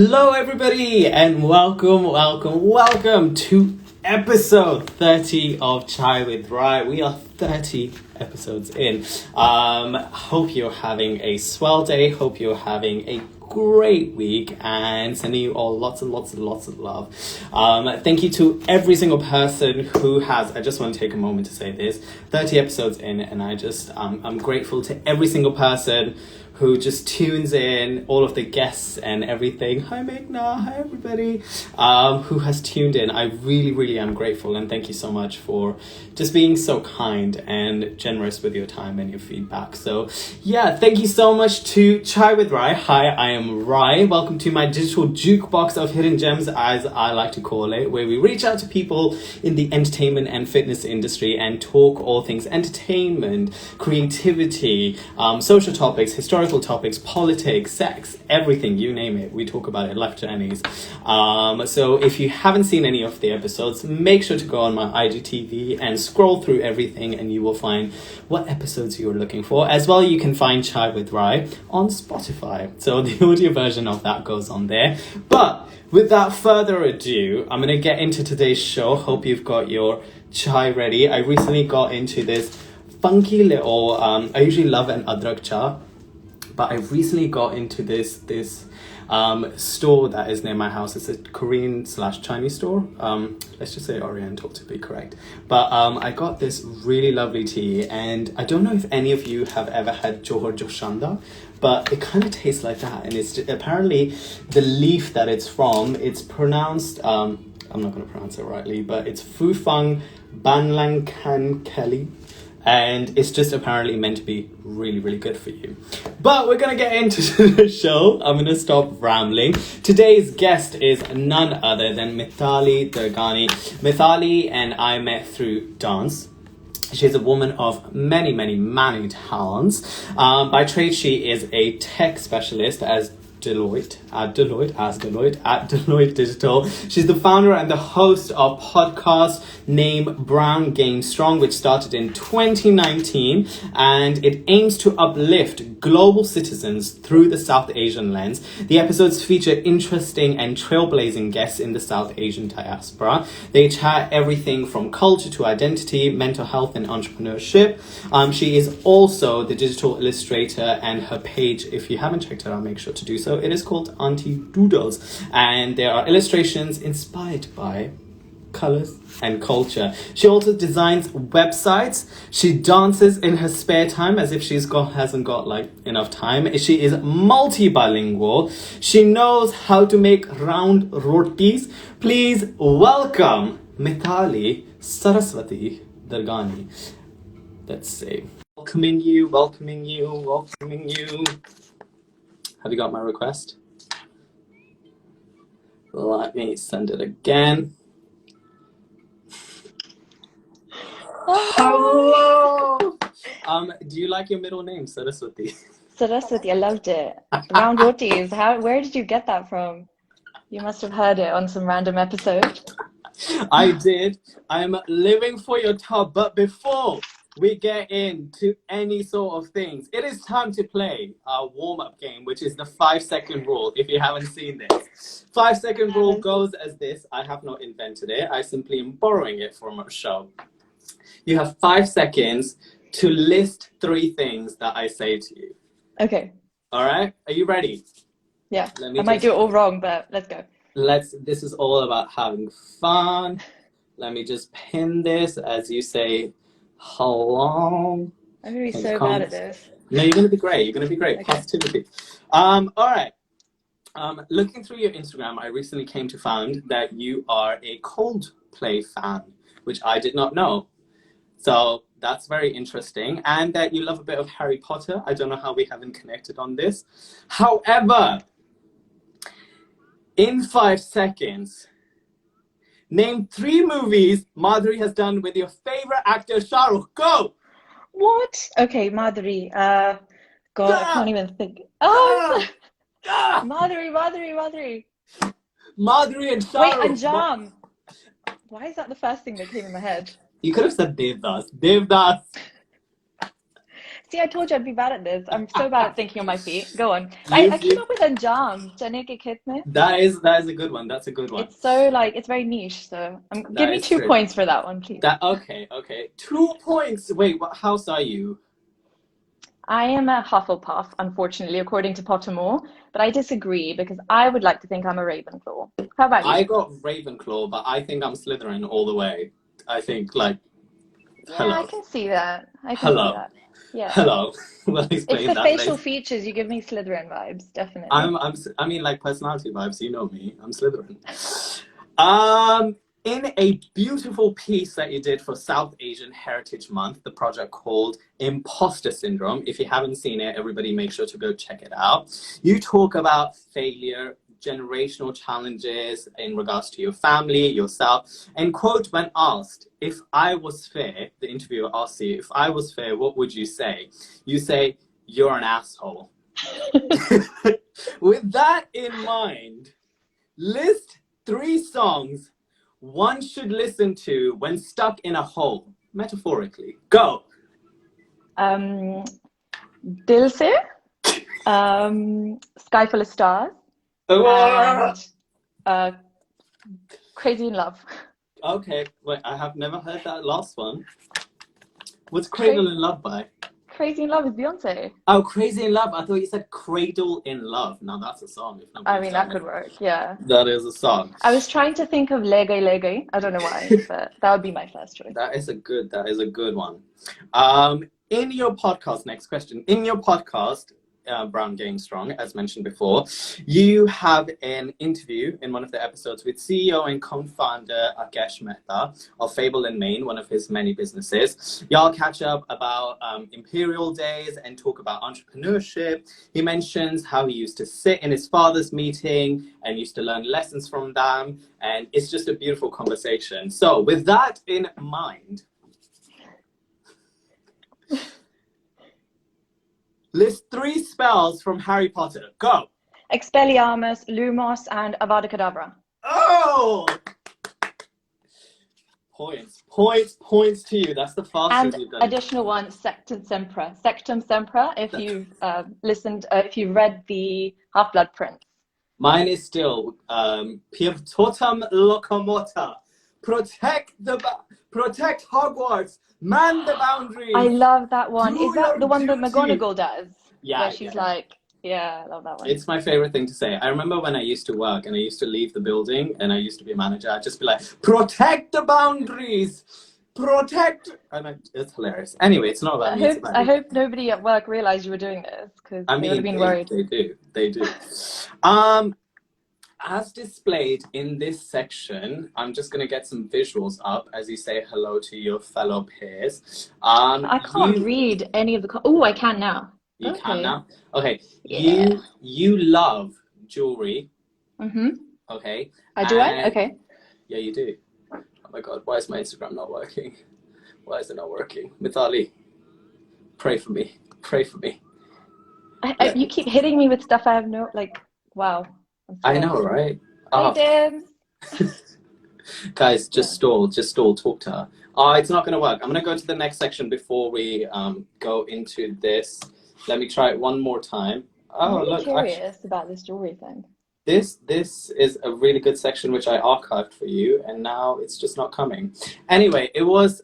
Hello everybody and welcome to episode 30 of Chai with Rai. We are 30 episodes in. Hope you're having a swell day, hope you're having a great week, and sending you all lots of love. Thank you to every single person who has, I just want to take a moment to say this, 30 episodes in, and I'm grateful to every single person who just tunes in, all of the guests and everything. Hi Meghna, hi everybody, who has tuned in. I really am grateful, and thank you so much for just being so kind and generous with your time and your feedback. So yeah, thank you so much to Chai with Rai. Hi, I am Rai. Welcome to my digital jukebox of hidden gems, as I like to call it, where we reach out to people in the entertainment and fitness industry and talk all things entertainment, creativity, social topics, historical topics, politics, sex, everything, you name it. We talk about it, life journeys. So if you haven't seen any of the episodes, make sure to go on my IGTV and scroll through everything, and you will find what episodes you're looking for. As well, you can find Chai with Rai on Spotify. So the audio version of that goes on there. But without further ado, I'm going to get into today's show. Hope you've got your chai ready. I recently got into this funky little, I usually love an adrak cha, but I recently got into this store that is near my house. It's a Korean/Chinese store. Let's just say Oriental to be correct. But I got this really lovely tea, and I don't know if any of you have ever had Johor Joshanda, but it kind of tastes like that. And it's apparently the leaf that it's from, it's pronounced, I'm not going to pronounce it rightly, but it's Fufang Banlangkan Kelly. And it's just apparently meant to be really good for you. But we're going to get into the show. I'm going to stop rambling. Today's guest is none other than Mitali Dargani. Mitali and I met through dance. She's a woman of many talents. By trade, she is a tech specialist at Deloitte Digital. She's the founder and the host of podcast named Brown Game Strong, which started in 2019, and it aims to uplift global citizens through the South Asian lens. The episodes feature interesting and trailblazing guests in the South Asian diaspora. They chat everything from culture to identity, mental health and entrepreneurship. She is also the digital illustrator, and her page, if you haven't checked it out, make sure to do so. It is called Aunty Doodles, and there are illustrations inspired by colors and culture. She also designs websites. She dances in her spare time as if hasn't got like enough time. She is multi-bilingual. She knows how to make round rotis. Please welcome Mitali Saraswati Dargani. Let's see. Welcoming you. Have you got my request? Let me send it again. Hello! Do you like your middle name, Saraswati? Saraswati, I loved it. Round rotis. Where did you get that from? You must have heard it on some random episode. I did. I'm living for your tub, but before we get into any sort of things, it is time to play our warm-up game, which is the 5-second rule. If you haven't seen this, 5-second rule goes as this. I have not invented it. I simply am borrowing it from a show. You have 5 seconds to list 3 things that I say to you. Okay. All right. Are you ready? Yeah. I might do it all wrong, but let's go. This is all about having fun. Let me just pin this as you say hello. I'm going to be so bad at this. No, you're going to be great. Okay. Positivity. All right. Looking through your Instagram, I recently came to find that you are a Coldplay fan, which I did not know. So that's very interesting. And that you love a bit of Harry Potter. I don't know how we haven't connected on this. However, in 5 seconds, name 3 movies Madhuri has done with your favorite actor, Shah Rukh. Go! What? Okay, Madhuri. God, I can't even think. Oh! Madhuri. Madhuri and Shah Rukh. Wait, Anjam. Why is that the first thing that came in my head? You could have said Devdas. Devdas. See, I told you I'd be bad at this. I'm so bad at thinking on my feet. Go on. You, I came you, up with Anjam, Chane ke Khet Mein. that is a good one. That's a good one. It's so like it's very niche. So give That me is two true. points for that one, please. That okay. 2 points. Wait, what house are you? I am a Hufflepuff, unfortunately, according to Pottermore, but I disagree because I would like to think I'm a Ravenclaw. How about I you? got Ravenclaw, but I think I'm Slytherin all the way. I think like Yeah, I hello. can see that. I can see Hello. that. Yeah. Hello. Well It's explained the that facial place. features. You give me Slytherin vibes, definitely. I mean like personality vibes, you know me. I'm Slytherin. Um in a beautiful piece that you did for South Asian Heritage Month, the project called Imposter Syndrome. If you haven't seen it, everybody make sure to go check it out. You talk about failure, generational challenges in regards to your family, yourself, and quote, when asked, if I was fair, the interviewer asked you, if I was fair, what would you say? You say, you're an asshole. With that in mind, list 3 songs one should listen to when stuck in a hole, metaphorically. Go. Um, Dil Se, Sky Full of Stars, and Crazy in Love. Okay, wait, I have never heard that last one. What's Cra Cradle in Love by? Crazy in Love is Beyonce. Oh, Crazy in Love. I thought you said Cradle in Love. Now that's a song, if I nobody's mean, done that it. could work, yeah. That is a song. I was trying to think of Le Gay. I don't know why, but that would be my first choice. That is a good one. In your podcast, next question. In your podcast, Brown Game Strong, as mentioned before, you have an interview in one of the episodes with CEO and co-founder Akesh Mehta of Fable in Maine, one of his many businesses. Y'all catch up about Imperial Days and talk about entrepreneurship. He mentions how he used to sit in his father's meeting and used to learn lessons from them. And it's just a beautiful conversation. So with that in mind, list 3 spells from Harry Potter. Go. Expelliarmus, Lumos, and Avada Kedavra. Oh! Points to you. That's the fastest And you've done it. additional one, Sectum Sempra. Sectum Sempra, if you've if you've read the Half-Blood Prince. Mine is still Pirtotum Locomota. Protect Hogwarts. Man the boundaries. I love that one. Do Is that your the one that duty. McGonagall does? Yeah, Where she's like, yeah, I love that one. It's my favorite thing to say. I remember when I used to work and I used to leave the building and I used to be a manager, I'd just be like, protect the boundaries! Protect! And it's hilarious. Anyway, it's not about me. I hope nobody at work realized you were doing this because they would have been worried. They do. As displayed in this section, I'm just going to get some visuals up as you say hello to your fellow peers. I can't read any of the... Oh, I can now. You can now? Okay. Yeah. You love jewelry. Mm-hmm. Okay. Do I? Okay. Yeah, you do. Oh my God, why is my Instagram not working? Why is it not working? Mitali, pray for me. Pray for me. You keep hitting me with stuff I have no... Like, wow. I know, right? Hey, Dibs. Guys, just stall, talk to her. It's not going to work. I'm going to go to the next section before we go into this. Let me try it one more time. I'm really curious about this jewelry thing. This is a really good section which I archived for you, and now it's just not coming. Anyway, it was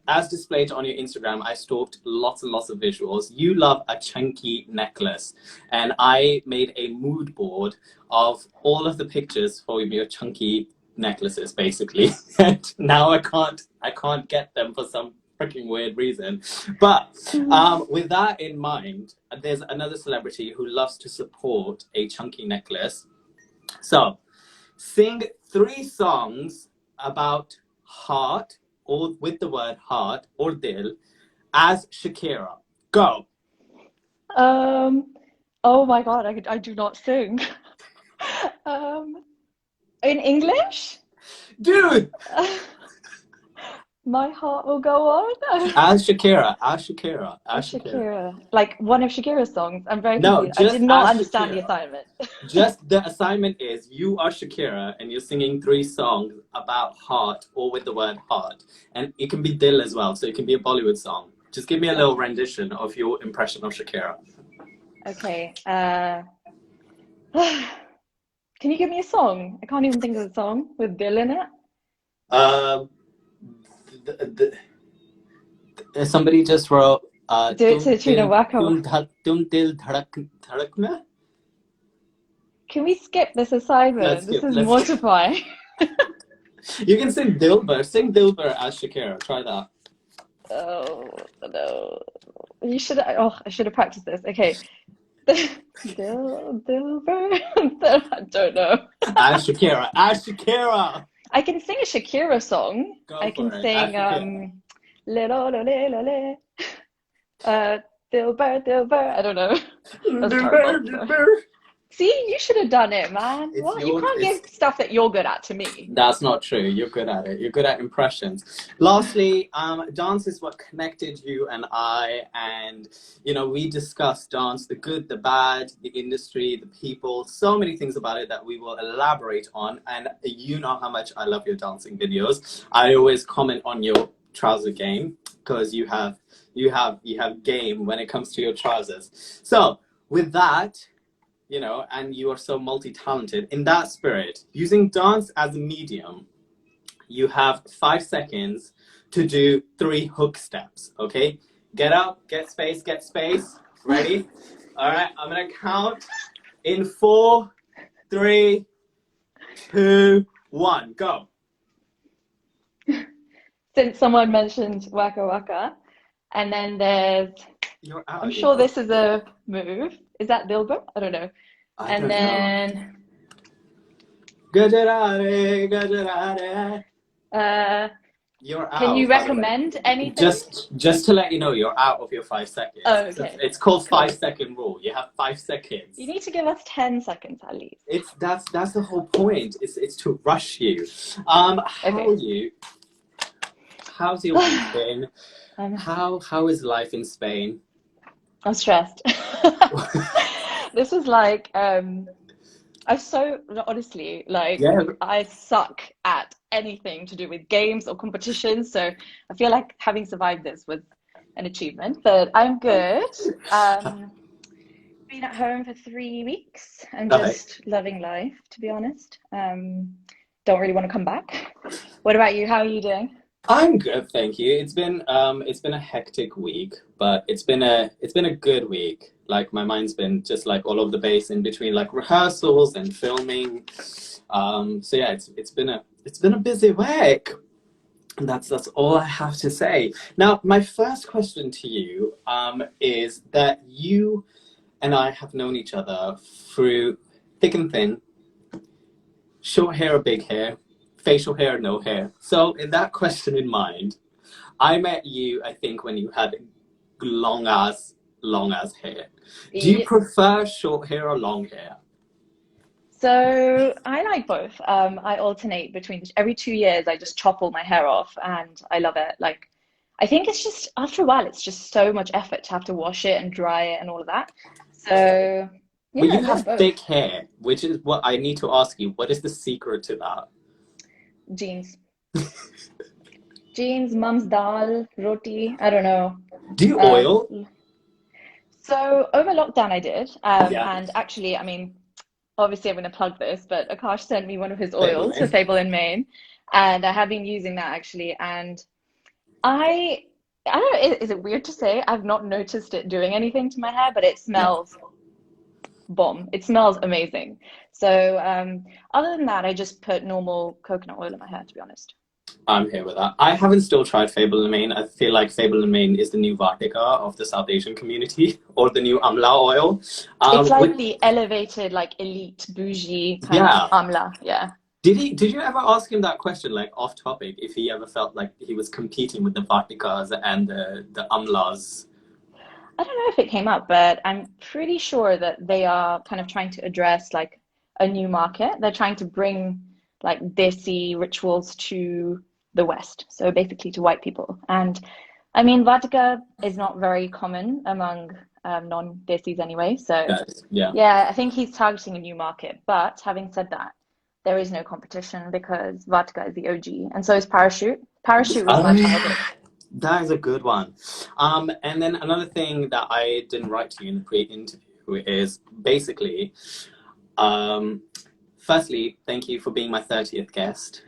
as displayed on your Instagram. I stalked lots and lots of visuals. You love a chunky necklace, and I made a mood board of all of the pictures for your chunky necklaces, basically. And now I can't get them for some freaking weird reason. But with that in mind, there's another celebrity who loves to support a chunky necklace. So, sing 3 songs about heart, or with the word heart, or dil, as Shakira. Go. Oh my God, I do not sing. In English? Dude! My heart will go on. As Shakira. Like one of Shakira's songs. I'm very confused. No, I did not understand the assignment. Just the assignment is you are Shakira and you're singing 3 songs about heart or with the word heart. And it can be dil as well, so it can be a Bollywood song. Just give me a little rendition of your impression of Shakira. Okay. Can you give me a song? I can't even think of a song with Bill in it. Uh, somebody just wrote, Do it to the tune of Waka Waka. tum dil dhadak mein? Can we skip this assignment? This is mortifying. You can sing Dilber. Sing Dilber as Shakira. Try that. Oh no! You should. Oh, I should have practiced this. Okay. Dilber. I don't know. As Shakira. As Shakira. I can sing a Shakira song. I can sing Little Dilber, Dilber. I don't know. That's terrible. See, you should have done it, man. What? You can't give stuff that you're good at to me. That's not true. You're good at it. You're good at impressions. Lastly, dance is what connected you and I. And, you know, we discussed dance, the good, the bad, the industry, the people, so many things about it that we will elaborate on. And you know how much I love your dancing videos. I always comment on your trouser game because you have game when it comes to your trousers. So with that, you know, and you are so multi-talented. In that spirit, using dance as a medium, you have 5 seconds to do 3 hook steps, okay? Get up, get space, ready? All right, I'm gonna count in 4, 3, 2, 1, go. Since someone mentioned Waka Waka, and then there's, I'm sure this is a move. Is that Dilber? I don't know. And then Gajarare. You're out. Can you recommend anything? Just to let you know, you're out of your 5 seconds. Oh, okay. It's called 5-second rule. You have 5 seconds. You need to give us 10 seconds at least. That's the whole point. It's to rush you. How are you? How's your week been? How is life in Spain? I'm stressed. This was like, honestly, like, I suck at anything to do with games or competitions. So I feel like having survived this was an achievement, but I'm good. Been at home for 3 weeks and just loving life, to be honest. Don't really want to come back. What about you? How are you doing? I'm good, thank you. It's been a hectic week, but it's been a good week. Like my mind's been just like all over the place in between like rehearsals and filming. So yeah, it's been a busy week. And that's all I have to say. Now, my first question to you is that you and I have known each other through thick and thin, short hair or big hair, facial hair or no hair. So in that question in mind, I met you, I think, when you had long ass hair. Do you prefer short hair or long hair? So I like both. I alternate between every 2 years. I just chop all my hair off, and I love it. Like, I think it's just after a while, it's just so much effort to have to wash it and dry it and all of that. So yeah, but you have thick hair, which is what I need to ask you. What is the secret to that? Jeans. Jeans, mum's dal, roti. I don't know. Do you oil? So over lockdown, I did. And actually, I mean, obviously I'm going to plug this, but Akash sent me one of his oils for Fable in Maine, and I have been using that actually. And I don't know, is it weird to say? I've not noticed it doing anything to my hair, but it smells bomb. It smells amazing. So other than that, I just put normal coconut oil in my hair, to be honest. I'm here with that. I haven't still tried Fable in Maine. I feel like Fable in Maine is the new Vatica of the South Asian community, or the new Amla oil. It's like the elevated, like elite, bougie kind of Amla. Yeah. Did you ever ask him that question, like off topic, if he ever felt like he was competing with the Vaticas and the Amlas? I don't know if it came up, but I'm pretty sure that they are kind of trying to address like a new market. They're trying to bring like Desi rituals to the West, so basically to white people. And I mean, Vatica is not very common among non-Desis anyway. So yeah, I think he's targeting a new market. But having said that, there is no competition because Vatica is the OG, and so is Parachute. Parachute was my childhood. That is a good one. And then another thing that I didn't write to you in the pre-interview is basically, firstly, thank you for being my 30th guest.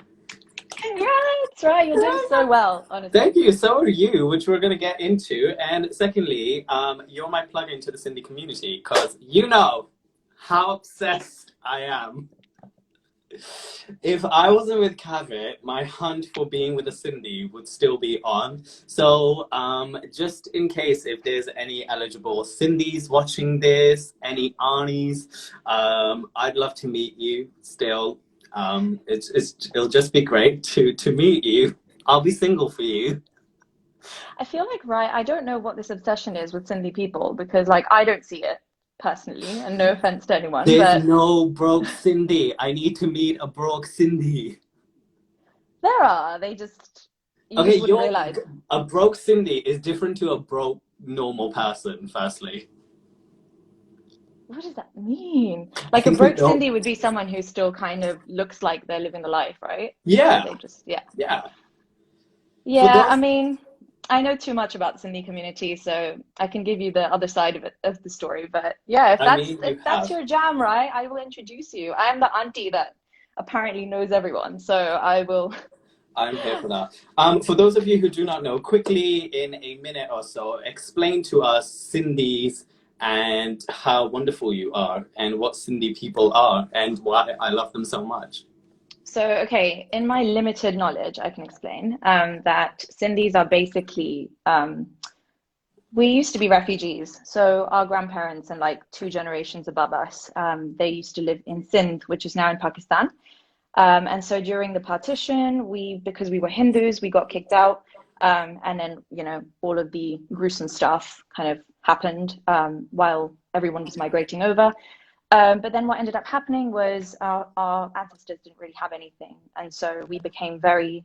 Congrats, right? You're doing so well, honestly. Thank you. So are you, which we're going to get into. And secondly, you're my plug-in to the Sindhi community because you know how obsessed I am. If I wasn't with Kavit, my hunt for being with a Sindhi would still be on. So just in case if there's any eligible Sindhis watching this, any aunties, I'd love to meet you still. It'll just be great to meet you. I'll be single for you. I feel like, right, I don't know what this obsession is with Sindhi people because, like, I don't see it personally, and no offense to anyone. There's no broke Sindhi. I need to meet a broke Sindhi. There are. They just you just wouldn't realize. A broke Sindhi is different to a broke normal person. Firstly, what does that mean? Like a broke Sindhi would be someone who still kind of looks like they're living the life, right? Yeah. They just yeah. Yeah. I mean, I know too much about the Sindhi community, so I can give you the other side of the story. But yeah, if that's your jam, right, I will introduce you. I am the auntie that apparently knows everyone, so I will. I'm here for that. For those of you who do not know, quickly in a minute or so, explain to us Sindhis and how wonderful you are and what Sindhi people are and why I love them so much. So, okay, in my limited knowledge, I can explain that Sindhis are basically, we used to be refugees. So our grandparents and like 2 generations above us, they used to live in Sindh, which is now in Pakistan. And so during the partition, because we were Hindus, we got kicked out. And then, you know, all of the gruesome stuff kind of happened while everyone was migrating over. But then what ended up happening was our ancestors didn't really have anything. And so we became very,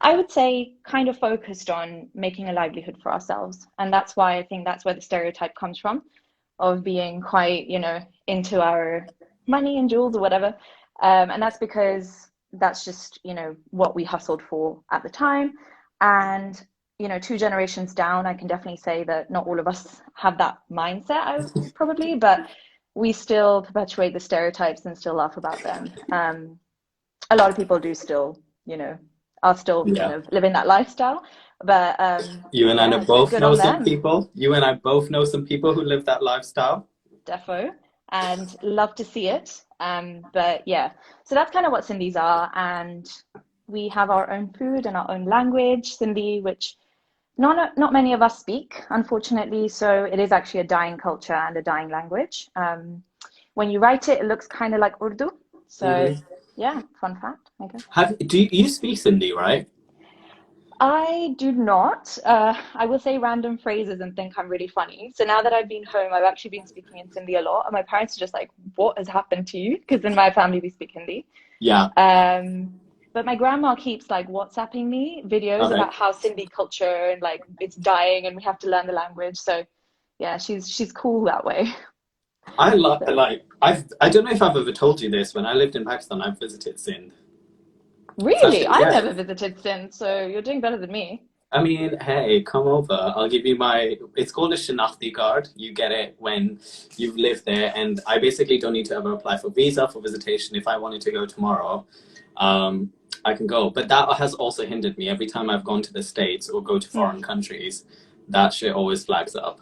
I would say, kind of focused on making a livelihood for ourselves. And that's why I think that's where the stereotype comes from of being quite, you know, into our money and jewels or whatever. And that's because that's just, you know, what we hustled for at the time. And, you know, 2 generations down, I can definitely say that not all of us have that mindset, probably, but we still perpetuate the stereotypes and still laugh about them. A lot of people do still, you know, are still kind of living that lifestyle. But you and I both know some people. You and I both know some people who live that lifestyle. Defo, and love to see it. But yeah, so that's kind of what Sindhis are, and we have our own food and our own language, Sindhi, which not many of us speak, unfortunately. So it is actually a dying culture and a dying language. When you write it, it looks kind of like Urdu. So yeah, fun fact, I guess. Do you speak Sindhi, right? I do not. I will say random phrases and think I'm really funny. So now that I've been home, I've actually been speaking in Sindhi a lot. And my parents are just like, what has happened to you? Because in my family, we speak Hindi. Yeah. But my grandma keeps like WhatsApping me videos about how Sindhi culture and like it's dying and we have to learn the language. So yeah, she's cool that way. I love I don't know if I've ever told you this. When I lived in Pakistan, I visited Sindh. Really? I've never visited Sindh, so you're doing better than me. I mean, hey, come over. I'll give you it's called a Shanakhti card. You get it when you've lived there. And I basically don't need to ever apply for visa for visitation. If I wanted to go tomorrow, I can go. But that has also hindered me. Every time I've gone to the States or go to foreign countries, that shit always flags up.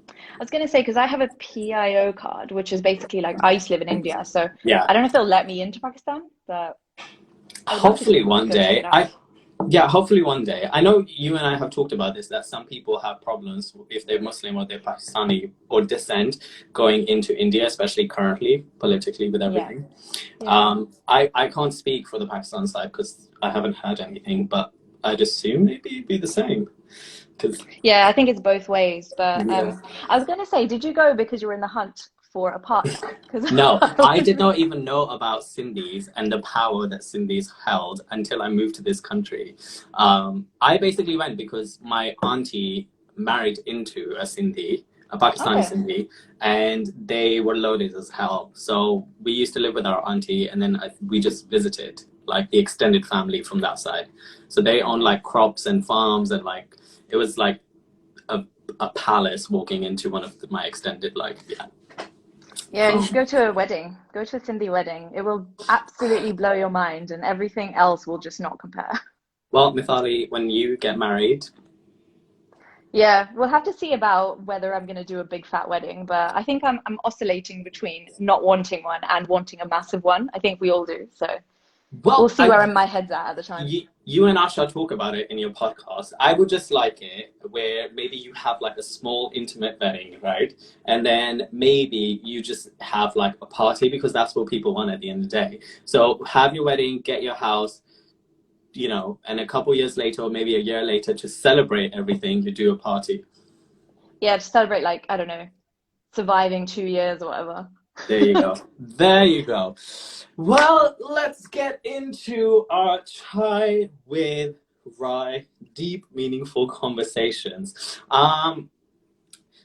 I was going to say, because I have a PIO card, which is basically like, I used to live in India. So yeah. I don't know if they'll let me into Pakistan, but hopefully one day. Hopefully one day. I know you and I have talked about this, that some people have problems if they're Muslim or they're Pakistani or descent going into India, especially currently, politically with everything. Yeah. I can't speak for the Pakistan side because I haven't heard anything, but I'd assume maybe it'd be the same. Yeah, I think it's both ways. But I was going to say, did you go because you were in the hunt for a partner? No, I did not even know about Sindhis and the power that Sindhis held until I moved to this country. I basically went because my auntie married into a Sindhi, a Pakistani Sindhi, and they were loaded as hell. So we used to live with our auntie, and then we just visited like the extended family from that side. So they own like crops and farms and like it was like a palace walking into one of my extended, like, Yeah, you should go to a wedding. Go to a Sindhi wedding. It will absolutely blow your mind, and everything else will just not compare. Well, Mithali, when you get married, Yeah, we'll have to see about whether I'm going to do a big fat wedding, but I think I'm oscillating between not wanting one and wanting a massive one. I think we all do. So we'll well, see where my head's at the time. you and Asha talk about it in your podcast. I would just like it where maybe you have like a small intimate wedding, right? And then maybe you just have like a party because that's what people want at the end of the day. So have your wedding, get your house, you know, and a couple years later or maybe a year later to celebrate everything, you do a party. Yeah, to celebrate, like, I don't know, surviving 2 years or whatever. There you go. There you go. Well, let's get into our chai with Rai, deep, meaningful conversations.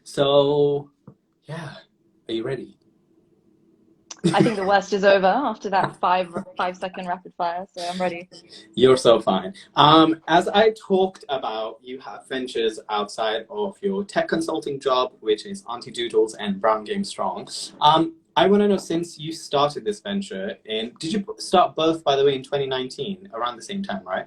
So yeah, are you ready? I think the worst is over after that 5 second rapid fire, so I'm ready. You're so fine. As I talked about, you have ventures outside of your tech consulting job, which is Aunty Doodles and Brown Game Strong. I want to know, since you started this venture, did you start both, by the way, in 2019, around the same time, right?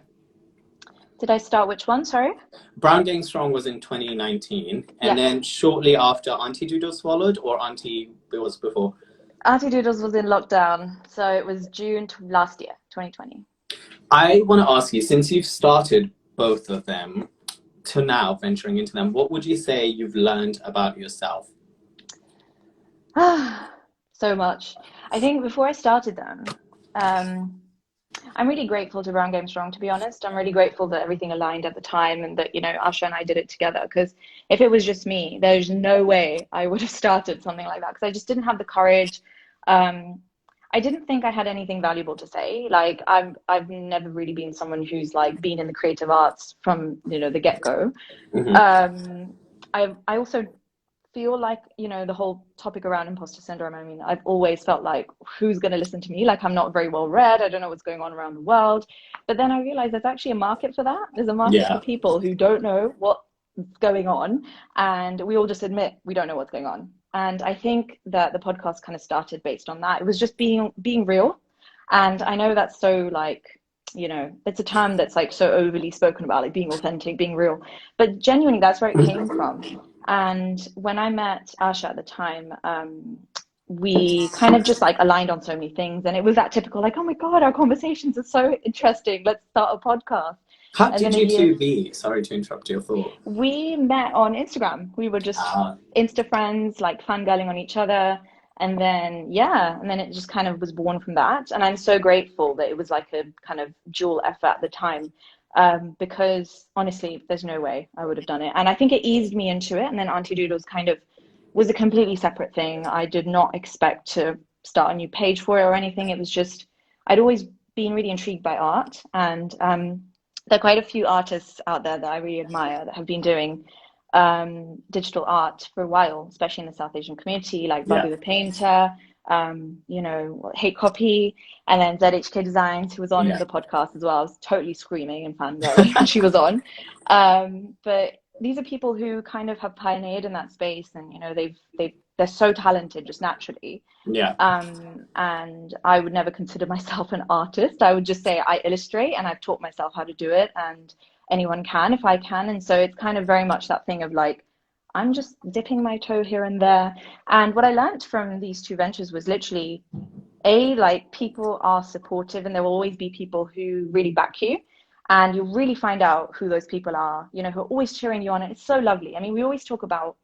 Did I start which one? Sorry? Brown Gang Strong was in 2019, and Yes. then shortly after Aunty Doodles followed, or Aunty was before? Aunty Doodles was in lockdown, so it was June last year, 2020. I want to ask you, since you've started both of them to now venturing into them, what would you say you've learned about yourself? So much. I think before I started them, I'm really grateful to Brown Game Strong, to be honest. I'm really grateful that everything aligned at the time and that, Asha and I did it together. Because if it was just me, there's no way I would have started something like that. Because I just didn't have the courage. I didn't think I had anything valuable to say. Like I've never really been someone who's like been in the creative arts from, the get-go. Mm-hmm. I also feel like, the whole topic around imposter syndrome. I mean, I've always felt like, who's going to listen to me? Like, I'm not very well read. I don't know what's going on around the world. But then I realized there's actually a market for that. There's a market for people who don't know what's going on. And we all just admit we don't know what's going on. And I think that the podcast kind of started based on that. It was just being real. And I know that's so like, it's a term that's like so overly spoken about, like being authentic, being real. But genuinely, that's where it came from. And when I met Asha at the time, we kind of just like aligned on so many things. And it was that typical, like, oh my God, our conversations are so interesting. Let's start a podcast. How did you two meet? Sorry to interrupt your thought. We met on Instagram. We were just Insta friends, like fangirling on each other. And then, it just kind of was born from that. And I'm so grateful that it was like a kind of dual effort at the time. Because honestly, there's no way I would have done it. And I think it eased me into it. And then Aunty Doodles kind of was a completely separate thing. I did not expect to start a new page for it or anything. It was just, I'd always been really intrigued by art. And there are quite a few artists out there that I really admire that have been doing digital art for a while, especially in the South Asian community, like Babu the Painter, Hate Copy, and then ZHK Designs, who was on the podcast as well. I was totally screaming and fangirling when she was on. But these are people who kind of have pioneered in that space, and they're so talented just naturally. And I would never consider myself an artist. I would just say I illustrate, and I've taught myself how to do it, and anyone can if I can. And so it's kind of very much that thing of like, I'm just dipping my toe here and there. And what I learned from these two ventures was literally, like people are supportive, and there will always be people who really back you. And you really find out who those people are, who are always cheering you on. And it's so lovely. I mean, we always talk about,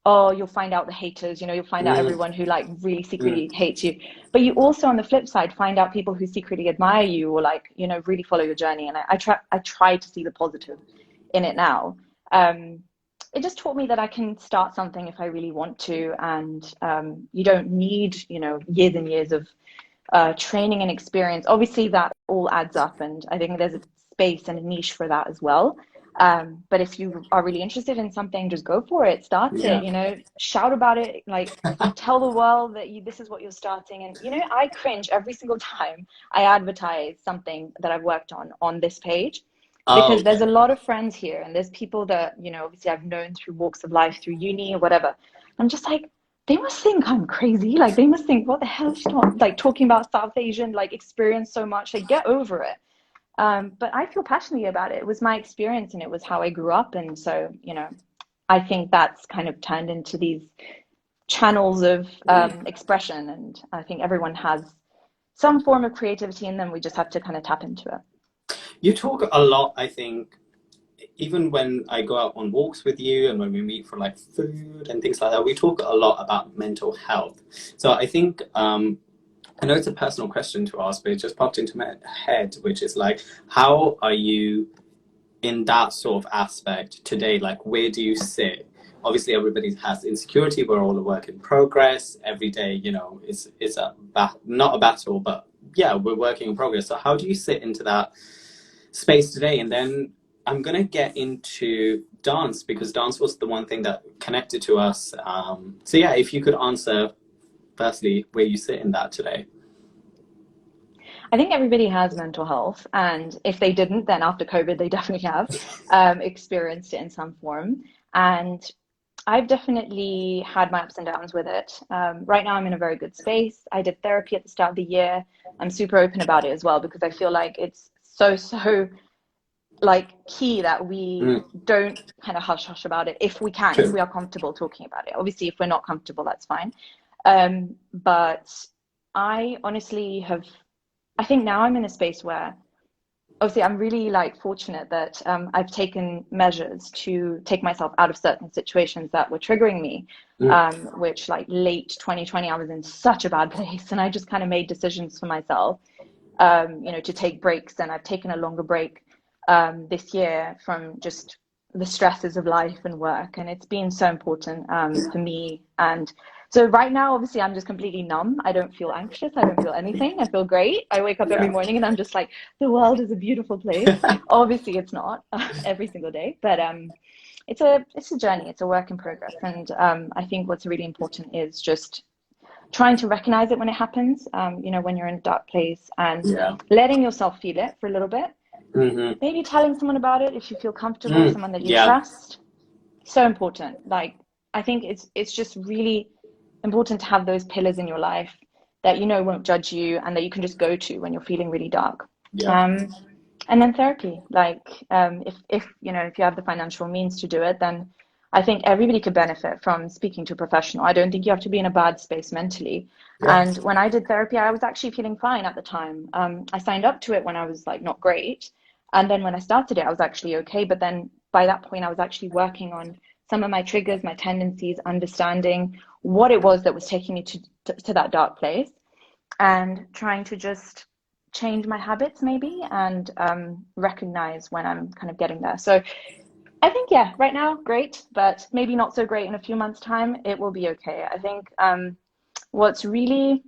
you'll find out the haters, you'll find out everyone who like really secretly hates you. But you also, on the flip side, find out people who secretly admire you or like, really follow your journey. And I try to see the positive in it now. It just taught me that I can start something if I really want to. And you don't need, years and years of training and experience. Obviously, that all adds up. And I think there's a space and a niche for that as well. But if you are really interested in something, just go for it, start it, shout about it, like tell the world that this is what you're starting. And, I cringe every single time I advertise something that I've worked on this page, Oh, because there's okay. a lot of friends here, and there's people that, you know, obviously I've known through walks of life, through uni or whatever. I'm just like, they must think I'm crazy. Like they must think, what the hell is she like talking about South Asian like experience so much? Like get over it. But I feel passionately about it. It was my experience and it was how I grew up. And so, you know, I think that's kind of turned into these channels of expression. And I think everyone has some form of creativity in them. We just have to kind of tap into it. You talk a lot, I think, even when I go out on walks with you and when we meet for like food and things like that, we talk a lot about mental health. So I think, I know it's a personal question to ask, but it just popped into my head, which is like, how are you in that sort of aspect today? Like, where do you sit? Obviously, everybody has insecurity. We're all a work in progress. Every day, you know, is not a battle, but yeah, we're working in progress. So how do you sit into that space today? And then I'm gonna get into dance because dance was the one thing that connected to us. So yeah, if you could answer firstly where you sit in that today. I think everybody has mental health, and if they didn't, then after COVID, they definitely have experienced it in some form. And I've definitely had my ups and downs with it. Right now, I'm in a very good space. I did therapy at the start of the year. I'm super open about it as well because I feel like it's so like key that we Mm, don't kind of hush hush about it if we can, if true. we are comfortable talking about it. Obviously, if we're not comfortable, that's fine. But I honestly have, I think now I'm in a space where obviously I'm really like fortunate that I've taken measures to take myself out of certain situations that were triggering me, Mm, which like late 2020, I was in such a bad place and I just kind of made decisions for myself, you know, to take breaks, and I've taken a longer break this year from just the stresses of life and work, and it's been so important for me. And so right now, obviously, I'm just completely numb. I don't feel anxious. I don't feel anything. I feel great. I wake up every yeah. morning and I'm just like, the world is a beautiful place. Obviously, it's not every single day, but it's a journey. It's a work in progress, and I think what's really important is just trying to recognize it when it happens. You know, when you're in a dark place and Yeah. letting yourself feel it for a little bit, Hmm. maybe telling someone about it if you feel comfortable, someone that you Yeah. trust. So important. Like I think it's just really important to have those pillars in your life that you know won't judge you and that you can just go to when you're feeling really dark. Yeah. um and then therapy, like if you know, if you have the financial means to do it, then I think everybody could benefit from speaking to a professional. I don't think you have to be in a bad space mentally. Yeah. And when I did therapy, I was actually feeling fine at the time. I signed up to it when I was like not great, and then when I started it, I was actually okay. But then by that point, I was actually working on some of my triggers, my tendencies, understanding what it was that was taking me to that dark place, and trying to just change my habits maybe, and recognize when I'm kind of getting there. So I think, yeah, right now, great, but maybe not so great in a few months' time. It will be okay. I think what's really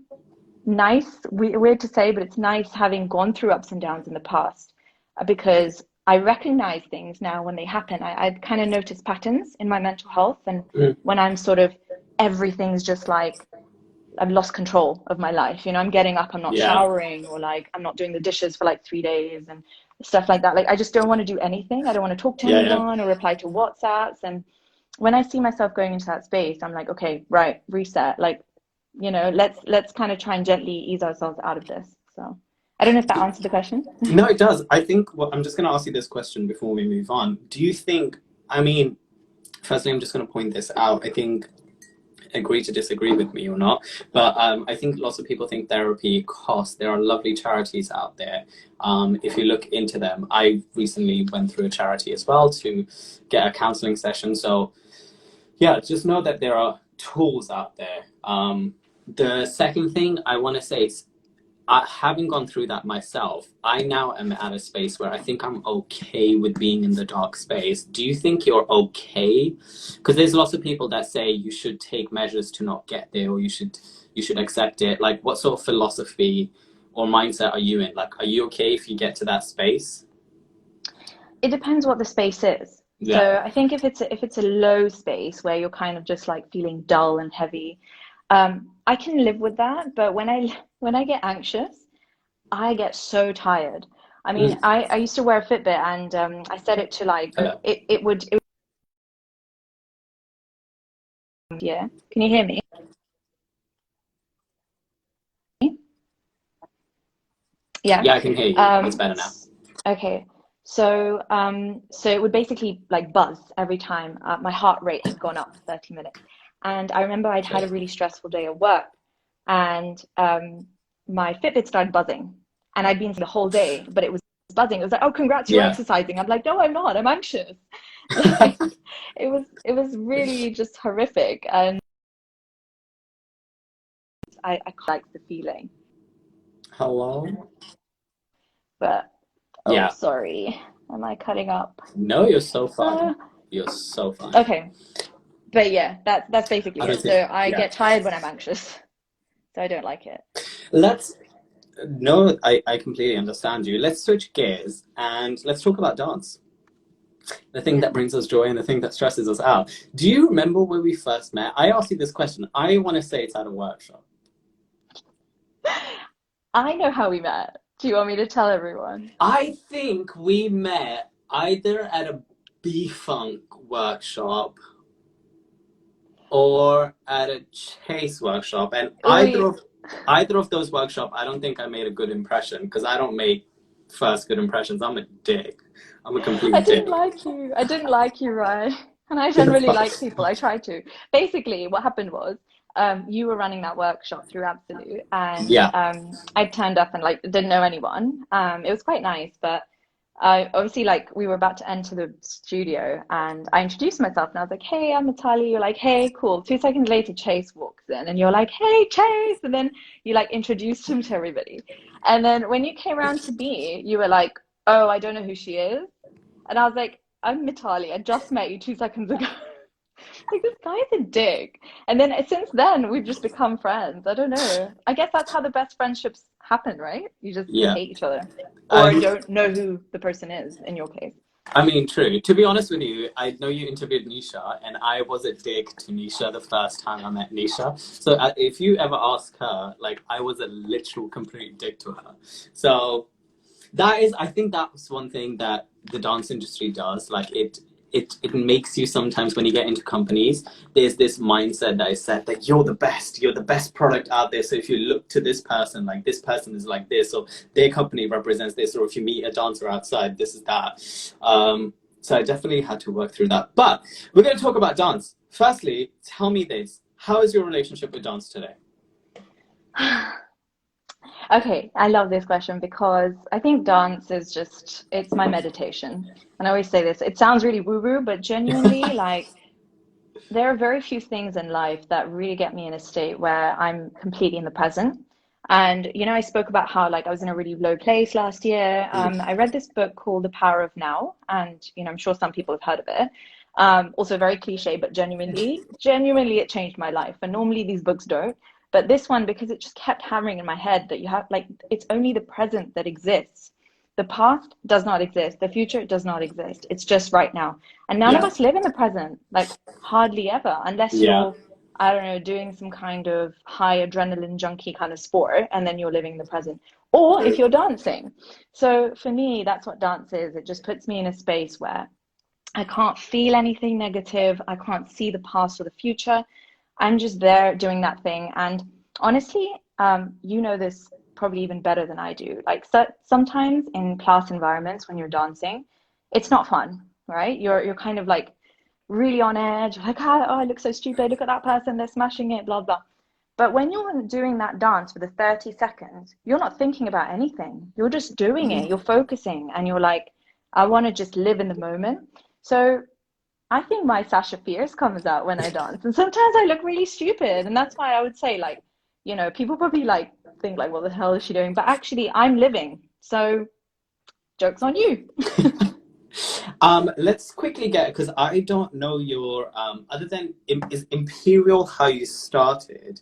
nice, weird to say, but it's nice having gone through ups and downs in the past, because I recognize things now when they happen. I kind of notice patterns in my mental health, and Mm, when I'm sort of, everything's just like I've lost control of my life. You know, I'm getting up, I'm not yeah. showering, or like I'm not doing the dishes for like 3 days and stuff like that. Like I just don't want to do anything. I don't want to talk to Yeah. Yeah. anyone or reply to WhatsApps. And when I see myself going into that space, I'm like, okay, right, reset. Like, you know, let's kind of try and gently ease ourselves out of this. So I don't know if that answered the question. No, it does. I think I'm just going to ask you this question before we move on. Do you think, I mean, firstly, I'm just going to point this out. I think, agree to disagree with me or not, but I think lots of people think therapy costs. There are lovely charities out there. If you look into them, I recently went through a charity as well to get a counseling session. So yeah, just know that there are tools out there. The second thing I want to say is, having gone through that myself, I now am at a space where I think I'm okay with being in the dark space. Do you think you're okay? Because there's lots of people that say you should take measures to not get there, or you should accept it. Like, what sort of philosophy or mindset are you in? Like, are you okay if you get to that space? It depends what the space is. Yeah. So I think if it's a low space where you're kind of just like feeling dull and heavy, I can live with that. But when I get anxious, I get so tired. I mean, I used to wear a Fitbit, and I set it to like yeah. Can you hear me? Yeah. Yeah, I can hear you. It's better now. Okay. So it would basically like buzz every time my heart rate had gone up for 30 minutes. And I remember I'd had a really stressful day at work, and my Fitbit started buzzing, and I'd been the whole day, but it was buzzing. It was like, "Oh, congrats, you're Yeah. exercising." I'm like, "No, I'm not. I'm anxious." Like, it was really just horrific, and I quite like the feeling. Hello? But oh, Yeah. sorry, am I cutting up? No, you're so Uh, fine. You're so fine. okay, but yeah, that's basically I don't it. think, So I yeah. get tired when I'm anxious, so I don't like it. Let's, no, I completely understand you. Let's switch gears and let's talk about dance. The thing Yeah. that brings us joy and the thing that stresses us out. Do you remember where we first met? I asked you this question. I want to say it's at a workshop. I know how we met. Do you want me to tell everyone? I think we met either at a B-Funk workshop or at a Chase workshop, and We either of those workshops, I don't think I made a good impression because I don't make first good impressions. I'm a dick. I'm a I complete dick. didn't like you. I didn't like you, Ryan. And I You're generally fine. like people. I try to. Basically, what happened was, you were running that workshop through Absolute, and Yeah. I turned up and like didn't know anyone. It was quite nice, but I obviously like we were about to enter the studio, and I introduced myself, and I was like, "Hey, I'm Mitali." You're like, "Hey, cool." 2 seconds later, Chase walks in, and you're like, "Hey, Chase," and then you like introduced him to everybody. And then when you came around to me, you were like, "Oh, I don't know who she is." And I was like, "I'm Mitali. I just met you 2 seconds ago." Like, this guy's a dick. And then since then, we've just become friends. I don't know. I guess that's how the best friendships happen, right? You just Yeah. hate each other or Um, don't know who the person is in your case. I mean, true. To be honest with you, I know you interviewed Nisha, and I was a dick to Nisha the first time I met Nisha. So if you ever ask her, like, I was a literal complete dick to her. So that is, I think that's one thing that the dance industry does. Like it makes you sometimes when you get into companies, there's this mindset that is set that you're the best product out there. So if you look to this person, like this person is like this, or their company represents this, or if you meet a dancer outside, this is that. So I definitely had to work through that. But we're going to talk about dance. Firstly, tell me this: how is your relationship with dance today? Okay, I love this question because I think dance is just, it's my meditation. And I always say this, it sounds really woo-woo, but genuinely, like, there are very few things in life that really get me in a state where I'm completely in the present. And, I spoke about how, like, I was in a really low place last year. I read this book called The Power of Now, and, I'm sure some people have heard of it. Also very cliche, but genuinely, it changed my life. And normally these books don't. But this one, because it just kept hammering in my head that you have, like, it's only the present that exists. The past does not exist. The future does not exist. It's just right now. And none of Yeah, us live in the present, like hardly ever, unless yeah, you're, I don't know, doing some kind of high adrenaline junkie kind of sport, and then you're living the present. Or if true. you're dancing. So for me, that's what dance is. It just puts me in a space where I can't feel anything negative. I can't see the past or the future. I'm just there doing that thing. And honestly, you know this probably even better than I do. Like, so, sometimes in class environments when you're dancing, it's not fun, right? You're kind of like really on edge, like, oh, I look so stupid. Look at that person, they're smashing it, blah blah. But when you're doing that dance for the 30 seconds, you're not thinking about anything. You're just doing it. You're focusing, and you're like, I want to just live in the moment. So I think my Sasha Fierce comes out when I dance, and sometimes I look really stupid, and that's why I would say, like, people probably like think like, what the hell is she doing? But actually, I'm living. So joke's on you. Let's quickly get, because I don't know your other than is Imperial how you started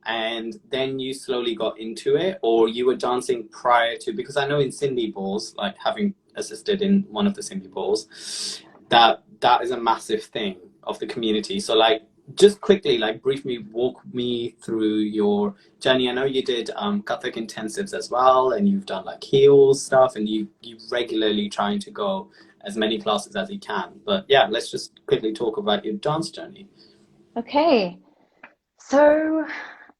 and then you slowly got into it, or you were dancing prior to, because I know in Sindhi balls, like having assisted in one of the Sindhi balls, that is a massive thing of the community. So like just quickly, like briefly walk me through your journey. I know you did Kathak intensives as well, and you've done like heels stuff, and you regularly trying to go as many classes as you can. But yeah, let's just quickly talk about your dance journey. Okay, so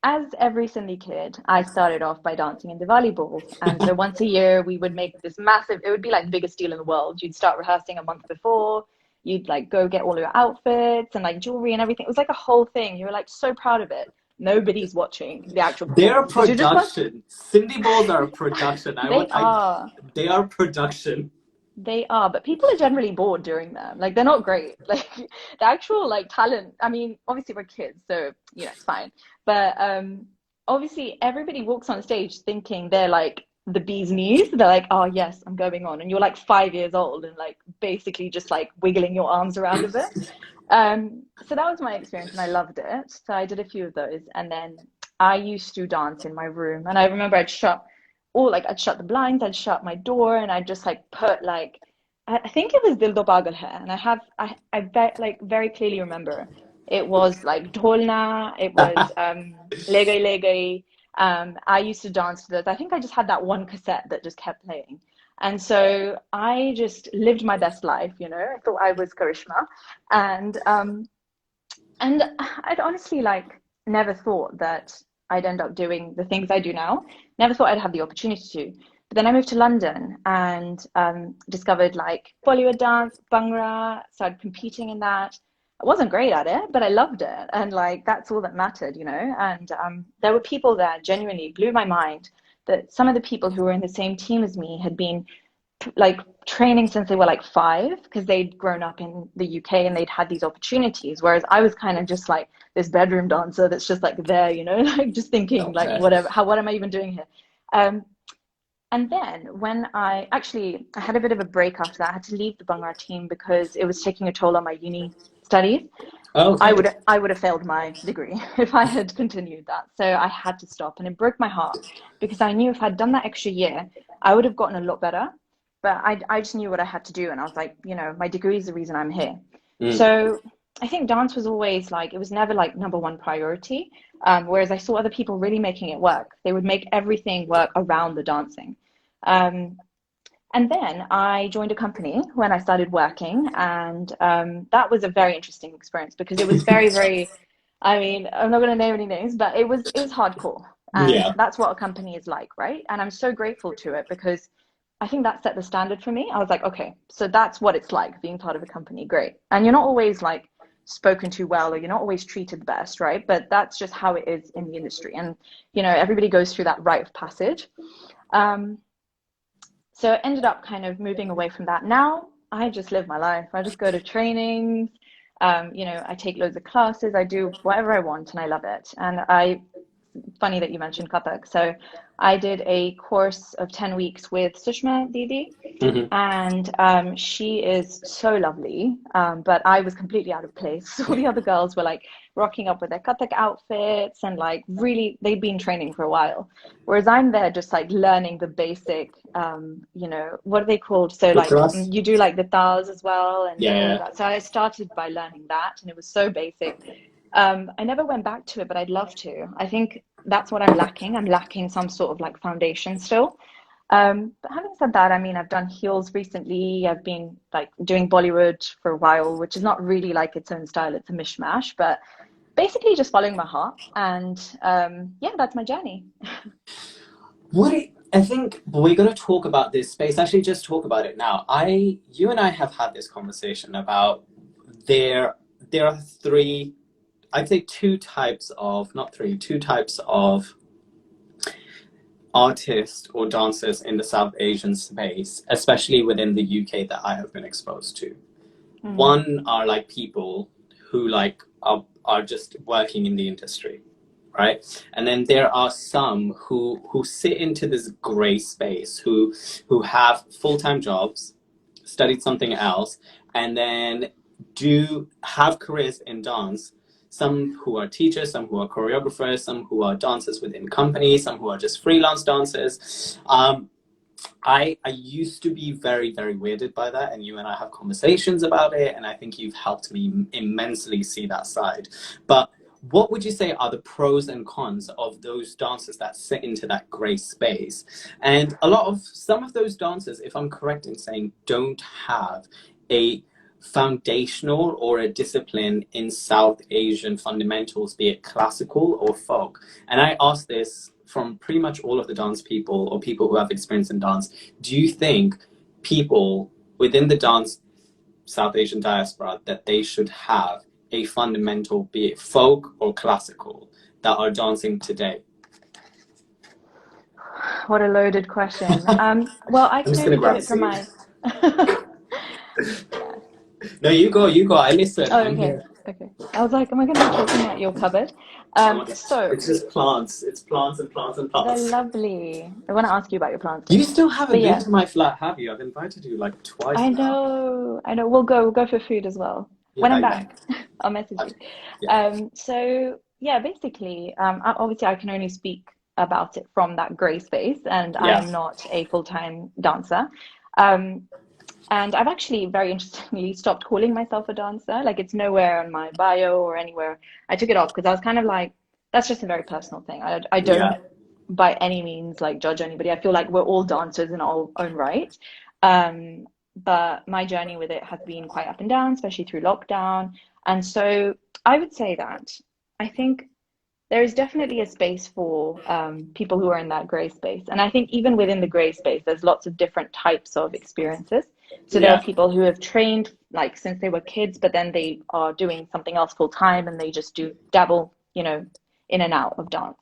as every Sindhi kid, I started off by dancing in Diwali balls. And so once a year, we would make this massive, it would be like the biggest deal in the world. You'd start rehearsing a month before, you'd like go get all your outfits and like jewelry and everything. It was like a whole thing. You were like so proud of it. Nobody's watching the actual They're a performance because you're just like, production. Cindy balls are a production. they are. They are production. They are, but people are generally bored during them. Like they're not great. Like the actual like talent. I mean, obviously we're kids, so you know it's fine. But obviously everybody walks on stage thinking they're like the bee's knees. They're like, oh yes, I'm going on, and you're like 5 years old and like basically just like wiggling your arms around a bit. So that was my experience, and I loved it. So I did a few of those, and then I used to dance in my room, and I remember I'd shut the blinds, I'd shut my door, and I'd just like put like I think it was Dil Do Pagal Hai, and like very clearly remember it was like Dholna, it was Le Gai Le Gai. I used to dance to those. I think I just had that one cassette that just kept playing. And so I just lived my best life, you know. I thought I was Karishma. And I'd honestly like never thought that I'd end up doing the things I do now. Never thought I'd have the opportunity to. But then I moved to London and discovered like Bollywood dance, Bhangra, started competing in that. I wasn't great at it, but I loved it. And like that's all that mattered, you know. And there were people that genuinely blew my mind that some of the people who were in the same team as me had been like training since they were like 5 because they'd grown up in the UK and they'd had these opportunities, whereas I was kind of just like this bedroom dancer that's just like there, you know, like just thinking like whatever, what am I even doing here? And then when I had a bit of a break after that. I had to leave the Bhangra team because it was taking a toll on my uni studies. Okay. I would have failed my degree if I had continued that. So I had to stop, and it broke my heart because I knew if I'd done that extra year, I would have gotten a lot better. But I just knew what I had to do, and I was like, you know, my degree is the reason I'm here. So I think dance was always like, it was never like number one priority. Whereas I saw other people really making it work. They would make everything work around the dancing. And then I joined a company when I started working, and that was a very interesting experience because it was very, very, I mean, I'm not going to name any names, but it was hardcore. And that's what a company is like, right? And I'm so grateful to it because I think that set the standard for me. I was like, okay, so that's what it's like being part of a company. Great. And you're not always like spoken to well, or you're not always treated the best, right? But that's just how it is in the industry. And, you know, everybody goes through that rite of passage. So I ended up kind of moving away from that. Now I just live my life. I just go to trainings. You know, I take loads of classes. I do whatever I want, and I love it. And funny that you mentioned Kathak. So I did a course of 10 weeks with Sushma Didi, and she is so lovely, but I was completely out of place. All the other girls were like rocking up with their Kathak outfits and like really, they'd been training for a while. Whereas I'm there just like learning the basic, you know, what are they called? So like you do like the tals as well. And all of that. So I started by learning that, and it was so basic. I never went back to it, but I'd love to. I think that's what I'm lacking. I'm lacking some sort of like foundation still. But having said that, I mean, I've done heels recently. I've been like doing Bollywood for a while, which is not really like its own style. It's a mishmash, but basically just following my heart. And yeah, that's my journey. I think we're going to talk about this space. Actually, just talk about it now. You and I have had this conversation about there are three. I'd say two types of artists or dancers in the South Asian space, especially within the UK, that I have been exposed to. One are like people who like are just working in the industry, right? And then there are some who sit into this gray space, who have full-time jobs, studied something else, and then do have careers in dance. Some who are teachers, some who are choreographers, some who are dancers within companies, some who are just freelance dancers. I used to be very, very weirded by that, and you and I have conversations about it, and I think you've helped me immensely see that side. But what would you say are the pros and cons of those dancers that sit into that gray space? And some of those dancers, if I'm correct in saying, don't have a foundational or a discipline in South Asian fundamentals, be it classical or folk. And I ask this from pretty much all of the dance people or people who have experience in dance. Do you think people within the dance South Asian diaspora that they should have a fundamental, be it folk or classical, that are dancing today? What a loaded question. Well, I I'm can just gonna only give grab a it from seat. my yeah. No, you go, you go. I listen. Oh, I'm okay. here. Okay. I was like, am I going to be talking at your cupboard? So It's just plants. It's plants and plants and they're plants. lovely. I want to ask you about your plants You later. still But haven't been yeah, to my flat, have you? I've invited you like twice I now. know, I know. We'll go for food as well. When Yeah, I'm yeah. back, I'll message you. Yeah. So yeah, basically, obviously I can only speak about it from that gray space, and I Yeah. am not a full-time dancer. Um, And I've actually very interestingly stopped calling myself a dancer. Like it's nowhere on my bio or anywhere. I took it off because I was kind of like, that's just a very personal thing. I don't Yeah. by any means like judge anybody. I feel like we're all dancers in our own right. Um, but my journey with it has been quite up and down, especially through lockdown. And so I would say that I think there is definitely a space for people who are in that gray space. And I think even within the gray space, there's lots of different types of experiences. So there are Yeah. people who have trained like since they were kids, but then they are doing something else full time and they just do dabble, in and out of dance.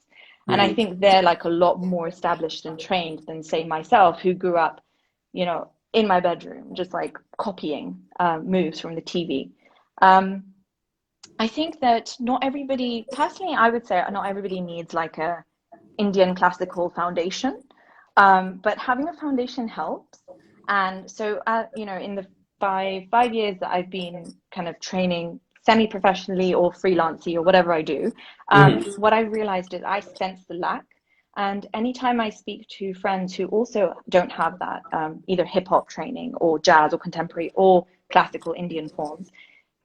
And I Mm-hmm. think they're like a lot more established and trained than, say, myself, who grew up, in my bedroom, just like copying moves from the TV. Um, I think that not everybody, personally, I would say not everybody needs like a Indian classical foundation, but having a foundation helps. And so, in the five years that I've been kind of training semi-professionally or freelancing or whatever I do, Mm-hmm. what I realized is I sense the lack. And anytime I speak to friends who also don't have that, either hip hop training or jazz or contemporary or classical Indian forms,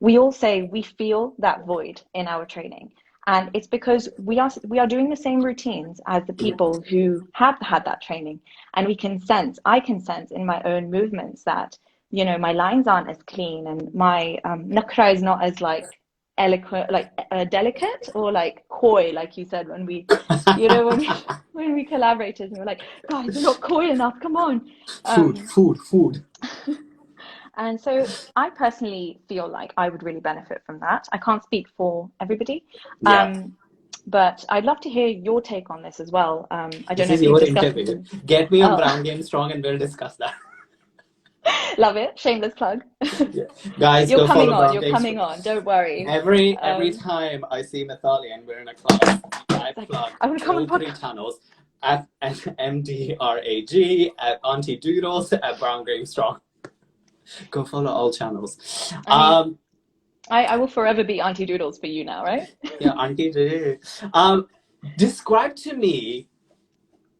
we all say we feel that void in our training. And it's because we are doing the same routines as the people who have had that training. And I can sense in my own movements that, my lines aren't as clean and my nakra is not as like eloquent, like delicate or like coy, like you said when we collaborated and we were like, guys, you're not coy enough, come on. Food, Um, food, food. and so I personally feel like I would really benefit from that. I can't speak for everybody, Yeah. but I'd love to hear your take on this as well. I don't This know is if you've your discussed this interview. in. Get me on Oh, Brown Game Strong and we'll discuss that. love it. Shameless plug. Yeah. Guys, You're go coming follow on. Brown You're Game coming Strong. on. Don't worry. Every Um, time I see Mitali and we're in a class, I it's like, plug I want to come on all the three podcast. channels at MDRAG, at Aunty Doodles, at Brown Game Strong. Go follow all channels. I mean, I will forever be Aunty Doodles for you now, right? Yeah, Aunty Doodles. Describe to me,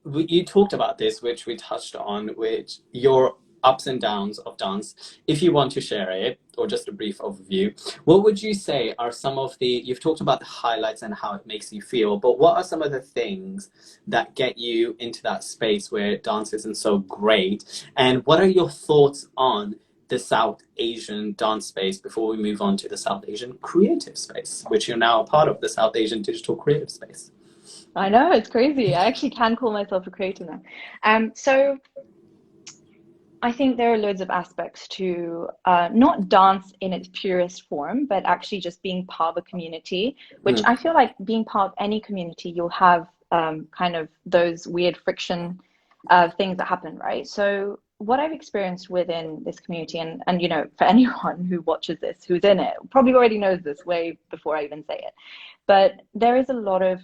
you talked about this, which we touched on, which your ups and downs of dance. If you want to share it, or just a brief overview, what would you say are some of you've talked about the highlights and how it makes you feel, but what are some of the things that get you into that space where dance isn't so great? And what are your thoughts on the South Asian dance space before we move on to the South Asian creative space, which you're now a part of, the South Asian digital creative space? I know, it's crazy. I actually can call myself a creator now. So I think there are loads of aspects to not dance in its purest form, but actually just being part of a community, which I feel like being part of any community, you'll have kind of those weird friction things that happen, right? So what I've experienced within this community, and for anyone who watches this, who's in it, probably already knows this way before I even say it, but there is a lot of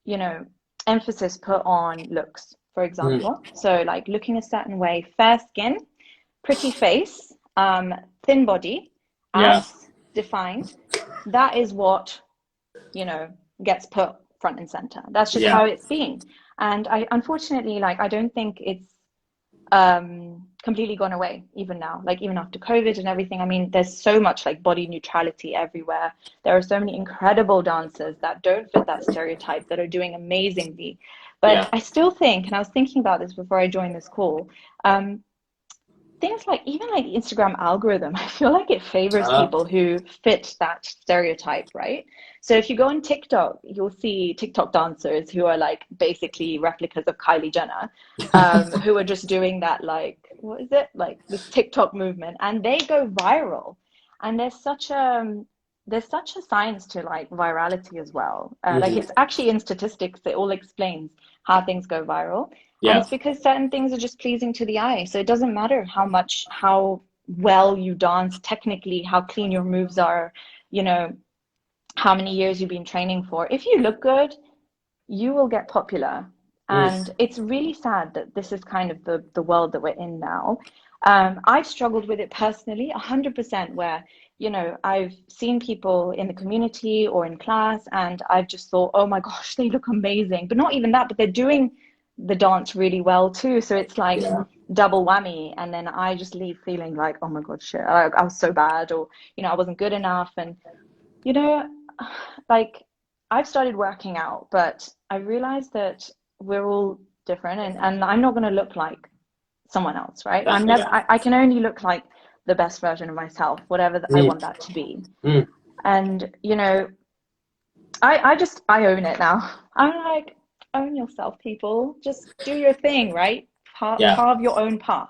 you know, emphasis put on looks, for Mm. example. So like looking a certain way, fair skin, pretty face, thin body, Yeah. abs defined. That is what, gets put front and center. That's just Yeah. how it's been. And I unfortunately, like, I don't think it's completely gone away even now, like even after COVID and everything. I mean, there's so much like body neutrality everywhere. There are so many incredible dancers that don't fit that stereotype that are doing amazingly. But I still think, and I was thinking about this before I joined this call, things like even like the Instagram algorithm, I feel like it favors people who fit that stereotype, right? So if you go on TikTok, you'll see TikTok dancers who are like basically replicas of Kylie Jenner, who are just doing that, like, what is it? Like this TikTok movement, and they go viral. And there's such a science to like virality as well. Like it's actually in statistics, it all explains how things go viral. And it's because certain things are just pleasing to the eye. So it doesn't matter how well you dance technically, how clean your moves are, you know, how many years you've been training for. If you look good, you will get popular. And it's really sad that this is kind of the world that we're in now. I've struggled with it personally, 100%, where, you know, I've seen people in the community or in class, and I've just thought, oh my gosh, they look amazing. But not even that, but they're doing the dance really well too. So it's like double whammy. And then I just leave feeling like, oh my God, shit, I was so bad, or, you know, I wasn't good enough. And, you know, like I've started working out, but I realized that we're all different, and I'm not going to look like someone else, right? I can only look like the best version of myself, whatever I want that to be. And, you know, I own it now. I'm like, own yourself, people. Just do your thing, right? Carve your own path.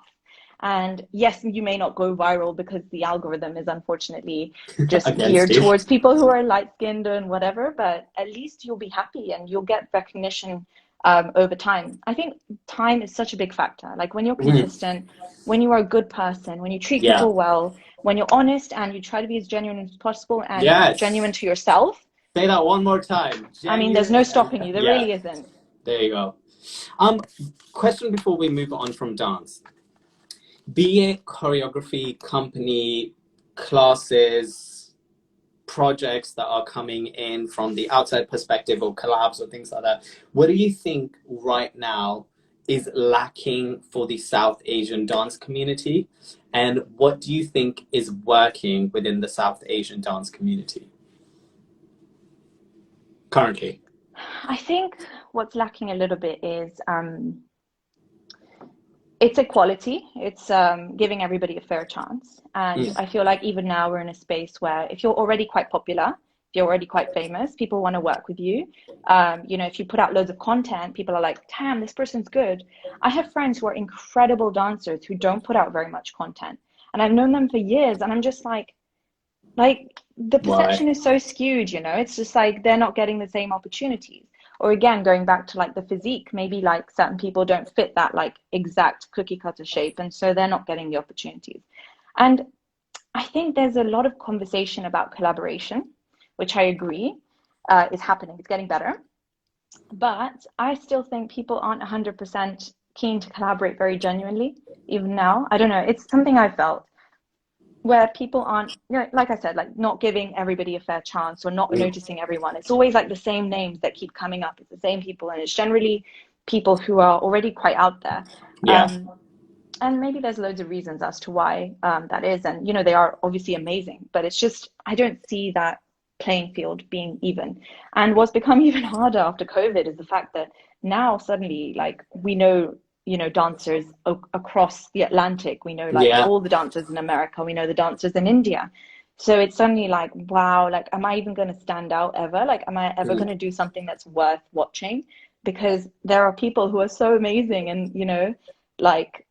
And yes, you may not go viral because the algorithm is unfortunately just geared towards people who are light-skinned and whatever, but at least you'll be happy and you'll get recognition over time. I think time is such a big factor. Like when you're consistent, when you are a good person, when you treat people well, when you're honest and you try to be as genuine as possible and genuine to yourself. Say that one more time. I mean, there's no stopping you. There really isn't. There you go. Question before we move on from dance. Be it choreography, company, classes, projects that are coming in from the outside perspective or collabs or things like that, what do you think right now is lacking for the South Asian dance community? And what do you think is working within the South Asian dance community currently? I think what's lacking a little bit is it's equality. It's giving everybody a fair chance. And I feel like even now we're in a space where if you're already quite popular, if you're already quite famous, people want to work with you. You know, if you put out loads of content, people are like, damn, this person's good. I have friends who are incredible dancers who don't put out very much content. And I've known them for years, and I'm just like the perception is so skewed, you know. It's just like they're not getting the same opportunities. Or again, going back to like the physique, maybe like certain people don't fit that like exact cookie cutter shape, and so they're not getting the opportunities. And I think there's a lot of conversation about collaboration, which I agree is happening. It's getting better. But I still think people aren't 100% keen to collaborate very genuinely, even now. I don't know. It's something I felt where people aren't, you know, like I said, like not giving everybody a fair chance or not noticing everyone. It's always like the same names that keep coming up. It's the same people, and it's generally people who are already quite out there. And maybe there's loads of reasons as to why that is. And, you know, they are obviously amazing, but it's just, I don't see that playing field being even. And what's become even harder after COVID is the fact that now suddenly, like, we know, you know, dancers across the Atlantic. We know like all the dancers in America. We know the dancers in India. So it's suddenly like, wow, like, am I even going to stand out ever? Like, am I ever going to do something that's worth watching? Because there are people who are so amazing, and, you know, like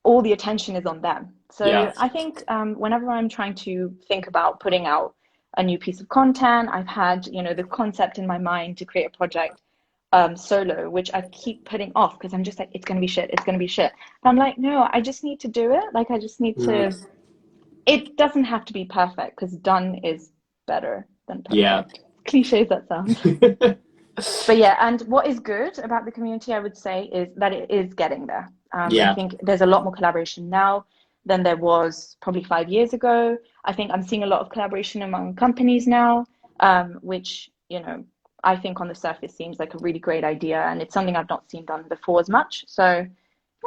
all the attention is on them. So I think whenever I'm trying to think about putting out a new piece of content, I've had, you know, the concept in my mind to create a project solo, which I keep putting off because I'm just like, it's going to be shit. It's going to be shit. But I'm like, no, I just need to do it. Like, I just need to, it doesn't have to be perfect because done is better than perfect. Cliché as that sounds. But yeah, and what is good about the community, I would say, is that it is getting there. I think there's a lot more collaboration now than there was probably 5 years ago. I think I'm seeing a lot of collaboration among companies now, which, you know, I think on the surface seems like a really great idea, and it's something I've not seen done before as much. So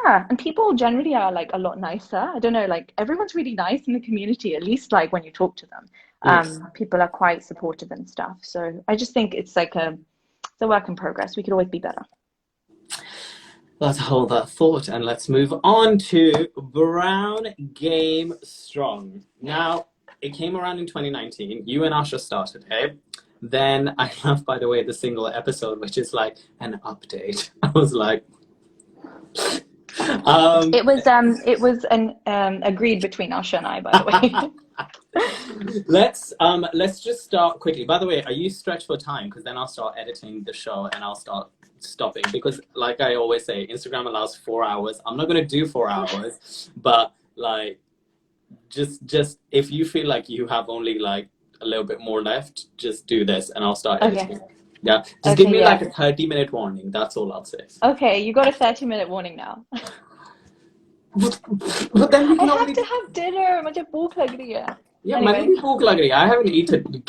Yeah, and people generally are like a lot nicer. I don't know, like everyone's really nice in the community, at least like when you talk to them. Yes. People are quite supportive and stuff. So I just think it's like it's a work in progress. We could always be better. Let's hold that thought and let's move on to Brown Game Strong. Now, it came around in 2019. You and Asha started it. Then I love, by the way, the single episode, which is like an update. I was like, it was an agreed between Asha and I, by the way. let's just start quickly. By the way, are you stretched for time? Because then I'll start editing the show and I'll start stopping, because like I always say, Instagram allows 4 hours. I'm not gonna do 4 hours, but like just if you feel like you have only like a little bit more left, just do this and I'll start editing. Okay. Yeah, just give me like a 30-minute warning. That's all I'll say. Okay, you got a 30-minute warning now. But then we can I have to have dinner. मुझे भूख लग रही है. Yeah, anyway. मुझे भी भूख लग रही है. I haven't eaten.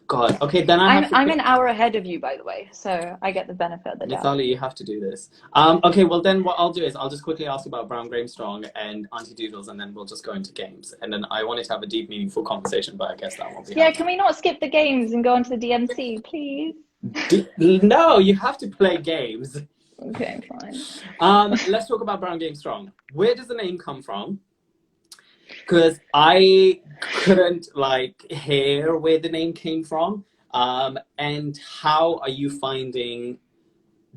God. Okay, then I'm an hour ahead of you, by the way, so I get the benefit of the doubt. Mitali, you have to do this. Okay, well then what I'll do is I'll just quickly ask about Brown Game Strong and Aunty Doodles, and then we'll just go into games. And then I wanted to have a deep, meaningful conversation, but I guess that won't be happening. Can we not skip the games and go on to the DMC, please? No, you have to play games. Okay, fine. Let's talk about Brown Game Strong. Where does the name come from? Because I couldn't like hear where the name came from. And how are you finding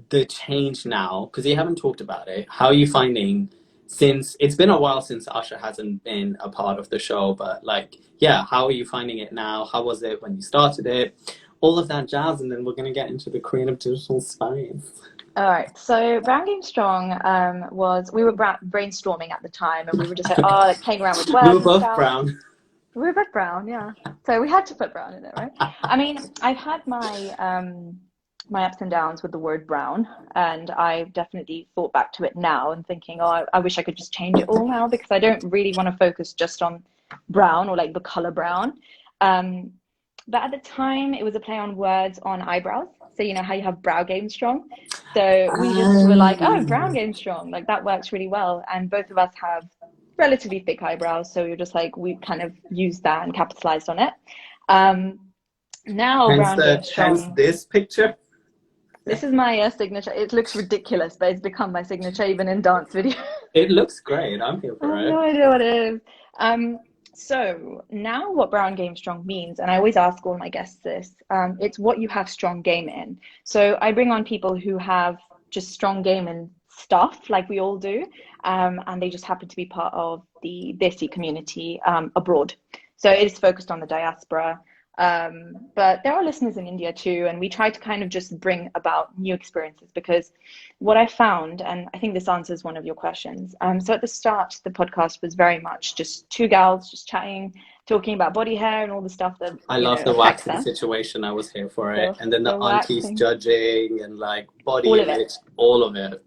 the change now? Because you haven't talked about it. How are you finding, since it's been a while since Asha hasn't been a part of the show, but like, yeah, how are you finding it now? How was it when you started it? All of that jazz, and then we're going to get into the creative digital space. All right, so Brown Game Strong we were brainstorming at the time, and we were just like, playing around with words. We were both brown. We were both brown, yeah. So we had to put brown in it, right? I mean, I've had my my ups and downs with the word brown, and I've definitely thought back to it now and thinking, I wish I could just change it all now, because I don't really want to focus just on brown or like the color brown. But at the time, it was a play on words on eyebrows. So you know how you have brow game strong? So we just were like, brown game strong. Like that works really well. And both of us have relatively thick eyebrows. So you're just like, we kind of used that and capitalized on it. Now brown game strong. Hence this picture. This is my signature. It looks ridiculous, but it's become my signature even in dance videos. It looks great. I'm here for it. I have no idea what it is. So now what Brown Game Strong means, and I always ask all my guests this, it's what you have strong game in. So I bring on people who have just strong game in stuff like we all do, and they just happen to be part of the Desi community abroad. So it is focused on the diaspora, but there are listeners in India too, and we try to kind of just bring about new experiences, because what I found, and I think this answers one of your questions, so at the start the podcast was very much just two gals just chatting, talking about body hair and all the stuff that I love the waxing situation. I was here for it. And then the aunties waxing, judging, and like body image, all of it.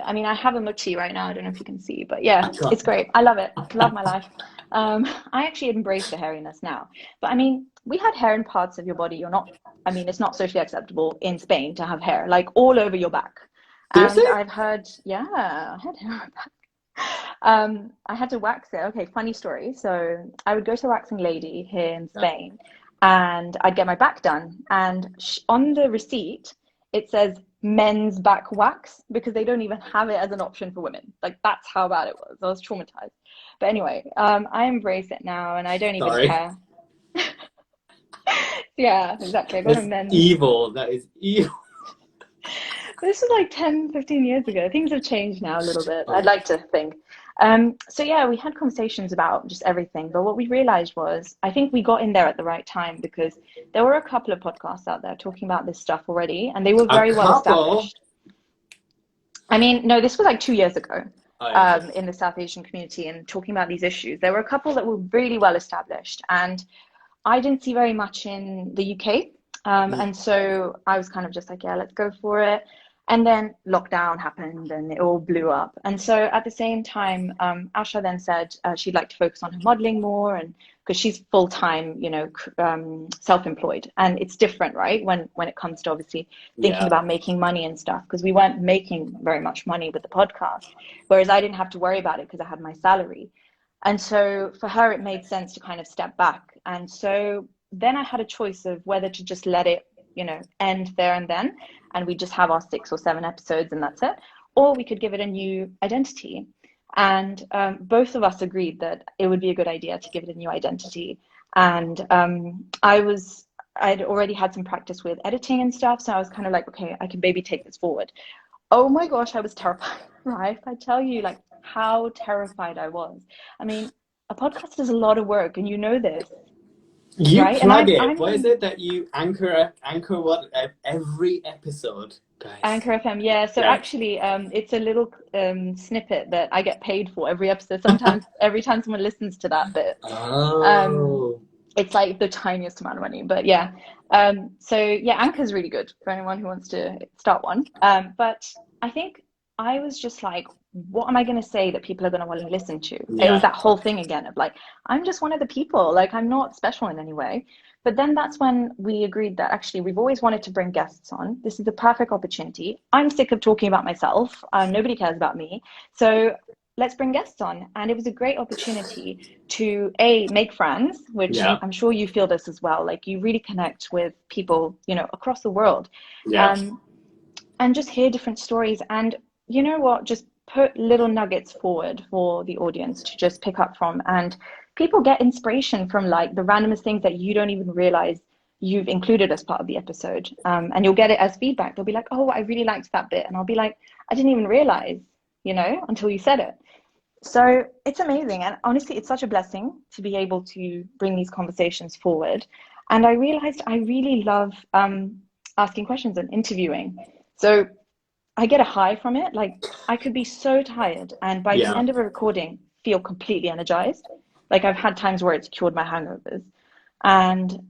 I mean, I have a muchi right now. I don't know if you can see, but yeah, it's great. I love it. Love my life. I actually embrace the hairiness now. But I mean, we had hair in parts of your body you're not, I mean, it's not socially acceptable in Spain to have hair, like all over your back. And I've heard, yeah, I had hair on my back. I had to wax it. Okay, funny story. So I would go to a waxing lady here in Spain, and I'd get my back done. And on the receipt, it says men's back wax, because they don't even have it as an option for women. Like, that's how bad it was. I was traumatized. But anyway, I embrace it now, and I don't even care. Yeah, exactly. I got a men's. Evil. That is evil. This was like 10, 15 years ago. Things have changed now a little bit, I'd like to think. So yeah, we had conversations about just everything. But what we realized was, I think we got in there at the right time, because there were a couple of podcasts out there talking about this stuff already, and they were very well established. I mean, no, this was like 2 years ago in the South Asian community, and talking about these issues. There were a couple that were really well established, and I didn't see very much in the UK. And so I was kind of just like, yeah, let's go for it. And then lockdown happened and it all blew up. And so at the same time, Asha then said she'd like to focus on her modeling more, and because she's full-time, you know, self-employed. And it's different, right? When it comes to obviously thinking about making money and stuff, because we weren't making very much money with the podcast, whereas I didn't have to worry about it because I had my salary. And so for her, it made sense to kind of step back. And so then I had a choice of whether to just let it, you know, end there and then, and we just have our 6 or 7 episodes and that's it, or we could give it a new identity. And both of us agreed that it would be a good idea to give it a new identity. And I'd already had some practice with editing and stuff, so I was kind of like, okay, I can maybe take this forward. Oh my gosh, I was terrified, right? If I tell you like how terrified I was. I mean, a podcast is a lot of work, and you know this. You right? plug it. What is it that you anchor what every episode, guys? Anchor FM, yeah. So actually, it's a little snippet that I get paid for every episode. Sometimes every time someone listens to that bit, it's like the tiniest amount of money. But yeah, so yeah, Anchor's really good for anyone who wants to start one. But I think I was just like, what am I going to say that people are going to want to listen to? It was that whole thing again of like, I'm just one of the people, like I'm not special in any way. But then that's when we agreed that actually we've always wanted to bring guests on. This is the perfect opportunity. I'm sick of talking about myself. Nobody cares about me. So let's bring guests on. And it was a great opportunity to make friends, which I'm sure you feel this as well. Like you really connect with people, you know, across the world, and just hear different stories. And you know what, just put little nuggets forward for the audience to just pick up from, and people get inspiration from like the randomest things that you don't even realize you've included as part of the episode, and you'll get it as feedback. They'll be like, oh, I really liked that bit, and I'll be like, I didn't even realize, you know, until you said it. So it's amazing, and honestly it's such a blessing to be able to bring these conversations forward. And I realized I really love asking questions and interviewing, so I get a high from it. Like I could be so tired, and by the end of a recording, feel completely energized. Like I've had times where it's cured my hangovers, and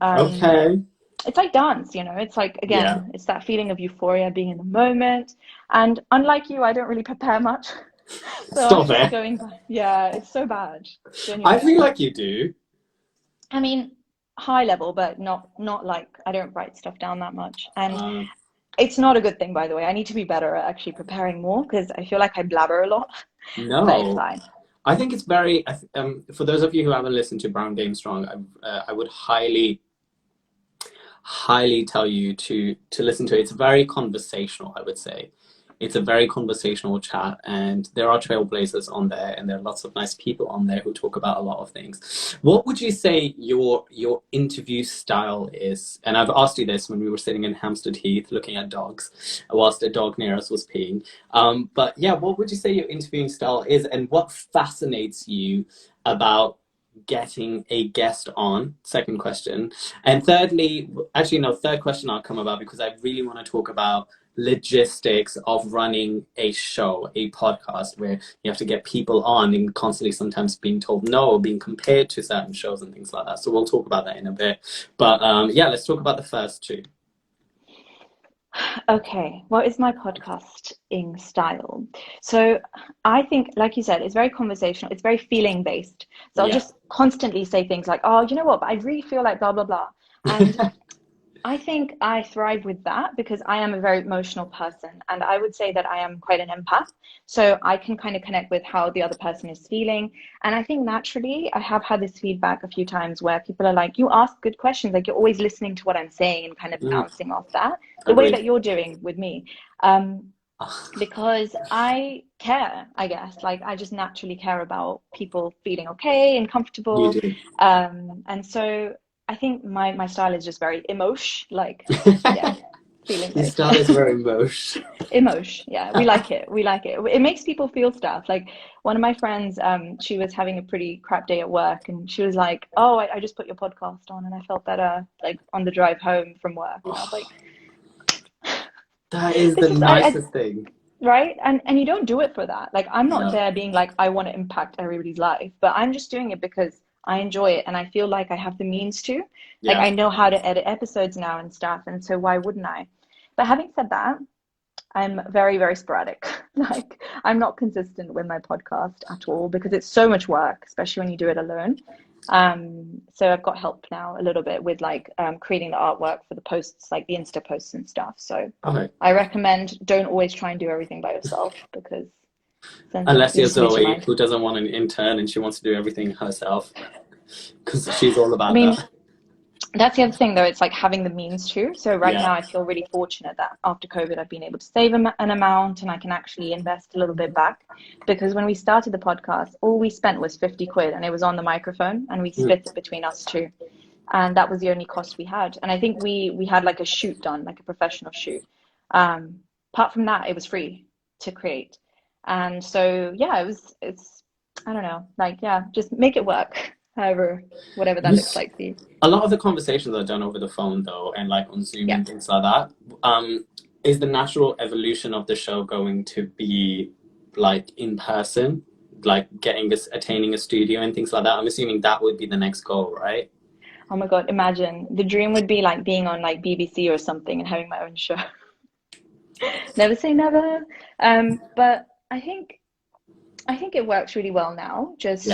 it's like dance, you know. It's like again, it's that feeling of euphoria, being in the moment. And unlike you, I don't really prepare much. So Stop it. going by, it's so bad. Genuinely. I feel like you do. I mean, high level, but not like I don't write stuff down that much, and. It's not a good thing, by the way. I need to be better at actually preparing more, because I feel like I blabber a lot. No. But it's fine. I think it's very, for those of you who haven't listened to Brown Game Strong, I would highly tell you to listen to it. It's very conversational, I would say. It's a very conversational chat, and there are trailblazers on there, and there are lots of nice people on there who talk about a lot of things. What would you say your interview style is? And I've asked you this when we were sitting in Hampstead Heath looking at dogs, whilst a dog near us was peeing. But yeah, what would you say your interviewing style is, and what fascinates you about getting a guest on? Second question. And thirdly, actually no, third question I'll come about, because I really want to talk about logistics of running a show, a podcast, where you have to get people on and constantly sometimes being told no, or being compared to certain shows and things like that. So we'll talk about that in a bit. But yeah, let's talk about the first two. Okay, what is my podcasting style? So I think, like you said, it's very conversational. It's very feeling based. So I'll just constantly say things like, oh, you know what, but I really feel like blah, blah, blah. And I think I thrive with that because I am a very emotional person, and I would say that I am quite an empath. So I can kind of connect with how the other person is feeling. And I think naturally I have had this feedback a few times where people are like, you ask good questions, like you're always listening to what I'm saying and kind of bouncing off that, the way that you're doing with me. Because I care, I guess, like I just naturally care about people feeling okay and comfortable. And so I think my style is just very emosh, like, yeah, feeling. Your style is very emosh. Emosh, yeah, we like it. We like it. It makes people feel stuff. Like one of my friends, she was having a pretty crap day at work, and she was like, "Oh, I just put your podcast on, and I felt better, like on the drive home from work." And I was like, "That is the nicest thing." Right? And you don't do it for that. Like I'm not there being like, I want to impact everybody's life, but I'm just doing it because I enjoy it, and I feel like I have the means to. Like I know how to edit episodes now and stuff, and so why wouldn't I? But having said that, I'm very, very sporadic. Like, I'm not consistent with my podcast at all because it's so much work, especially when you do it alone. So I've got help now a little bit with like creating the artwork for the posts, like the Insta posts and stuff. So I recommend don't always try and do everything by yourself because unless you you're just lose your Zoe, mind. who doesn't want an intern and she wants to do everything herself, because she's all I about mean, that. that's the other thing, though. It's like having the means to. So right Yeah. now, I feel really fortunate that after COVID, I've been able to save an amount and I can actually invest a little bit back. Because when we started the podcast, all we spent was 50 quid and it was on the microphone and we split it between us two. And that was the only cost we had. And I think we had like a shoot done, like a professional shoot. Apart from that, it was free to create. And so, yeah, it's, I don't know, like, yeah, just make it work. However, whatever that looks like for you. A lot of the conversations are done over the phone though, and like on Zoom Yeah. and things like that. Is the natural evolution of the show going to be like in person, like attaining a studio and things like that? I'm assuming that would be the next goal, right? Oh my God, imagine the dream would be like being on like BBC or something and having my own show. Never say never. But I think it works really well now, just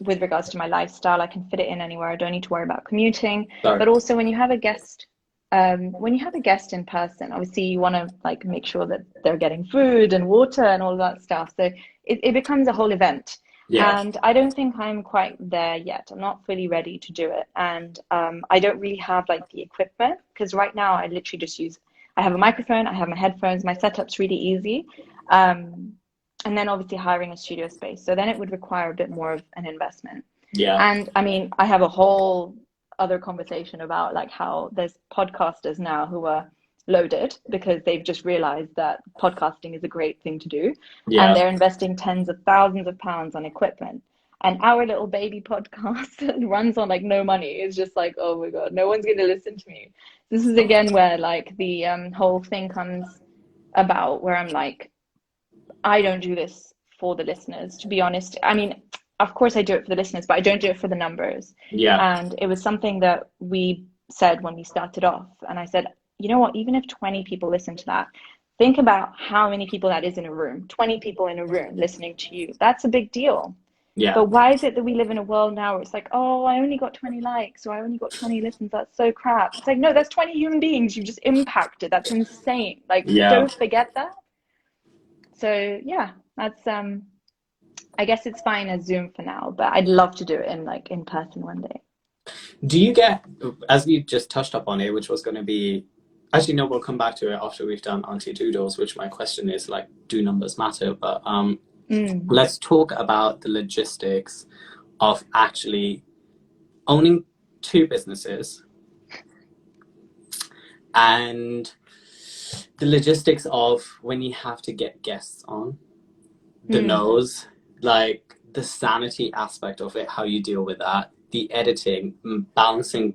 with regards to my lifestyle. I can fit it in anywhere. I don't need to worry about commuting. But also when you have a guest, in person, obviously you want to like make sure that they're getting food and water and all of that stuff. So it becomes a whole event. Yeah. And I don't think I'm quite there yet. I'm not fully ready to do it. And I don't really have like the equipment because right now I literally just I have a microphone, I have my headphones, my setup's really easy. And then obviously hiring a studio space. So then it would require a bit more of an investment. Yeah. And I mean, I have a whole other conversation about like how there's podcasters now who are loaded because they've just realized that podcasting is a great thing to do. Yeah. And they're investing tens of thousands of pounds on equipment. And our little baby podcast that runs on like no money is just like, oh my God, no one's going to listen to me. This is again where like the whole thing comes about where I'm like, I don't do this for the listeners, to be honest. I mean, of course I do it for the listeners, but I don't do it for the numbers. Yeah. And it was something that we said when we started off. And I said, you know what, even if 20 people listen to that, think about how many people that is in a room. 20 people in a room listening to you. That's a big deal. Yeah. But why is it that we live in a world now where it's like, oh, I only got 20 likes or I only got 20 listens. That's so crap. It's like, no, that's 20 human beings you just impacted. That's insane. Like, don't forget that. So yeah, that's I guess it's fine as Zoom for now, but I'd love to do it in person one day. Do you get, as you just touched upon it, which was going to be, actually no, we'll come back to it after we've done Aunty Doodles, which my question is like, do numbers matter? But let's talk about the logistics of actually owning two businesses and the logistics of when you have to get guests on, the nose, like the sanity aspect of it, how you deal with that, the editing, balancing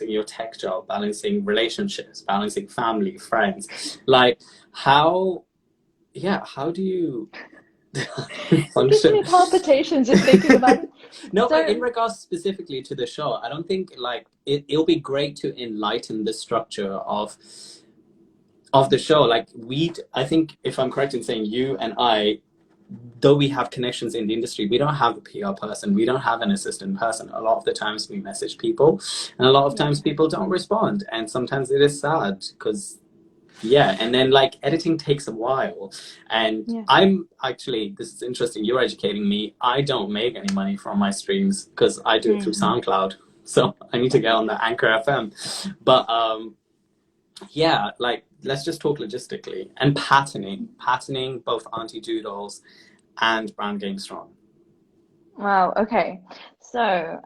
your tech job, balancing relationships, balancing family, friends. Like how do you function? It gives me palpitations just thinking about it. No, but in regards specifically to the show, I don't think like it'll be great to enlighten the structure of the show. Like I think if I'm correct in saying you and I, though we have connections in the industry, we don't have a PR person, we don't have an assistant person. A lot of the times we message people and a lot of times people don't respond. And sometimes it is sad because and then like editing takes a while. And I'm actually, this is interesting, you're educating me. I don't make any money from my streams because I do it through SoundCloud. So I need to get on the Anchor FM. But like let's just talk logistically and patterning both Aunty Doodles and Brand Game Strong. Wow. Okay. So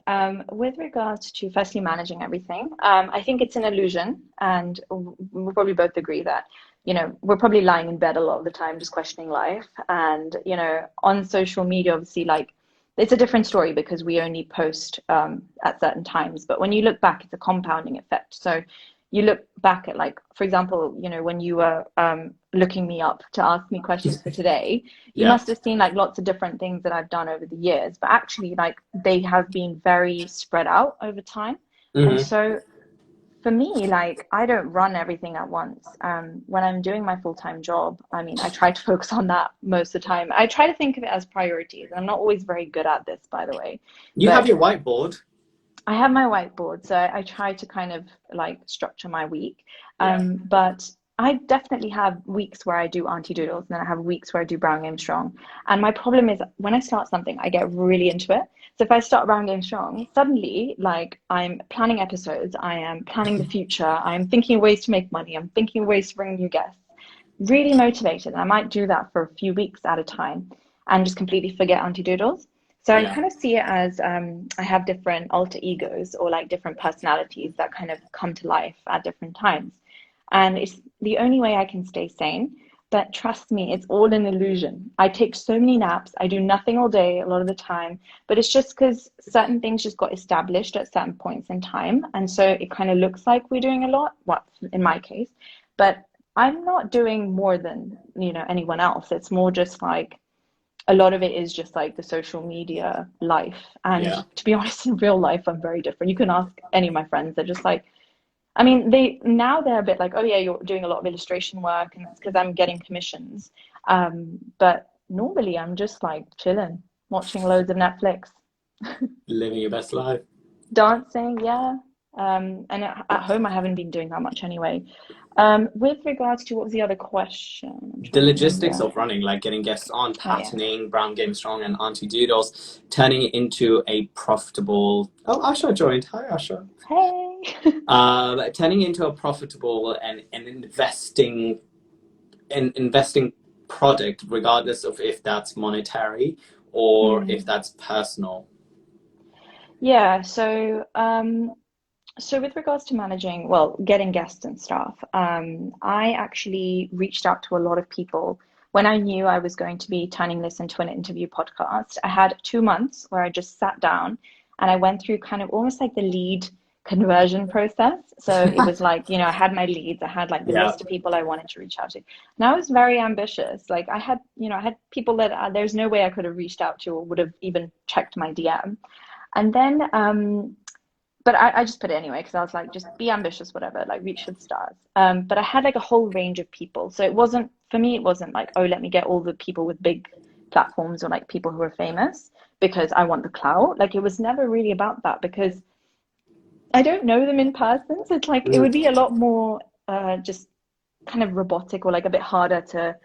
with regards to firstly managing everything, I think it's an illusion, and we'll probably both agree that, you know, we're probably lying in bed a lot of the time just questioning life. And, you know, on social media, obviously, like, it's a different story because we only post at certain times. But when you look back, it's a compounding effect. So you look back at, like, for example, you know, when you were looking me up to ask me questions for today, you must have seen like lots of different things that I've done over the years, but actually like they have been very spread out over time. And so for me, like I don't run everything at once. When I'm doing my full-time job, I mean, I try to focus on that most of the time. I try to think of it as priorities. I'm not always very good at this, by the way, You have but your whiteboard. I have my whiteboard, so I try to kind of like structure my week. Yeah. But I definitely have weeks where I do Aunty Doodles, and then I have weeks where I do Brown Game Strong. And my problem is when I start something, I get really into it. So if I start Brown Game Strong, suddenly like I'm planning episodes, I am planning the future, I'm thinking of ways to make money, I'm thinking of ways to bring new guests, really motivated. And I might do that for a few weeks at a time and just completely forget Aunty Doodles. So I Yeah. kind of see it as I have different alter egos or like different personalities that kind of come to life at different times. And it's the only way I can stay sane. But trust me, it's all an illusion. I take so many naps. I do nothing all day a lot of the time. But it's just because certain things just got established at certain points in time. And so it kind of looks like we're doing a lot, well, in my case. But I'm not doing more than, anyone else. It's more just like a lot of it is just like the social media life. And Yeah. to be honest, in real life, I'm very different. You can ask any of my friends. They're just like, I mean, they're a bit like, oh yeah, you're doing a lot of illustration work, and it's because I'm getting commissions. But normally I'm just like chilling, watching loads of Netflix, Living your best life. dancing, yeah. And at home I haven't been doing that much anyway. With regards to what was the other question? I'm The trying to logistics remember. of running, like getting guests on, Oh yeah. patterning, Brown Game Strong, and Auntie Doodles, turning it into a profitable. Oh, Asha joined. Hi, Asha. Hey. Turning into a profitable and investing product, regardless of if that's monetary or if Hmm. that's personal. Yeah, so with regards to managing, well, getting guests and stuff, I actually reached out to a lot of people when I knew I was going to be turning this into an interview podcast. I had 2 months where I just sat down and I went through kind of almost like the lead conversion process. So it was like, I had my leads, I had like the Yeah. list of people I wanted to reach out to. And I was very ambitious. Like I had people that there's no way I could have reached out to or would have even checked my DM. And then, but I just put it anyway because I was like, just be ambitious, whatever, like reach for the stars. But I had like a whole range of people. So it wasn't, for me, it wasn't like, oh, let me get all the people with big platforms or like people who are famous because I want the clout. Like it was never really about that because I don't know them in person. So it's like, it would be a lot more just kind of robotic or like a bit harder to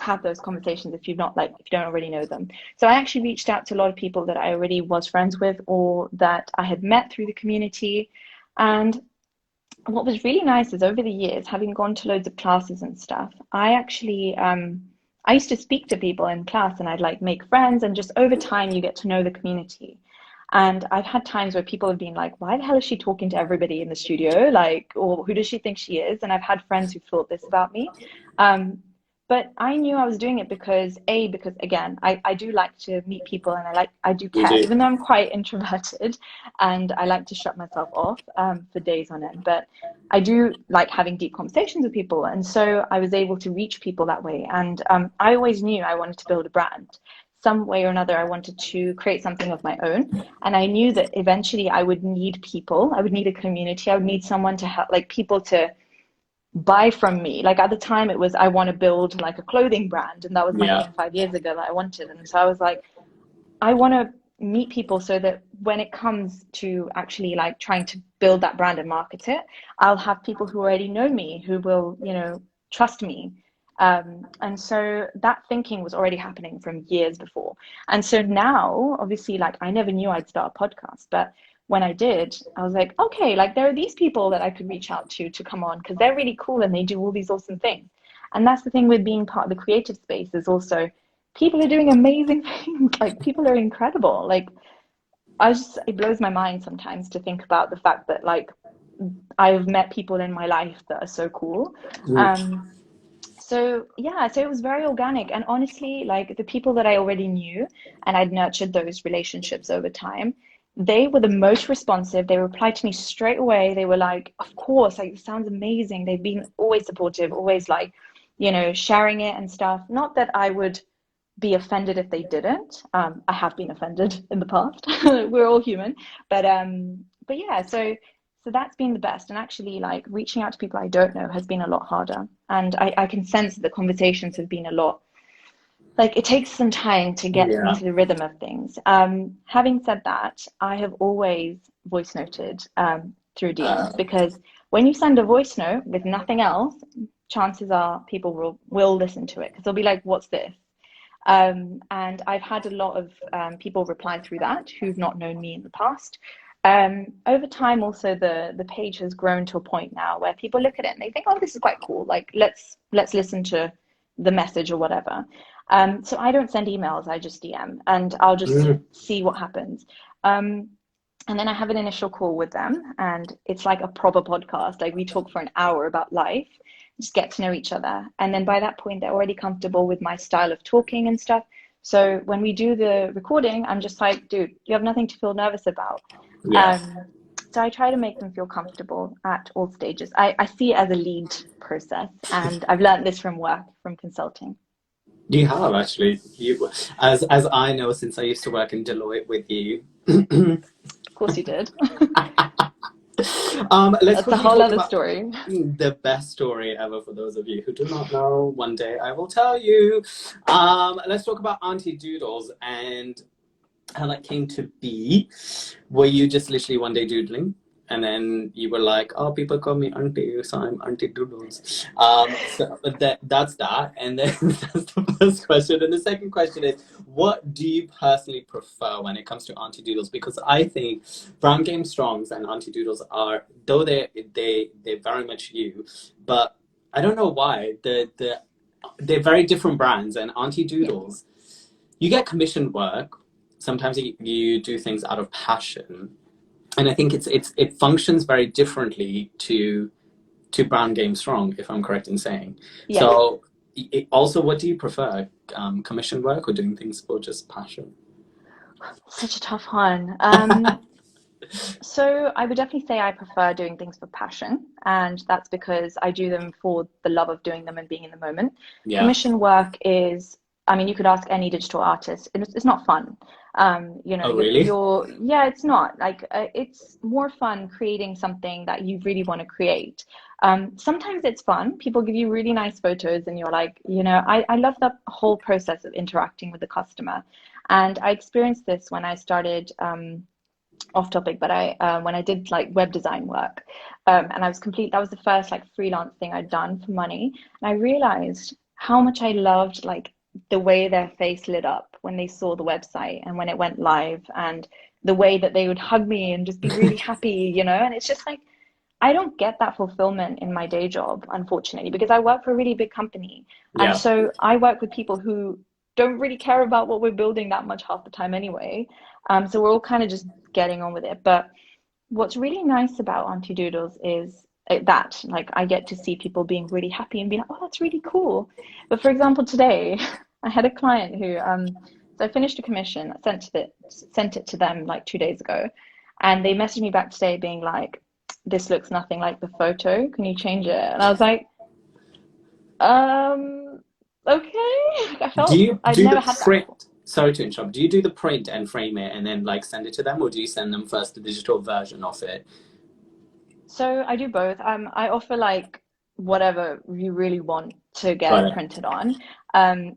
have those conversations if if you don't already know them. So I actually reached out to a lot of people that I already was friends with or that I had met through the community. And what was really nice is over the years, having gone to loads of classes and stuff, I actually I used to speak to people in class and I'd like make friends, and just over time you get to know the community. And I've had times where people have been like, why the hell is she talking to everybody in the studio? Like, or who does she think she is? And I've had friends who thought this about me. Um, but I knew I was doing it because again, I do like to meet people and I do You care, do. even though I'm quite introverted and I like to shut myself off for days on end. But I do like having deep conversations with people. And so I was able to reach people that way. And I always knew I wanted to build a brand. Some way or another, I wanted to create something of my own. And I knew that eventually I would need people. I would need a community. I would need someone to help, like people to buy from me. Like at the time it was I want to build like a clothing brand, and that was my Yeah. aim 5 years ago that I wanted. And so I was like, I want to meet people so that when it comes to actually like trying to build that brand and market it, I'll have people who already know me who will, trust me. And so that thinking was already happening from years before. And so now, obviously, like I never knew I'd start a podcast, but when I did, I was like, okay, like there are these people that I could reach out to come on because they're really cool and they do all these awesome things. And that's the thing with being part of the creative space is also people are doing amazing things. Like people are incredible. Like it blows my mind sometimes to think about the fact that like I've met people in my life that are so cool. Mm. Um, so yeah, so it was very organic. And honestly, like the people that I already knew and I'd nurtured those relationships over time, they were the most responsive. They replied to me straight away. They were like, of course, like it sounds amazing. They've been always supportive, always like, sharing it and stuff. Not that I would be offended if they didn't. I have been offended in the past. We're all human. But yeah, so So that's been the best. And actually, like, reaching out to people I don't know has been a lot harder. And I can sense that the conversations have been a lot, like, it takes some time to get Yeah. into the rhythm of things. Having said that, I have always voice noted through DMs, because when you send a voice note with nothing else, chances are people will listen to it, because they'll be like, what's this? And I've had a lot of people reply through that who've not known me in the past. Over time, also the page has grown to a point now where people look at it and they think, oh, this is quite cool. Like, let's listen to the message or whatever. So I don't send emails, I just DM, and I'll just see what happens. And then I have an initial call with them, and it's like a proper podcast. Like, we talk for an hour about life, just get to know each other. And then by that point, they're already comfortable with my style of talking and stuff. So when we do the recording, I'm just like, dude, you have nothing to feel nervous about. So I try to make them feel comfortable at all stages. I see it as a lead process, and I've learned this from work, from consulting. You have, actually. You, as I know, since I used to work in Deloitte with you. Of course you did. Let's That's a whole other story. The best story ever for those of you who do not know. One day I will tell you. Let's talk about Aunty Doodles and how that came to be. Were you just literally one day doodling, and then you were like, oh, people call me Aunty, so I'm Aunty Doodles? So that's that. And then that's the first question. And the second question is, what do you personally prefer when it comes to Aunty Doodles? Because I think Brown Game Strongs and Aunty Doodles are, though they're very much you, but I don't know why, they're very different brands. And Aunty Doodles, you get commissioned work. Sometimes you do things out of passion, and I think it functions very differently to Brown Game Strong, if I'm correct in saying. Yeah. So, also, what do you prefer, commission work or doing things for just passion? Such a tough one. So I would definitely say I prefer doing things for passion, and that's because I do them for the love of doing them and being in the moment. Yeah. Commission work is, I mean, you could ask any digital artist, it's not fun. You know, oh, really? Yeah, it's not like, it's more fun creating something that you really want to create. Sometimes it's fun. People give you really nice photos and you're like, you know, I love the whole process of interacting with the customer. And I experienced this when I started, off topic, but when I did like web design work, and that was the first like freelance thing I'd done for money. And I realized how much I loved like the way their face lit up when they saw the website and when it went live, and the way that they would hug me and just be really happy, you know. And it's just like, I don't get that fulfillment in my day job, unfortunately, because I work for a really big company. Yeah. And so I work with people who don't really care about what we're building that much half the time anyway. So we're all kind of just getting on with it. But what's really nice about Aunty Doodles is that, like, I get to see people being really happy and being like, oh, that's really cool. But for example, today I had a client who, so I finished a commission, I sent it to them like 2 days ago, and they messaged me back today being like, this looks nothing like the photo, can you change it? And I was like, okay. I felt I'd never had that before. Sorry to interrupt. Do you do the print and frame it and then like send it to them, or do you send them first the digital version of it? So I do both. I offer like whatever you really want to get it printed on.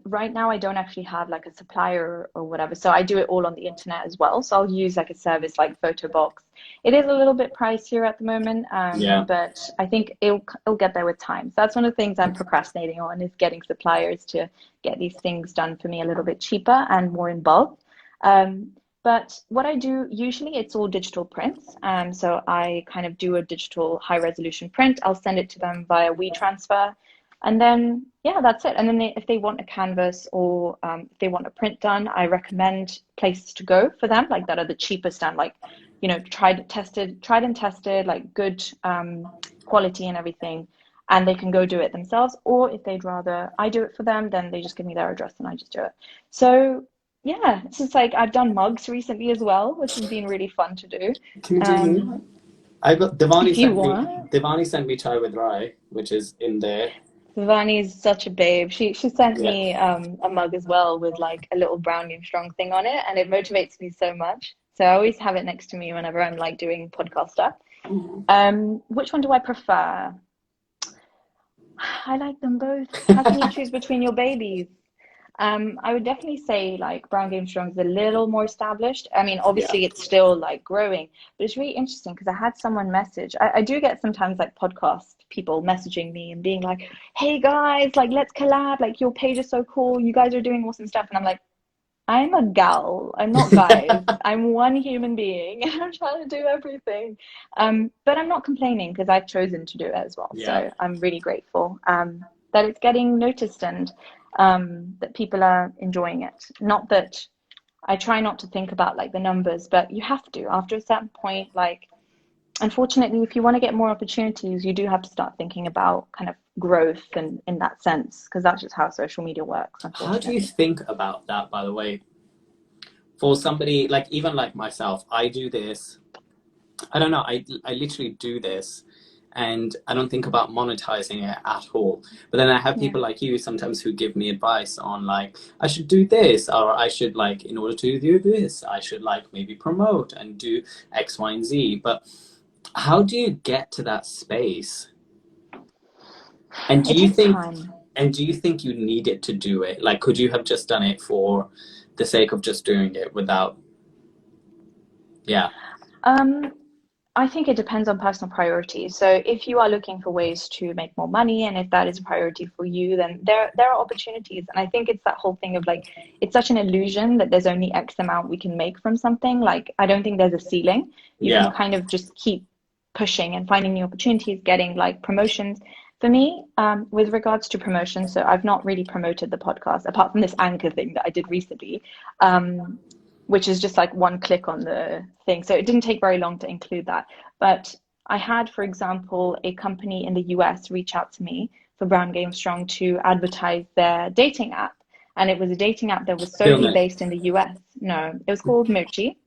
Right now I don't actually have like a supplier or whatever, so I do it all on the internet as well. So I'll use like a service like Photobox. It is a little bit pricier at the moment, but I think it'll get there with time. So that's one of the things I'm procrastinating on, is getting suppliers to get these things done for me a little bit cheaper and more in bulk. But what I do, usually it's all digital prints. So I kind of do a digital high resolution print. I'll send it to them via WeTransfer. And then, yeah, that's it. And then if they want a canvas or if they want a print done, I recommend places to go for them, like that are the cheapest and like, you know, tried and tested, like good quality and everything. And they can go do it themselves. Or if they'd rather I do it for them, then they just give me their address and I just do it. So yeah, it's just like, I've done mugs recently as well, which has been really fun to do. Can you do me? I got Devani sent me Chai with Rai, which is in there. Devani's such a babe. She sent me a mug as well with like a little Brown Game Strong thing on it, and it motivates me so much. So I always have it next to me whenever I'm like doing podcast stuff. Which one do I prefer? I like them both. How can you choose between your babies? I would definitely say like Brown Game Strong is a little more established. I mean, Yeah. obviously it's still like growing, but it's really interesting because I had someone message. I do get sometimes like podcast people messaging me and being like, "Hey guys, like let's collab. Like your page is so cool. You guys are doing awesome stuff." And I'm like, I'm a gal. I'm not guys. I'm one human being and I'm trying to do everything. But I'm not complaining because I've chosen to do it as well. Yeah. So I'm really grateful that it's getting noticed and that people are enjoying it. Not that I try not to think about like the numbers, but you have to after a certain point, like unfortunately, if you want to get more opportunities, you do have to start thinking about kind of growth and in that sense, because that's just how social media works, How do you unfortunately. think about that, by the way? For somebody like even like myself, I do this. I don't know. I literally do this, and I don't think about monetizing it at all. But then I have Yeah. people like you sometimes who give me advice on like I should do this, or I should like in order to do this, I should like maybe promote and do X, Y, and Z. But how do you get to that space? And do It you takes think time. and do you think you needed to do it? Like, could you have just done it for the sake of just doing it without? Yeah, Um, I think it depends on personal priorities. So if you are looking for ways to make more money and if that is a priority for you, then there are opportunities. And I think it's that whole thing of like it's such an illusion that there's only X amount we can make from something. Like I don't think there's a ceiling. You can yeah, kind of just keep pushing and finding new opportunities, getting like promotions. For me, with regards to promotion, so I've not really promoted the podcast apart from this anchor thing that I did recently. Um, which is just like one click on the thing. So it didn't take very long to include that. But I had, for example, a company in the US reach out to me for Brown Game Strong to advertise their dating app. And it was a dating app that was still solely no. based in the US. No, it was called Mochi.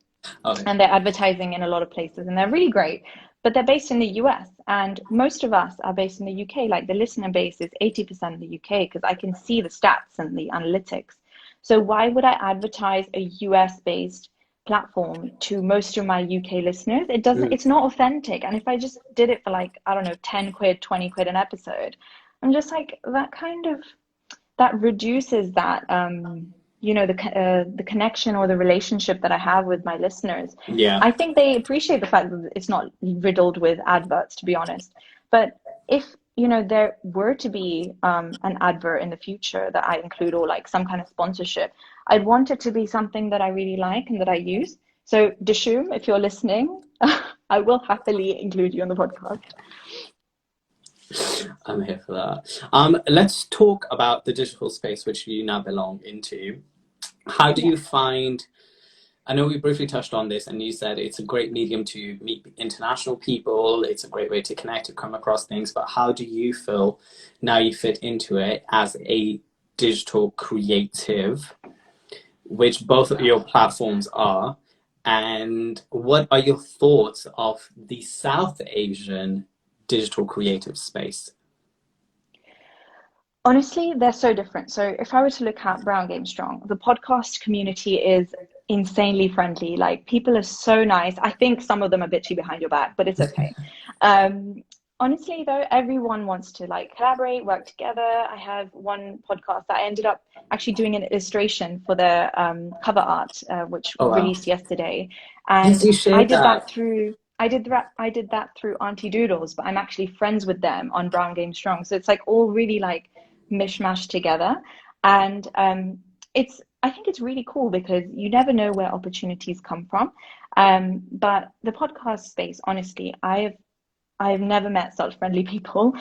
Okay. And they're advertising in a lot of places and they're really great. But they're based in the US and most of us are based in the UK. Like the listener base is 80% in the UK because I can see the stats and the analytics. So why would I advertise a US based platform to most of my UK listeners? It doesn't, Mm. it's not authentic. And if I just did it for like, I don't know, 10 quid, 20 quid an episode, I'm just like, that kind of, that reduces that, the connection or the relationship that I have with my listeners. Yeah. I think they appreciate the fact that it's not riddled with adverts, to be honest. But if there were to be an advert in the future that I include or like some kind of sponsorship, I'd want it to be something that I really like and that I use. So Dishoom, if you're listening, I will happily include you on the podcast. I'm here for that. Let's talk about the digital space which you now belong into. How do Yeah. you find? I know we briefly touched on this, and you said it's a great medium to meet international people. It's a great way to connect, to come across things. But how do you feel now you fit into it as a digital creative, which both of your platforms are? And what are your thoughts of the South Asian digital creative space? Honestly, they're so different. So if I were to look at Brown Game Strong, the podcast community is insanely friendly. Like people are so nice. I think some of them are bitchy behind your back, but it's okay. Um, Honestly though, everyone wants to like collaborate, work together. I have one podcast that I ended up actually doing an illustration for their cover art, which Oh wow! released yesterday, Yes, and you I shared did that that. through. I did that through Aunty Doodles, but I'm actually friends with them on Brown Game Strong. So it's like all really like mishmash together. And I think it's really cool because you never know where opportunities come from. But the podcast space, honestly, I've never met such friendly people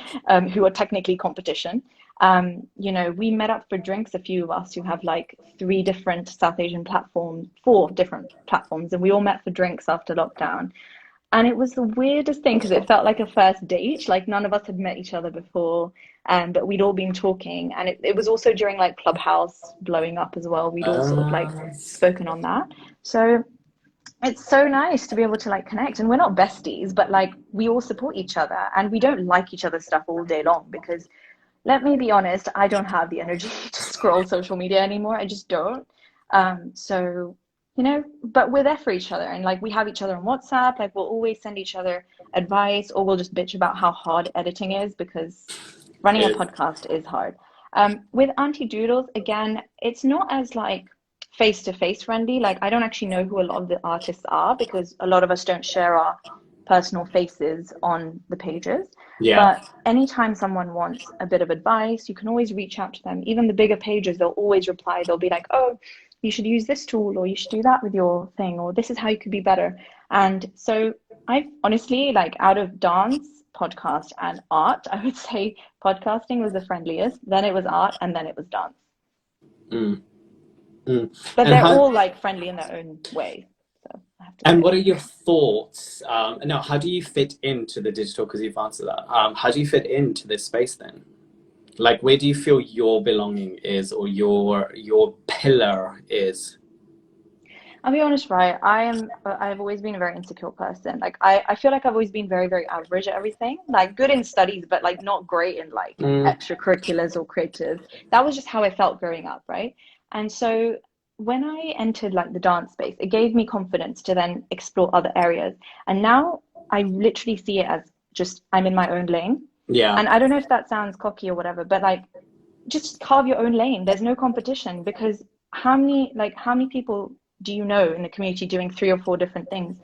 who are technically competition. We met up for drinks, a few of us who have like three different South Asian platforms, four different platforms, and we all met for drinks after lockdown. And it was the weirdest thing because it felt like a first date. Like none of us had met each other before, but we'd all been talking. And it was also during like Clubhouse blowing up as well. We'd all sort of like Uh, spoken on that. So it's so nice to be able to like connect. And we're not besties, but like we all support each other and we don't like each other's stuff all day long because let me be honest, I don't have the energy to scroll social media anymore. I just don't. So you know, but we're there for each other, and like we have each other on WhatsApp, like we'll always send each other advice, or we'll just bitch about how hard editing is, because running a podcast is hard. With Aunty Doodles, again, it's not as like face-to-face friendly. Like I don't actually know who a lot of the artists are, because a lot of us don't share our personal faces on the pages. Yeah. But anytime someone wants a bit of advice, you can always reach out to them. Even the bigger pages, they'll always reply. They'll be like, oh, you should use this tool, or you should do that with your thing, or this is how you could be better. And so I honestly, like, out of dance, podcast, and art, I would say podcasting was the friendliest, then it was art, and then it was dance. Mm. Mm. But they're all like friendly in their own way. So I have to and say. what are your thoughts? No, how do you fit into the digital? Because you've answered that. How do you fit into this space then? Like, where do you feel your belonging is, or your pillar is? I'll be honest, right? I've always been a very insecure person. Like I feel like I've always been very, very average at everything. Like good in studies, but like not great in like extracurriculars or creative. That was just how I felt growing up, right? And so when I entered like the dance space, it gave me confidence to then explore other areas. And now I literally see it as just I'm in my own lane. Yeah. And I don't know if that sounds cocky or whatever, but like just carve your own lane. There's no competition, because how many people do you know in the community doing 3 or 4 different things?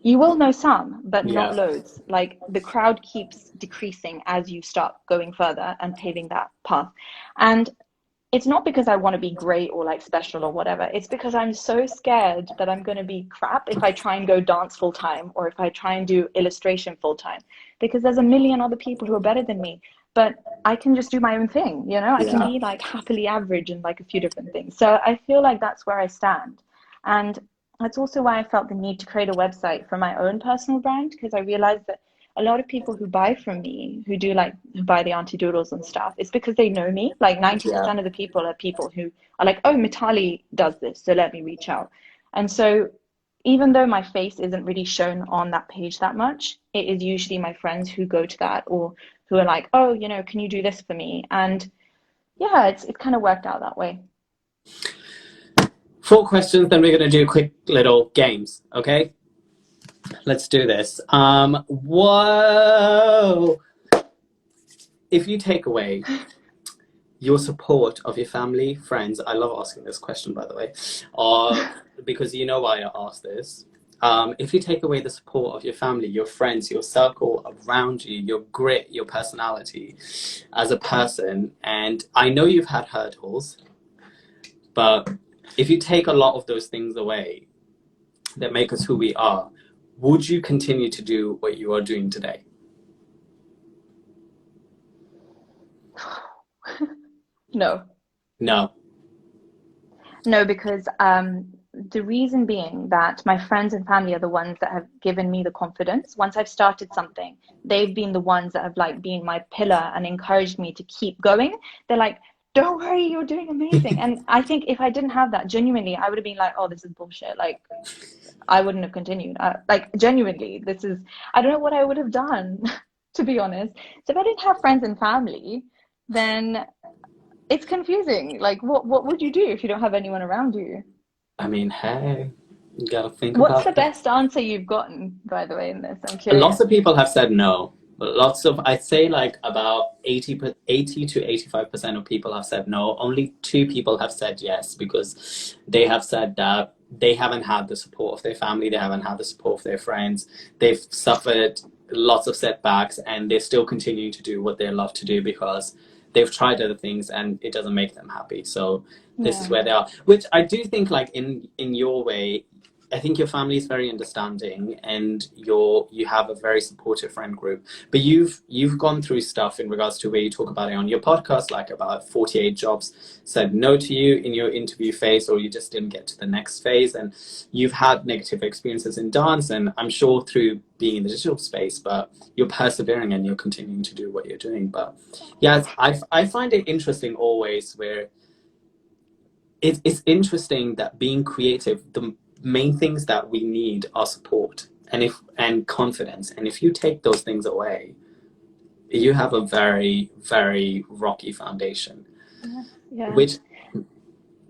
You will know some, but not loads. Like the crowd keeps decreasing as you start going further and paving that path. And it's not because I want to be great or like special or whatever. It's because I'm so scared that I'm going to be crap if I try and go dance full time, or if I try and do illustration full time, because there's a million other people who are better than me. But I can just do my own thing, you know? I can be like happily average in like a few different things. So I feel like that's where I stand. And that's also why I felt the need to create a website for my own personal brand, because I realized that a lot of people who buy from me, who buy the Aunty Doodles and stuff, it's because they know me. Like 90% of the people are people who are like, oh, Mitali does this, so let me reach out. And so even though my face isn't really shown on that page that much, it is usually my friends who go to that, or who are like, oh, you know, can you do this for me? And yeah, it's kind of worked out that way. 4 questions, then we're going to do quick little games, okay? Let's do this. Whoa! If you take away your support of your family, friends, I love asking this question, by the way, because you know why I asked this. If you take away the support of your family, your friends, your circle around you, your grit, your personality as a person, and I know you've had hurdles, but if you take a lot of those things away that make us who we are, would you continue to do what you are doing today? No. No. No, because the reason being that my friends and family are the ones that have given me the confidence. Once I've started something, they've been the ones that have like been my pillar and encouraged me to keep going. They're like, don't worry, you're doing amazing. And I think if I didn't have that, genuinely, I would have been like, oh, this is bullshit. Like, I wouldn't have continued. Like, genuinely, I don't know what I would have done, to be honest. So if I didn't have friends and family, then it's confusing. Like, what would you do if you don't have anyone around you? I mean, hey, you gotta think What's about the that. best answer you've gotten, by the way, in this? I'm curious. Lots of people have said no. I'd say like about 80 to 85% of people have said no. Only 2 people have said yes, because they have said that they haven't had the support of their family, they haven't had the support of their friends, they've suffered lots of setbacks, and they're still continuing to do what they love to do because they've tried other things and it doesn't make them happy. So this is where they are, which I do think, like, in your way, I think your family is very understanding, and you have a very supportive friend group. But you've gone through stuff in regards to where you talk about it on your podcast, like about 48 jobs said no to you in your interview phase, or you just didn't get to the next phase, and you've had negative experiences in dance, and I'm sure through being in the digital space, but you're persevering and you're continuing to do what you're doing. But yeah, I find it interesting always, where it's interesting that being creative, the main things that we need are support and confidence. And if you take those things away, you have a very, very rocky foundation. Yeah. Which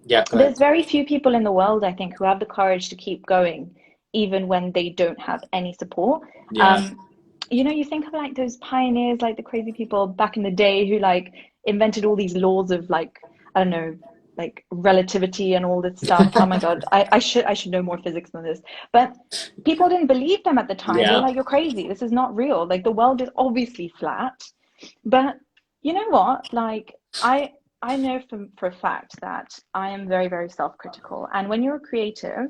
Yeah, go There's ahead. very few people in the world, I think, who have the courage to keep going, even when they don't have any support. Yeah. You think of like those pioneers, like the crazy people back in the day who like invented all these laws of like, I don't know, like relativity and all this stuff. Oh my God, I should know more physics than this. But people didn't believe them at the time. They were Yeah. like, you're crazy. This is not real. Like the world is obviously flat. But you know what? Like I know for a fact that I am very, very self-critical. And when you're a creative,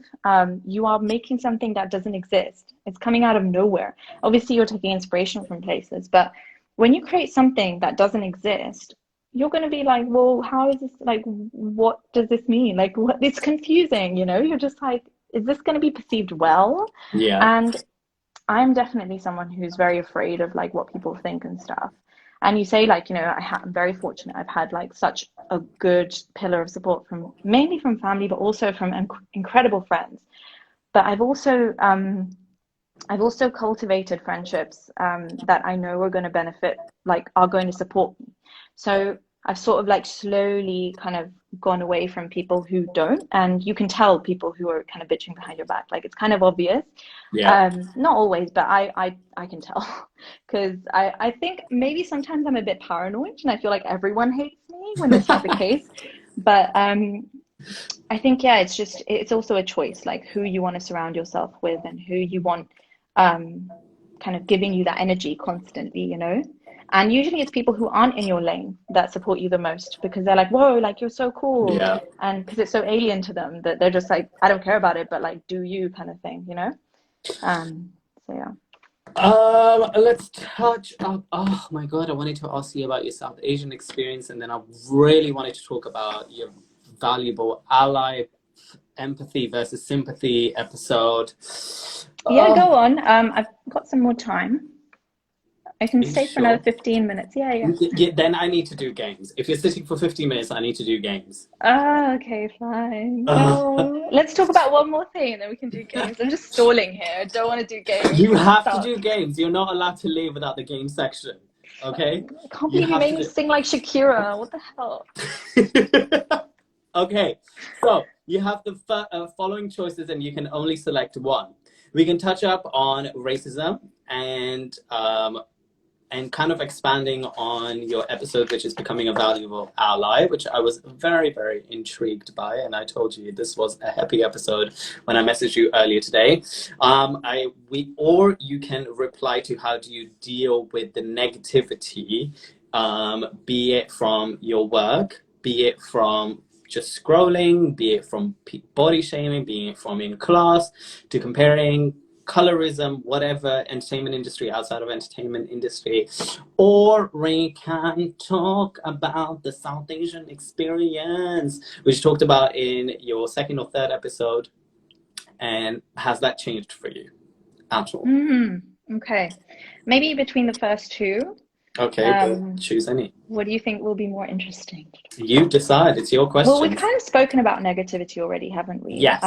you are making something that doesn't exist. It's coming out of nowhere. Obviously, you're taking inspiration from places, but when you create something that doesn't exist, you're going to be like, well, how is this? Like, what does this mean? Like, what? It's confusing, you know? You're just like, is this going to be perceived well? Yeah. And I'm definitely someone who's very afraid of like what people think and stuff. And you say like, I'm very fortunate. I've had like such a good pillar of support from mainly from family, but also from incredible friends. But I've also cultivated friendships that I know are going to benefit, like are going to support me. So I've sort of like slowly kind of gone away from people who don't, and you can tell people who are kind of bitching behind your back. Like it's kind of obvious. Yeah. Not always, but I can tell because I think maybe sometimes I'm a bit paranoid and I feel like everyone hates me when it's not the case. But I think, yeah, it's also a choice, like who you want to surround yourself with and who you want kind of giving you that energy constantly. And usually it's people who aren't in your lane that support you the most because they're like, whoa, like you're so cool. Yeah. And because it's so alien to them that they're just like, I don't care about it, but like, do you kind of thing? So yeah. Let's touch up. Oh my God, I wanted to ask you about your South Asian experience, and then I really wanted to talk about your valuable ally empathy versus sympathy episode. Yeah, Oh, go on. I've got some more time. I can are you stay for another sure? 15 minutes. Yeah, yeah. Yeah, then I need to do games. If you're sitting for 15 minutes, I need to do games. Ah, okay, fine. No, let's talk about one more thing and then we can do games. I'm just stalling here. I don't want to do games. You have to Stop. do games. You're not allowed to leave without the game section. Okay? Fine. I can't You believe you have made to me do. sing like Shakira. What the hell? Okay, so you have the following choices, and you can only select one. We can touch up on racism and kind of expanding on your episode, which is becoming a valuable ally, which I was very, very intrigued by, and I told you this was a happy episode when I messaged you earlier today. Or you can reply to how do you deal with the negativity, be it from your work, be it from just scrolling, be it from body shaming, be it from in class, to comparing colorism, whatever, entertainment industry, outside of entertainment industry. Or we can talk about the South Asian experience, which you talked about in your second or third episode. And has that changed for you at all? Okay. Maybe between the first two. Okay, well, Um, choose any. what do you think will be more interesting? You decide. It's your Well, we've questions. kind of spoken about negativity already, haven't we? Yes.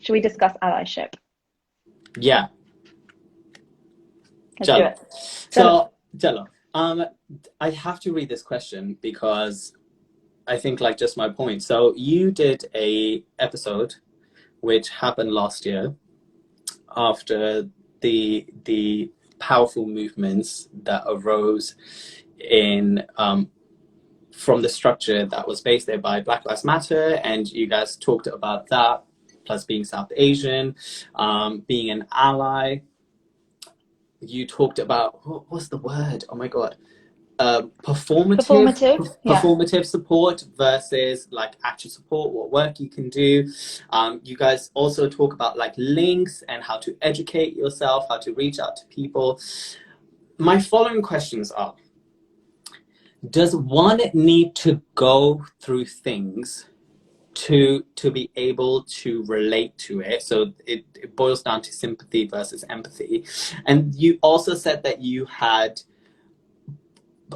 Should we discuss allyship? Yeah. Let's do Chalo. it. Chalo. So, Chalo. I have to read this question because I think like just my point. So you did a episode which happened last year after the powerful movements that arose in from the structure that was based there by Black Lives Matter, and you guys talked about that, plus being South Asian, being an ally. You talked about what's the word? Oh my God. Performative Performative. Yeah. performative support versus like actual support, what work you can do. You guys also talk about like links and how to educate yourself, how to reach out to people. My following questions are: does one need to go through things to be able to relate to it? So it boils down to sympathy versus empathy. And you also said that you had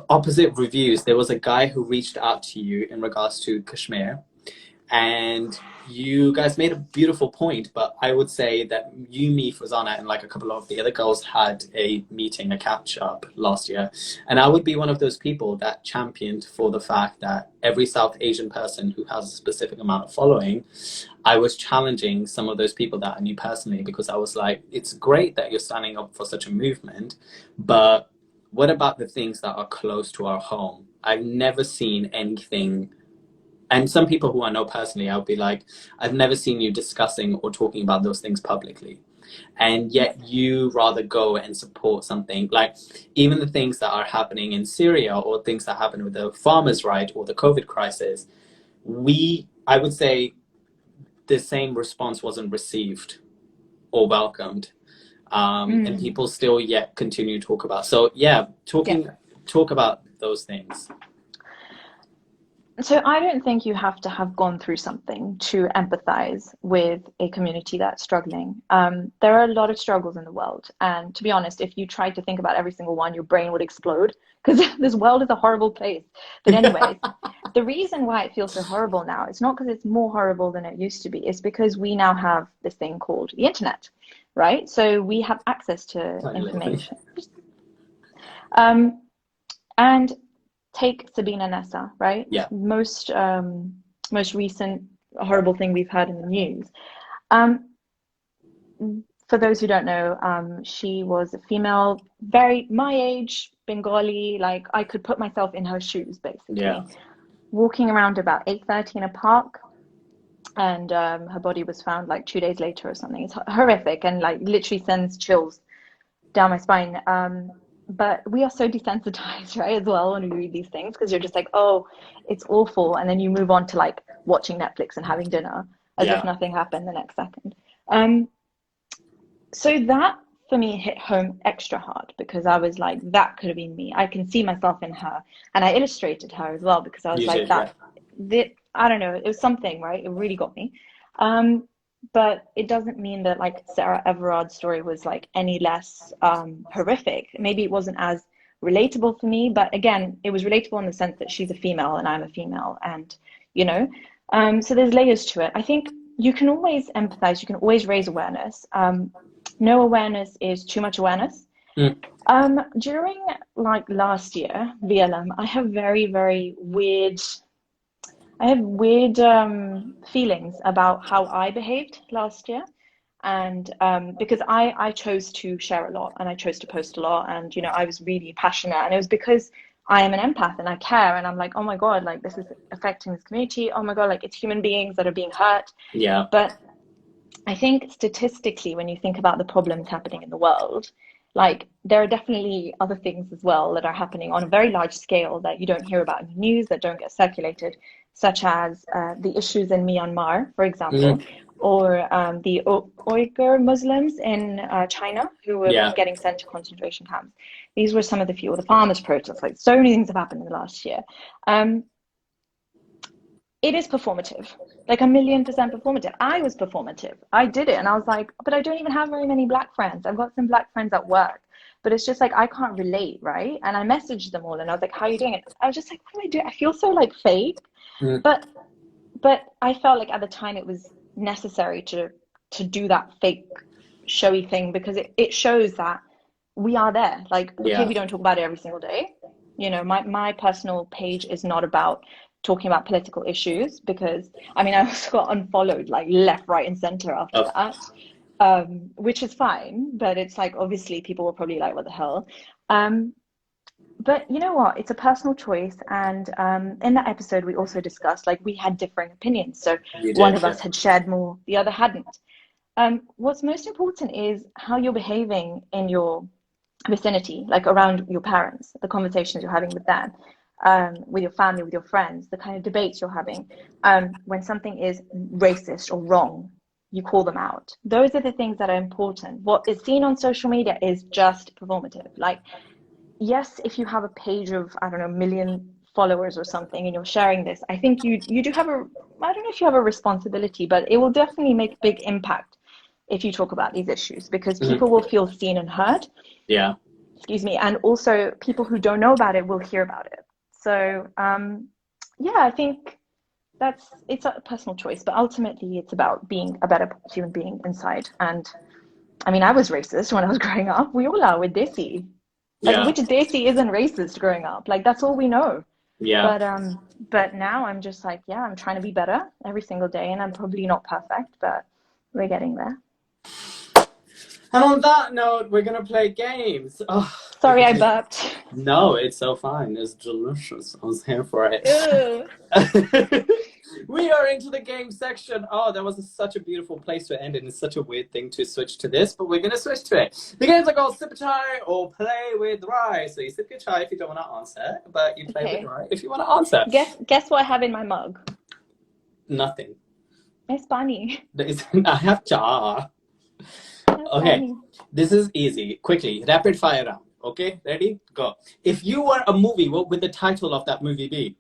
opposite reviews. There was a guy who reached out to you in regards to Kashmir, and you guys made a beautiful point, but I would say that you, me, Fazana, and like a couple of the other girls had a meeting, a catch up last year. And I would be one of those people that championed for the fact that every South Asian person who has a specific amount of following, I was challenging some of those people that I knew personally, because I was like, it's great that you're standing up for such a movement, but what about the things that are close to our home? I've never seen anything. And some people who I know personally, I would be like, I've never seen you discussing or talking about those things publicly. And yet you rather go and support something like even the things that are happening in Syria or things that happen with the farmers' right or the COVID crisis. I would say the same response wasn't received or welcomed. And people still yet continue to talk about. So yeah, talk about those things. So I don't think you have to have gone through something to empathize with a community that's struggling. There are a lot of struggles in the world. And to be honest, if you tried to think about every single one, your brain would explode, because this world is a horrible place. But anyways, the reason why it feels so horrible now, it's not because it's more horrible than it used to be. It's because we now have this thing called the internet, right? So we have access to information. And take Sabina Nessa, right? Yeah. Most recent horrible thing we've heard in the news. For those who don't know, she was a female, very my age, Bengali. Like I could put myself in her shoes, basically. Yeah. Walking around about 8:30 in a park, and her body was found like 2 days later or something. It's horrific and like literally sends chills down my spine. But we are so desensitized, right, as well, when we read these things, because you're just like, oh, it's awful. And then you move on to like watching Netflix and having dinner as if nothing happened the next second. So that for me hit home extra hard, because I was like, that could have been me. I can see myself in her. And I illustrated her as well, because I was I don't know, it was something, right? It really got me. But it doesn't mean that like Sarah Everard's story was like any less horrific. Maybe it wasn't as relatable for me, but again, it was relatable in the sense that she's a female and I'm a female, and you know, so there's layers to it. I think you can always empathize, you can always raise awareness. No awareness is too much awareness. During like last year, VLM, I have very weird feelings about how I behaved last year. And because I chose to share a lot and I chose to post a lot, and, you know, I was really passionate, and it was because I am an empath and I care, and I'm like, oh my God, like this is affecting this community. Oh my God, like it's human beings that are being hurt. Yeah. But I think statistically, when you think about the problems happening in the world, like there are definitely other things as well that are happening on a very large scale that you don't hear about in the news, that don't get circulated, such as the issues in Myanmar, for example, or the Uyghur Muslims in China who were getting sent to concentration camps. These were some of the few, or the farmers' protests. Like so many things have happened in the last year. It is performative, like 1,000,000% performative. I was performative. I did it, and I was like, but I don't even have very many Black friends. I've got some Black friends at work, but it's just like I can't relate, right? And I messaged them all, and I was like, "How are you doing?" It. I was just like, "What do I do? I feel so like fake." But I felt like at the time it was necessary to do that fake, showy thing, because it shows that we are there. Like, okay, we don't talk about it every single day. You know, my personal page is not about talking about political issues, because I mean I also got unfollowed like left, right and center after that, which is fine, but it's like obviously people were probably like, what the hell. But you know what, it's a personal choice, and in that episode we also discussed like we had differing opinions, so one of us had shared more, the other hadn't. What's most important is how you're behaving in your vicinity, like around your parents, the conversations you're having with them, with your family, with your friends, the kind of debates you're having. When something is racist or wrong, you call them out. Those are the things that are important. What is seen on social media is just performative. Like, yes, if you have a page of, I don't know, 1,000,000 followers or something, and you're sharing this, I think you do have I don't know if you have a responsibility, but it will definitely make a big impact if you talk about these issues, because people will feel seen and heard. Yeah. Excuse me. And also people who don't know about it will hear about it. So, yeah, I think it's a personal choice, but ultimately it's about being a better human being inside. And I mean, I was racist when I was growing up. We all are with Desi. Like, Yeah. which Desi isn't racist growing up? Like, that's all we know. Yeah. But now I'm just like, yeah, I'm trying to be better every single day, and I'm probably not perfect, but we're getting there. And on that note, we're gonna play games. Oh, Sorry, I burped. no, it's so fine. It's delicious. I was here for it. Ew. We are into the game section. Oh, that was such a beautiful place to end, and it's such a weird thing to switch to this, but we're gonna switch to it. The games are called Sip a Chai or Play with Rye. So you sip your chai if you don't want to answer, but you play with Rye if you want to answer. Guess what I have in my mug? Nothing. It's bunny. I have cha. Okay, this is easy. Quickly, rapid fire round. Okay, ready? Go. If you were a movie, what would the title of that movie be?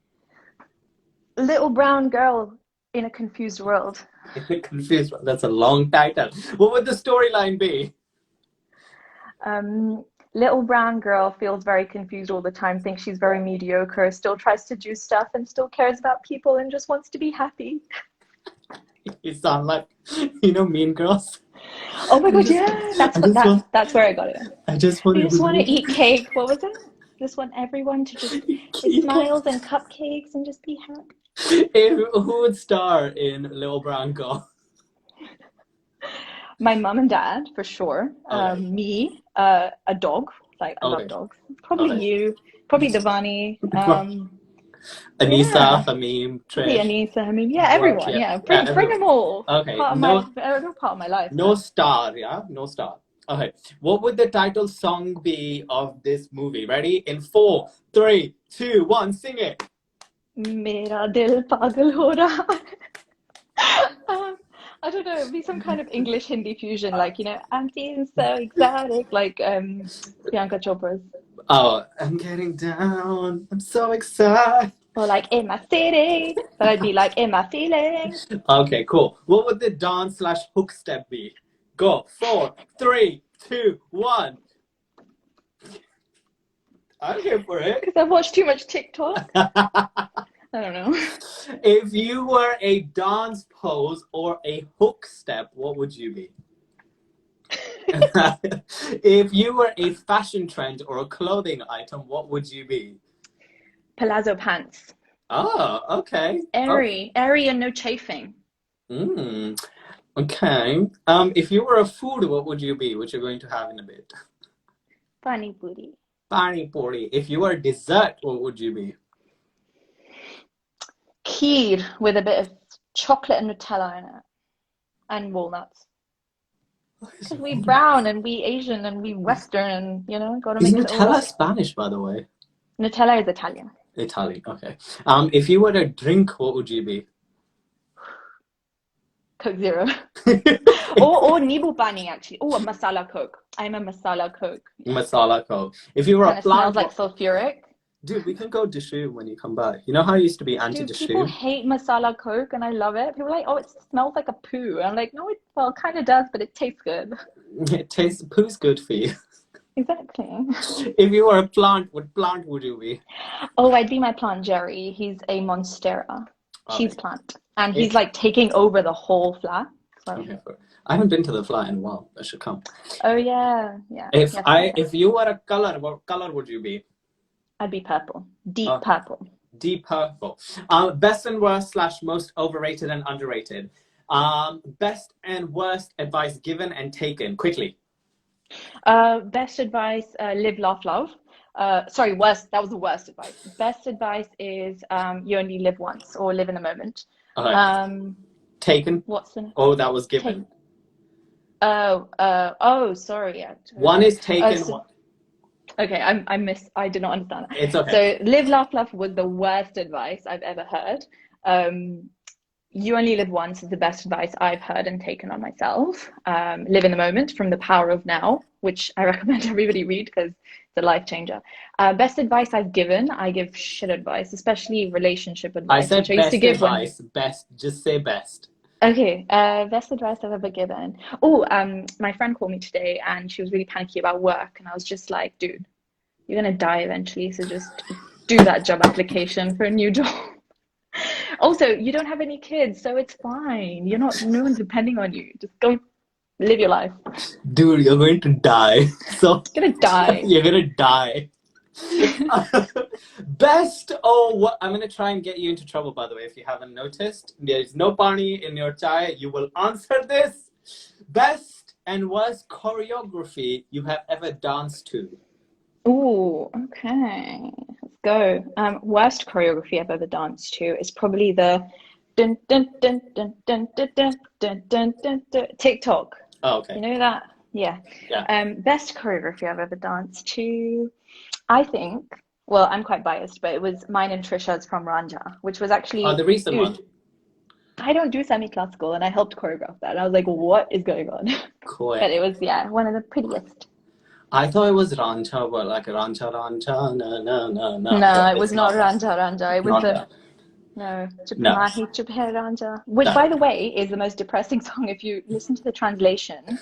Little Brown Girl in a Confused World. In a confused world. That's a long title. What would the storyline be? Little brown girl feels very confused all the time, thinks she's very mediocre, still tries to do stuff and still cares about people and just wants to be happy. You sound like, Mean Girls. Oh my god, yeah. That's where I got it. I just want to eat cake. What was it? Just want everyone to just get smiles and cupcakes and just be happy. Who would star in Little Brown Girl? My mum and dad, for sure. Okay. Me, a dog. Like, I love dogs. Probably you. Probably Devani. Anissa, Hamim, Trish. Probably Anissa, Hamim. Yeah, everyone. Yeah. Bring them all. Okay. Part of my life. No star, yeah? No star. Okay. What would the title song be of this movie? Ready? In 4, 3, 2, 1, sing it. Mera dil pagal ho raha hai. I don't know, it'd be some kind of English Hindi fusion, like, I'm feeling so exotic, like Priyanka Chopra's. Oh, I'm getting down, I'm so excited. Or like, in my city, but I'd be like, in my feelings. Okay, cool. What would the dance/hook step be? Go. 4, 3, 2, 1. I'm here for it. Because I've watched too much TikTok. I don't know. If you were a dance pose or a hook step, what would you be? If you were a fashion trend or a clothing item, what would you be? Palazzo pants. Oh, okay. Airy and no chafing. Okay. If you were a food, what would you be? Which you're going to have in a bit. Pani puri. Pani puri. If you were a dessert, what would you be? Kheer with a bit of chocolate and Nutella in it. And walnuts. Because we brown and we Asian and we Western and, gotta make it all. Is Nutella Spanish, by the way? Nutella is Italian. Italian, okay. If you were to drink, what would you be? Coke Zero. or Nibu Pani, actually. Oh, a masala Coke. I'm a masala Coke. Masala Coke. If you were a plant... It smells like sulfuric. Dude, we can go Dishu when you come back. You know how I used to be anti-Dishu? Dude, people hate masala Coke and I love it. People are like, oh, it smells like a poo. And I'm like, no, it kind of does, but it tastes good. Poo's good for you. Exactly. If you were a plant, what plant would you be? Oh, I'd be my plant, Jerry. He's a monstera. Cheese plant. And he's like taking over the whole flat. So. Yeah, I haven't been to the flat in a while. I should come. Oh, yeah. Yeah. If you were a color, what color would you be? I'd be purple. Deep purple. Deep purple. Best and worst / most overrated and underrated. Best and worst advice given and taken. Quickly. Best advice, live, laugh, love. Sorry, worst. That was the worst advice. Best advice is you only live once, or live in the moment. Okay. Taken. What's the? Oh, that was given. Sorry. Yeah. One is taken. Okay, I did not understand that. It's okay. So live, laugh, love was the worst advice I've ever heard. You only live once is the best advice I've heard and taken on myself. Live in the moment from The Power of Now, which I recommend everybody read because it's a life changer. Best advice I've given, I give shit advice, especially relationship advice. I said best advice. Best, just say best. Okay, best advice I've ever given. Oh, my friend called me today and she was really panicky about work. And I was just like, dude, you're going to die eventually. So just do that job application for a new job. Also, you don't have any kids, so it's fine. No one's depending on you. Just go live your life. Dude, you're going to die. So You're gonna die. you're gonna die. Best, oh, what? I'm gonna try and get you into trouble, by the way, if you haven't noticed. There's no pani in your chai. You will answer this. Best and worst choreography you have ever danced to. Ooh, okay. Let's go. Worst choreography I've ever danced to is probably the dun dun dun dun dun dun dun dun dun dun dun TikTok. Oh, okay. You know that? Yeah. Best choreography I've ever danced to, I think, well, I'm quite biased, but it was mine and Trisha's from Ranja, which was actually, The recent one. I don't do semi-classical, and I helped choreograph that. And I was like, what is going on? Cool. But it was, one of the prettiest. I thought it was Rancha, but like Rancha, no. No, it was not Ranja. It was No. Mahi Chup Hai Ranja, which, by the way, is the most depressing song. If you listen to the translation,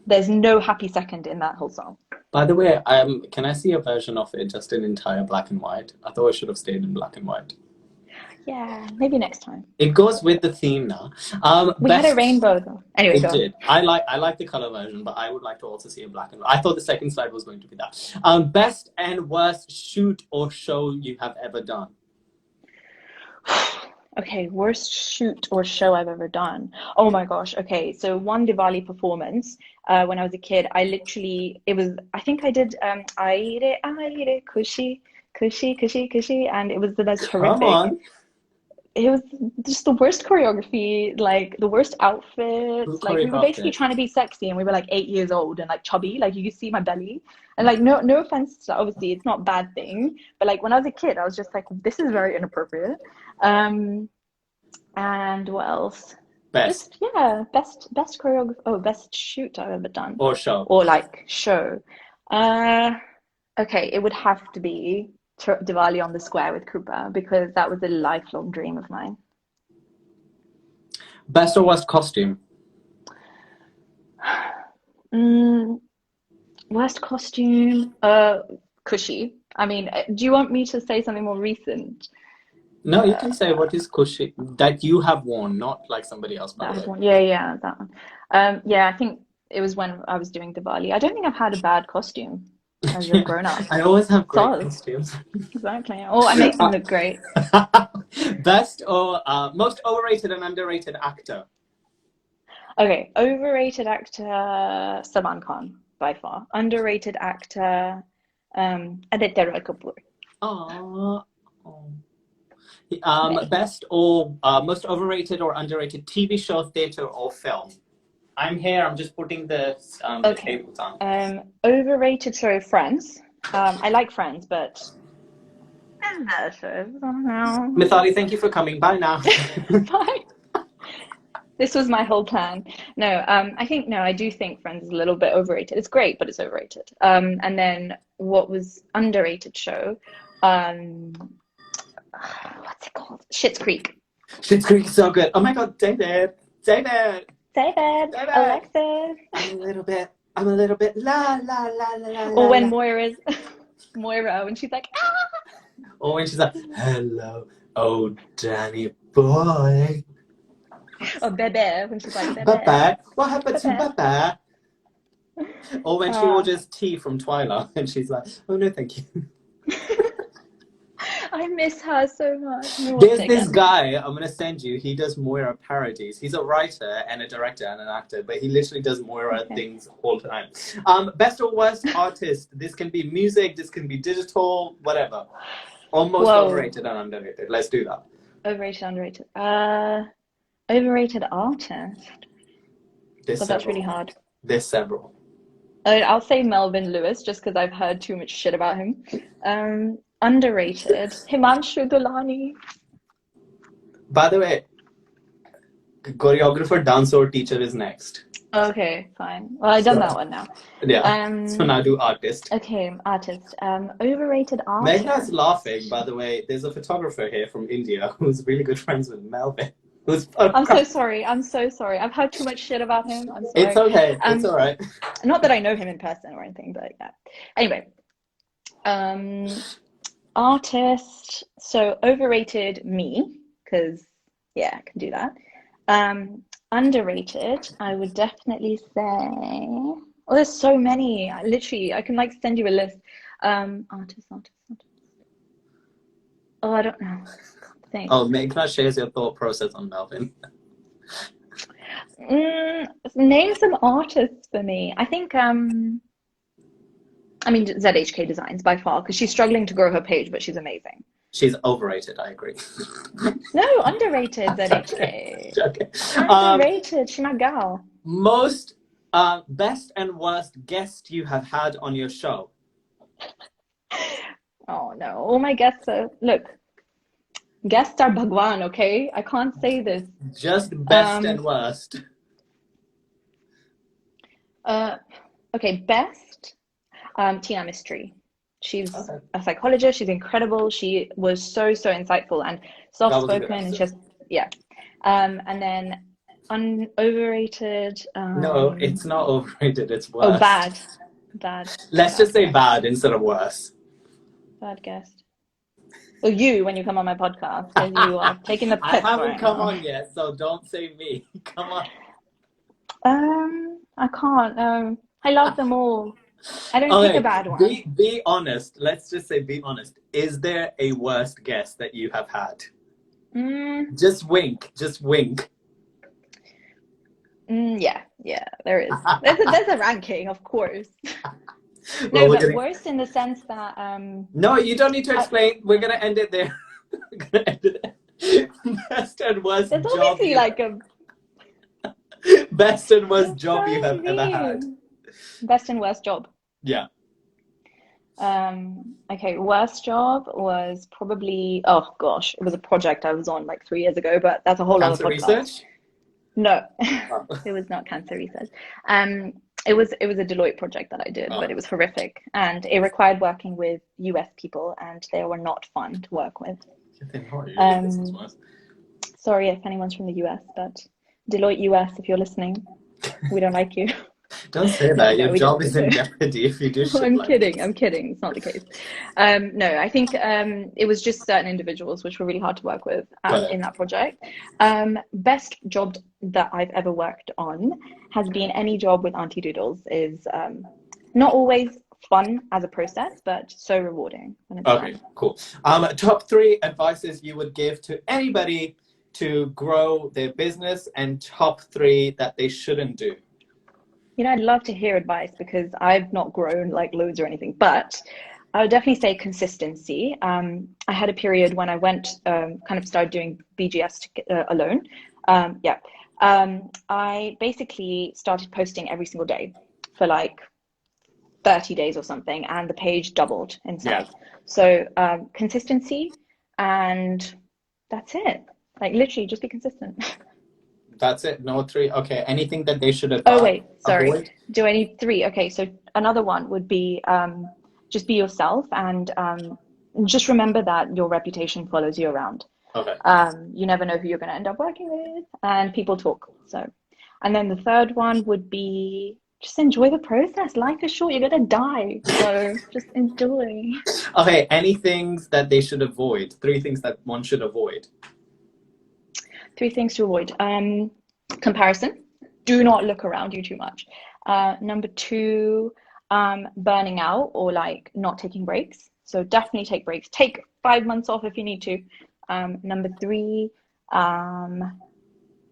there's no happy second in that whole song. By the way, can I see a version of it just in entire black and white? I thought it should have stayed in black and white. Yeah, maybe next time. It goes with the theme now. We had a rainbow though. Anyway, it did. I like the color version, but I would like to also see a black and white. I thought the second slide was going to be that. Best and worst shoot or show you have ever done. Okay, worst shoot or show I've ever done. Oh my gosh. Okay, so one Diwali performance when I was a kid, I think I did Aire Aire Kushi Kushi Kushi Kushi, and it was the most horrific. Come on. It was just the worst choreography, like the worst outfits. Like we were basically trying to be sexy, and we were like 8 years old and like chubby. Like you could see my belly, and like no offense, obviously it's not a bad thing, but like when I was a kid, I was just like, this is very inappropriate. And what else? Best. Best choreography. Oh, best shoot I've ever done. Or show. Or like show. Okay, it would have to be Diwali on the Square with Krupa, because that was a lifelong dream of mine. Best or worst costume? Worst costume? Cushy. I mean, do you want me to say something more recent? No, you can say what is cushy that you have worn, not like somebody else. That I've worn. Yeah, that one. I think it was when I was doing Diwali. I don't think I've had a bad costume as a grown up. I always have great costumes. Exactly. Oh, I make them look great. Best or most overrated and underrated actor? Okay, overrated actor Salman Khan by far. Underrated actor Aditya Roy Kapoor. Oh. Best or most overrated or underrated TV show, theatre, or film? I'm here. I'm just putting the table down. Overrated show, Friends. I like Friends, but Mitali, thank you for coming. Bye now. Bye. This was my whole plan. No, I do think Friends is a little bit overrated. It's great, but it's overrated. And then what was underrated show? What's it called? Schitt's Creek. Schitt's Creek is so good. Oh my God, David, Alexis. I'm a little bit la la la la la. Or when Moira, when she's like, ah. Or when she's like, hello, oh Danny boy. Or Bebe, when she's like, Bebe. What happened to Bebe? Or when she orders tea from Twilight and she's like, oh no, thank you. I miss her so much. There's this guy I'm going to send you. He does Moira parodies. He's a writer and a director and an actor, but he literally does Moira things all the time. Best or worst artist? This can be music, this can be digital, whatever. Almost overrated and underrated. Let's do that. Overrated, underrated. Overrated artist. That's really hard. There's several. I'll say Melvin Lewis, just because I've heard too much shit about him. Underrated. Himanshu Dulani. By the way, choreographer, dancer, teacher is next. Okay, fine. Well, I've done that one now. Yeah. So now do artist. Okay, artist. Overrated artist. Megna's laughing. By the way, there's a photographer here from India who's really good friends with Melvin. I'm so sorry. I've heard too much shit about him. I'm sorry. It's okay. It's all right. Not that I know him in person or anything, but yeah. Anyway. Artist. So overrated me, because Yeah, I can do that. Underrated, I would definitely say. Oh, there's so many. I can like send you a list. Artist. Oh, I don't know. Can't think. Oh, can I share your thought process on Melvin? Name some artists for me. I think I mean ZHK Designs by far because she's struggling to grow her page, but she's amazing. She's overrated, I agree. No, underrated ZHK. Okay. Underrated, she's my gal. Most best and worst guest you have had on your show. Oh no, all my guests are guests are Bhagwan, okay? I can't say this. Just best and worst. Okay, best. Tina Mystery. She's a psychologist. She's incredible. She was so insightful and soft-spoken, and just and then overrated. No, it's not overrated. It's worse. Oh, bad. Let's just say bad instead of worse. Bad guest. Well, you when you come on my podcast, because you are taking the piss. I haven't come on yet, so don't say me. Come on. I can't. I love them all. I don't pick a bad one. Be honest. Let's just say be honest. Is there a worst guest that you have had? Just wink. Yeah, there is. There's a ranking, of course. No, but worse in the sense that No, you don't need to explain. We're gonna end it there. We're gonna end it there. Best and worst There's job. obviously like a best and worst job you have ever had. Best and worst job. Yeah. Okay, worst job was probably, oh gosh, it was a project I was on like 3 years ago, but that's a whole other podcast. Cancer research? No, it was not cancer research. It was a Deloitte project that I did, but it was horrific, and it required working with US people, and they were not fun to work with. Sorry if anyone's from the US, but Deloitte US, if you're listening, we don't like you. Don't say that. Your job is in jeopardy if you do shit I'm kidding. It's not the case. No, I think it was just certain individuals which were really hard to work with in that project. Best job that I've ever worked on has been any job with Aunty Doodles. Is not always fun as a process, but so rewarding when it's okay, done. Cool. Top 3 advices you would give to anybody to grow their business, and top 3 that they shouldn't do. You know, I'd love to hear advice because I've not grown like loads or anything, but I would definitely say consistency. I had a period when I went, kind of started doing BGS alone. I basically started posting every single day for like 30 days or something, and the page doubled in size. So consistency, and that's it. Like literally just be consistent. That's it. No 3. Okay. Anything that they should avoid? Oh wait, sorry. Avoid? Do I need 3? Okay. So another one would be just be yourself, and just remember that your reputation follows you around. Okay. You never know who you're going to end up working with, and people talk. So, and then the third one would be just enjoy the process. Life is short. You're going to die. So just enjoy. Okay. Any things that they should avoid? 3 things that one should avoid. 3 things to avoid. Comparison. Do not look around you too much. Number 2, burning out or like not taking breaks. So definitely take breaks. Take 5 months off if you need to. Number 3, trying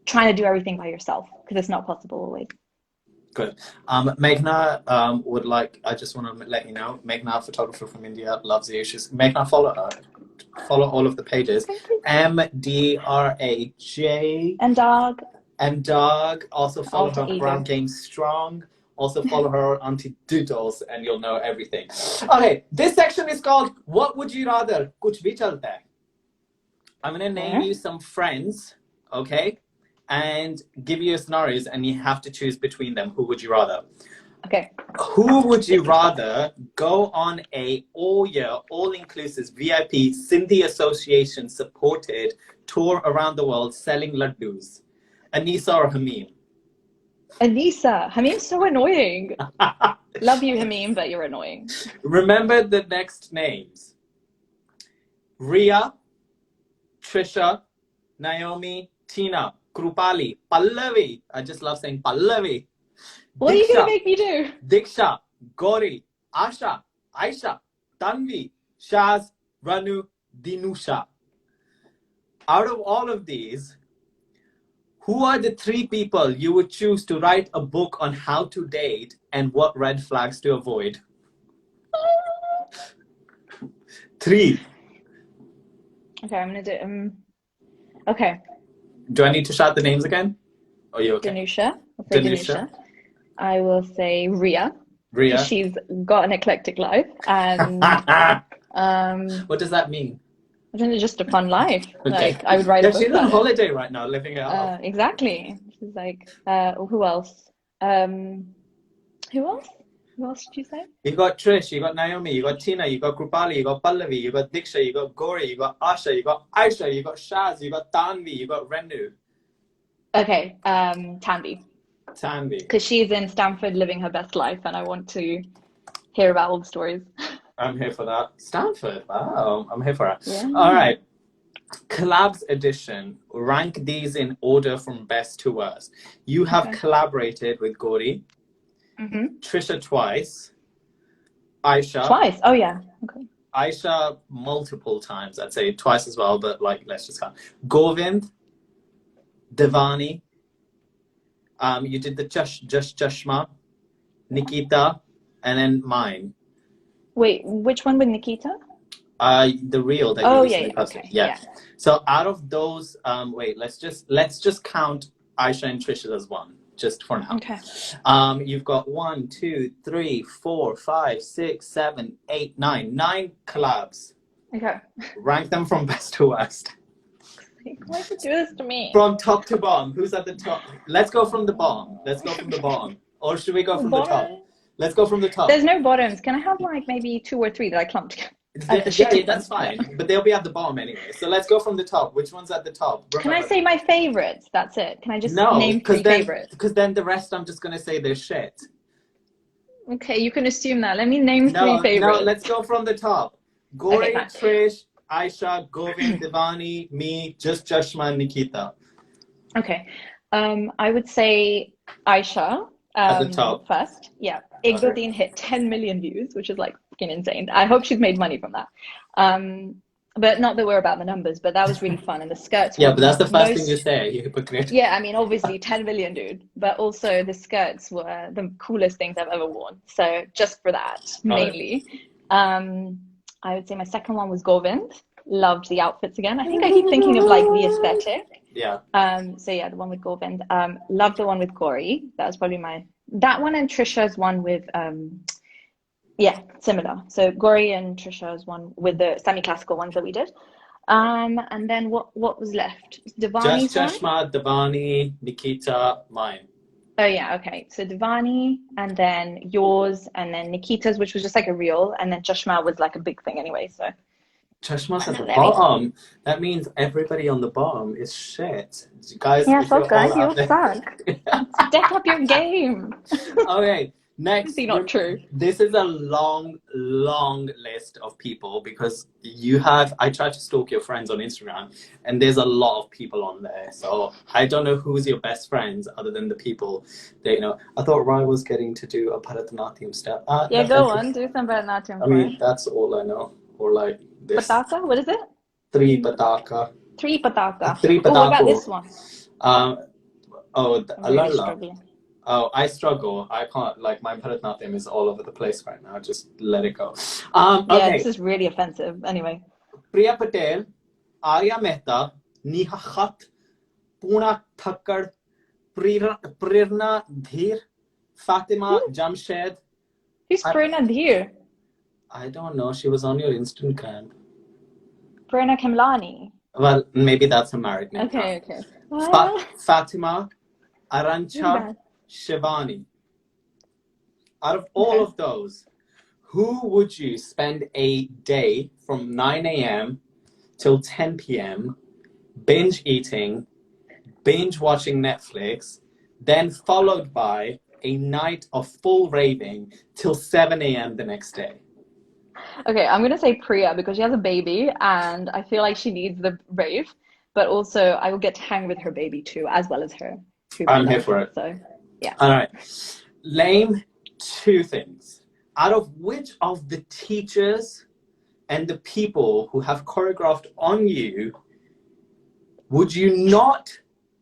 to do everything by yourself because it's not possible always. Good. Meghna would like, I just want to let you know, Meghna, photographer from India, loves you. Meghna, follow her. Follow all of the pages. MDRAJ. And Dog. Also follow her on Brand Game Strong. Also follow her on Aunty Doodles, and you'll know everything. Okay, this section is called What Would You Rather? Kuch bhi chalta hai. I'm going to name you some friends, okay? And give you scenarios, and you have to choose between them. Who would you rather? Okay. Who would you rather go on a all-year, all-inclusive VIP Sindhi Association supported tour around the world selling laddus? Anisa or Hamim? Anisa. Hamim's so annoying. Love you, Hamim, but you're annoying. Remember the next names. Ria, Trisha, Naomi, Tina, Krupali, Pallavi. I just love saying Pallavi. What are you going to make me do? Diksha, Gauri, Asha, Aisha, Tanvi, Shaz, Ranu, Dinusha. Out of all of these, who are the 3 people you would choose to write a book on how to date and what red flags to avoid? 3. Okay, I'm going to do... okay. Do I need to shout the names again? Are you okay? Danusha. I'll say Danusha. I will say Ria. Ria. She's got an eclectic life. And what does that mean? I think it's just a fun life. Okay. Like, I would write a book she's on about holiday right now, living it up. Exactly. She's like, who else? Who else? Who else did you say? You got Trish, you got Naomi, you got Tina, you got Krupali, you got Pallavi, you got Diksha, you got Gauri, you got Asha, you got Aisha, you got Shaz, you got Tanvi, you got Renu. Okay, Tanvi. Tanvi. Because she's in Stanford living her best life and I want to hear about all the stories. I'm here for that. Stanford, wow, I'm here for it. Yeah. All right. Collabs edition. Rank these in order from best to worst. You have collaborated with Gauri, Trisha twice, Aisha. Twice? Oh, yeah. Okay. Aisha multiple times. I'd say twice as well, but like, let's just count. Govind, Devani. You did the Chashma, Nikita, and then mine. Wait, which one with Nikita? The reel that you recently posted. Okay. Yeah. So out of those, wait, let's just count Aisha and Trisha as one, just for now. Okay. You've got 1, 2, 3, 4, 5, 6, 7, 8, 9. 9 collabs. Okay. Rank them from best to worst. Why would you do this to me? From top to bottom. Who's at the top? Let's go from the bottom. Or should we go from the top? Let's go from the top. There's no bottoms. Can I have like maybe 2 or 3 that I clumped together? Yeah, that's fine. But they'll be at the bottom anyway. So let's go from the top. Which one's at the top? Remember. Can I say my favorites? That's it. Can I just name 3 favorites? Because then the rest I'm just going to say they're shit. Okay, you can assume that. Let me name 3 favorites. No, let's go from the top. Gauri, Trish, Aisha, Govind, Devani, me, just Jashma, Nikita. Okay. I would say Aisha at the top first. Yeah. Igdodin hit 10 million views, which is like fucking insane. I hope she's made money from that. But not that we're about the numbers, but that was really fun. And the skirts but that's the first thing you say, you hypocrite. Yeah, I mean, obviously 10 million, dude. But also the skirts were the coolest things I've ever worn. So just for that, mainly. I would say my second one was Govind. Loved the outfits again. I think I keep thinking of like the aesthetic. Yeah. So yeah, the one with Govind. Loved the one with Gauri. That was probably that one, and Trisha's one with similar. So Gauri and Trisha's one with the semi-classical ones that we did. And then what was left? Devani's just Chashma, Devani, Nikita, mine. Oh yeah, okay. So Devani, and then yours, and then Nikita's, which was just like a reel, and then Chashma was like a big thing anyway. So Chashma's at the bottom. That means everybody on the bottom is shit. You guys, yeah, so guys, you suck. Step up your game. Okay, next. Not true. This is a long list of people because I tried to stalk your friends on Instagram and there's a lot of people on there. So I don't know who's your best friends other than the people that, you know. I thought Rai was getting to do a Bharatanatyam step. Go on, do some Bharatanatyam. I mean, that's all I know. Or like this. Pataka? What is it? Three Pataka. What about this one? Alala. Oh, I struggle. I can't, like, my Bharatanatyam is all over the place right now. Just let it go. Okay. This is really offensive. Anyway. Priya Patel, Arya Mehta, Neha Khat, Poona Thakkar, Prerna Dheer, Fatima Jamshed. Who's Prerna Dheer? I don't know. She was on your Instagram. Prerna Kamlani. Well, maybe that's a married name. Okay. Fatima, Arancha, Shivani. Out of all of those, who would you spend a day from 9 a.m. till 10 p.m. binge eating, binge watching Netflix, then followed by a night of full raving till 7 a.m. the next day? Okay, I'm going to say Priya because she has a baby and I feel like she needs the rave. but also I will get to hang with her baby too, as well as her. I'm here for it. So, yeah. All right. Name 2 things. Out of which of the teachers and the people who have choreographed on you would you not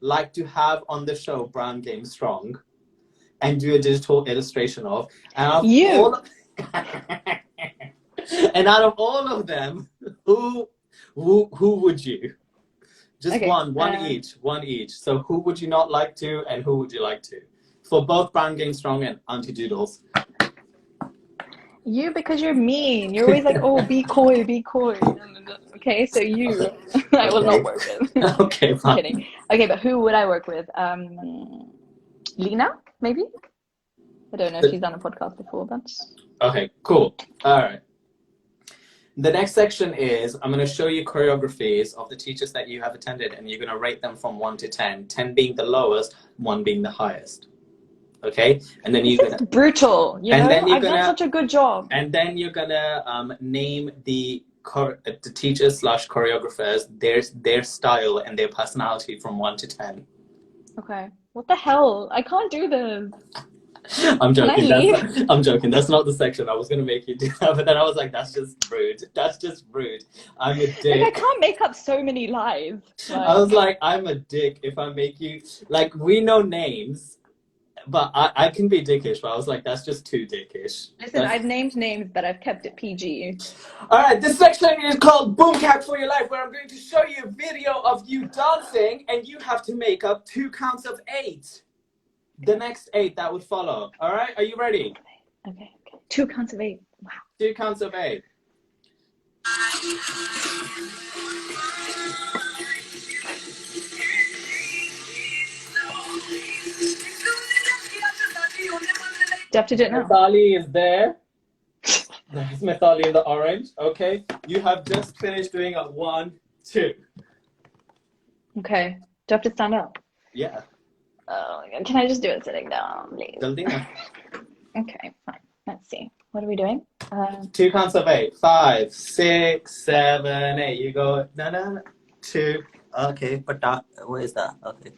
like to have on the show Brown Game Strong and do a digital illustration of? And out of you. And out of all of them, who would you? Just Okay, one each. So who would you not like to, and who would you like to? For both Brown Game Strong and Aunty Doodles. You, because you're mean. You're always like, oh, be coy, be coy. Okay, so you, I will not work with. Okay, fine. I'm kidding. Okay, but who would I work with? Lena, maybe? I don't know if she's done a podcast before, but... Okay, cool. All right. The next section is, I'm going to show you choreographies of the teachers that you have attended, and you're going to rate them from 1 to 10, 10 being the lowest, 1 being the highest. Okay? And then you're gonna, brutal, you know? I've done such a good job. And then you're going to name the teachers / choreographers, their style and their personality from 1 to 10. Okay. What the hell? I can't do this. I'm joking. I'm joking. That's not the section. I was going to make you do that, but then I was like, that's just rude. That's just rude. I'm a dick. Like, I can't make up so many lies. I was like, I'm a dick if I make you... Like, we know names, but I can be dickish, but I was like, that's just too dickish. Listen, I've named names, but I've kept it PG. All right, this section is called Boom Cat for Your Life, where I'm going to show you a video of you dancing, and you have to make up 2 counts of 8. The next 8 that would follow. All right, are you ready? Okay. 2 counts of 8. Wow. 2 counts of 8. Do you have to do it now? Mitali is there. There's Mitali in the orange. Okay, you have just finished doing a 1, 2. Okay. Do I have to stand up? Yeah. Oh my God. Can I just do it sitting down, please? Daldina. Okay, fine. Let's see. What are we doing? 2 counts of 8. 5, 6, 7, 8. You go. No. 2. Okay, but what is that? Okay.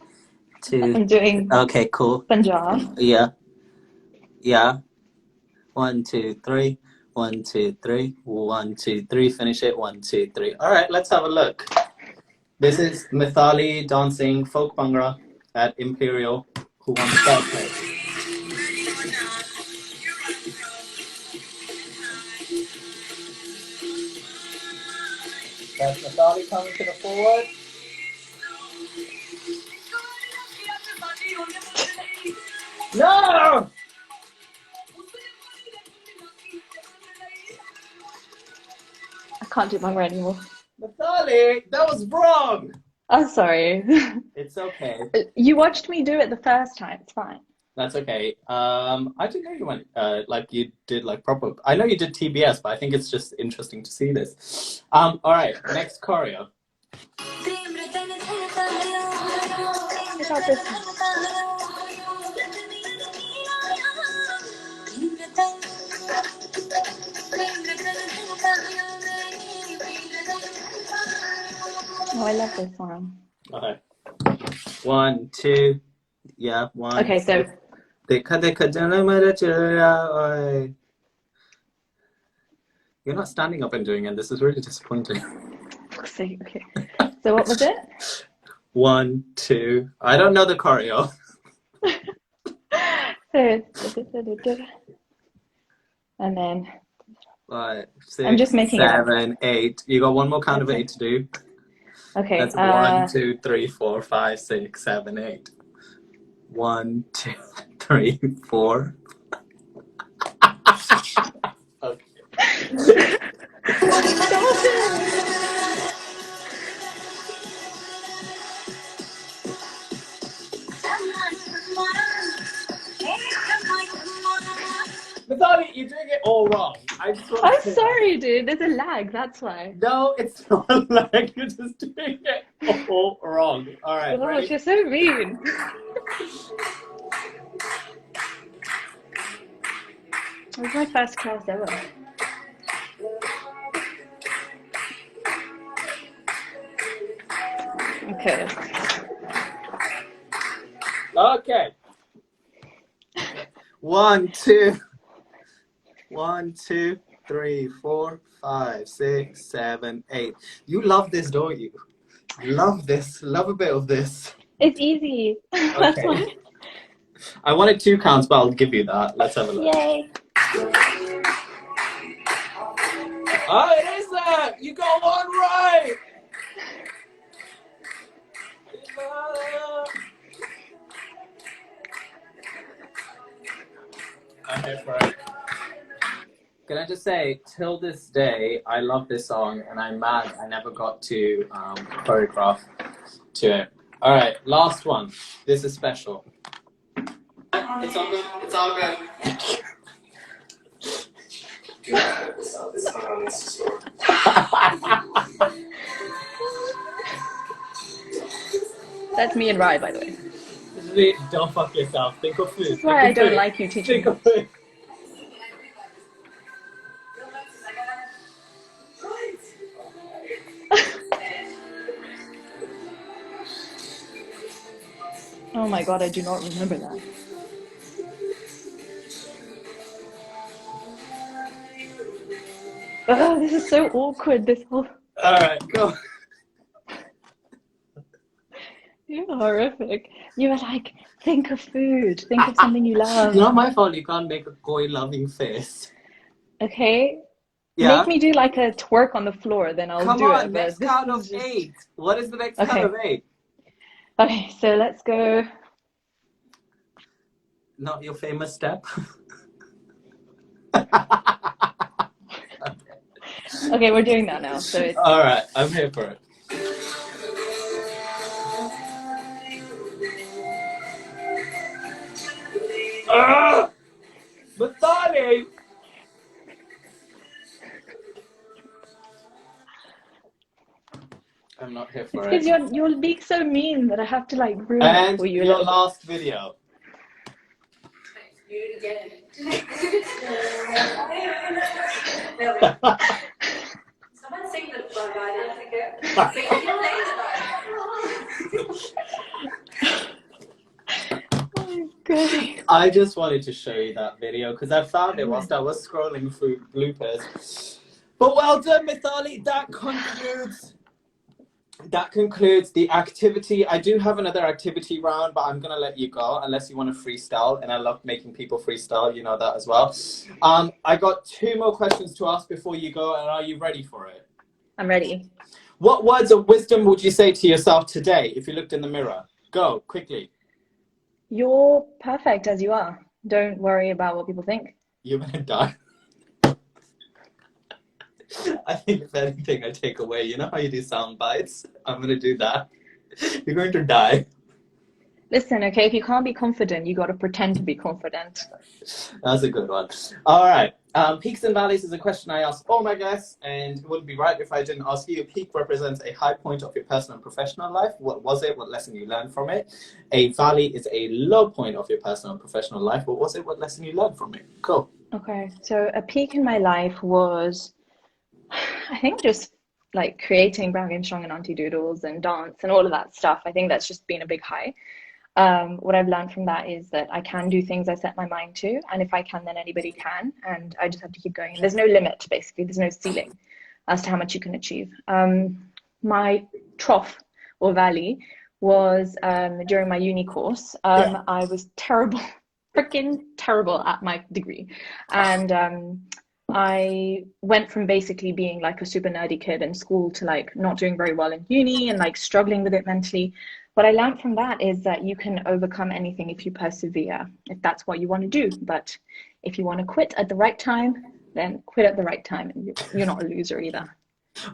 2. I'm doing. Okay, cool. Punjab. Yeah. 1, 2, 3. 1, 2, 3. 1, 2, 3. Finish it. 1, 2, 3. All right, let's have a look. This is Mitali dancing folk bhangra at Imperial, who won the first place. That's Mitali coming to the forward. No! I can't do bhangra anymore. Mitali, that was wrong! I'm sorry. It's okay. You watched me do it the first time. It's fine. That's okay. I didn't know you went, like you did like proper, I know you did TBS, but I think it's just interesting to see this. All right, next choreo. Oh, I love this one. Okay. 1, 2, yeah, 1. Okay, so. You're not standing up and doing it. This is really disappointing. Okay. So what was it? 1, 2. I don't know the choreo. And then 5, 6, I'm just making 7, 8. You got one more count of 8 to do. Okay. That's 1, 2, 3, 4, 5, 6, 7, 8. 1, 2, 3, 4. Okay. Mitali, you're doing it all wrong. I'm sorry, dude. There's a lag. That's why. No, it's not a lag. You're just doing it all wrong. All right. Oh, ready? you're so mean. It was my first class ever. Okay. Okay. 1, 2, 3, 4, 5, 6, 7, 8. You love this, don't you? Love this. Love a bit of this. It's easy. That's Okay. why. I wanted 2 counts, but I'll give you that. Let's have a look. Yay. Oh, it is that! You got one right! Okay, right. Can I just say, till this day, I love this song, and I'm mad I never got to choreograph to it. All right, last one. This is special. It's all good. It's all good. That's me and Rai, by the way. Don't fuck yourself. Think of food. This is why I don't like you teaching. Think of food. Oh my god, I do not remember that. Oh, this is so awkward, this whole... Alright, go. You're horrific. You were like, think of food. Think of something you love. It's not my fault you can't make a koi-loving face. Okay? Yeah? Make me do like a twerk on the floor, then I'll do it. Come on, next count of 8. What is the next count of 8? Okay, so let's go. Not your famous step? Okay, we're doing that now. So it's... Alright, I'm here for it. Mitali! I'm not here for it. Because you're being so mean that I have to like ruin it for you. And your last video. Someone sing the I just wanted to show you that video because I found it whilst I was scrolling through bloopers. But well done, Mitali. That concludes the activity. I do have another activity round, but I'm gonna let you go unless you want to freestyle. And I love making people freestyle. You know that as well. I got 2 more questions to ask before you go. And are you ready for it? I'm ready. What words of wisdom would you say to yourself today if you looked in the mirror? Go quickly. You're perfect as you are. Don't worry about what people think. You're gonna die. I think if anything I take away, you know how you do sound bites? I'm gonna do that. You're going to die. Listen, okay, if you can't be confident, you got to pretend to be confident. That's a good one. All right. Peaks and valleys is a question I ask all my guests, and it wouldn't be right if I didn't ask you. A peak represents a high point of your personal and professional life. What was it? What lesson you learned from it? A valley is a low point of your personal and professional life. What was it? What lesson you learned from it? Cool. Okay, so a peak in my life was, I think, just like creating Brown Game Strong and Aunty Doodles and dance and all of that stuff. I think that's just been a big high. What I've learned from that is that I can do things I set my mind to, and if I can, then anybody can, and I just have to keep going. And there's no limit, basically. There's no ceiling as to how much you can achieve. My trough or valley was during my uni course. I was terrible, freaking terrible at my degree, and I went from basically being like a super nerdy kid in school to like not doing very well in uni and like struggling with it mentally. What I learned from that is that you can overcome anything if you persevere, if that's what you want to do. But if you want to quit at the right time, then quit at the right time, and you're not a loser either.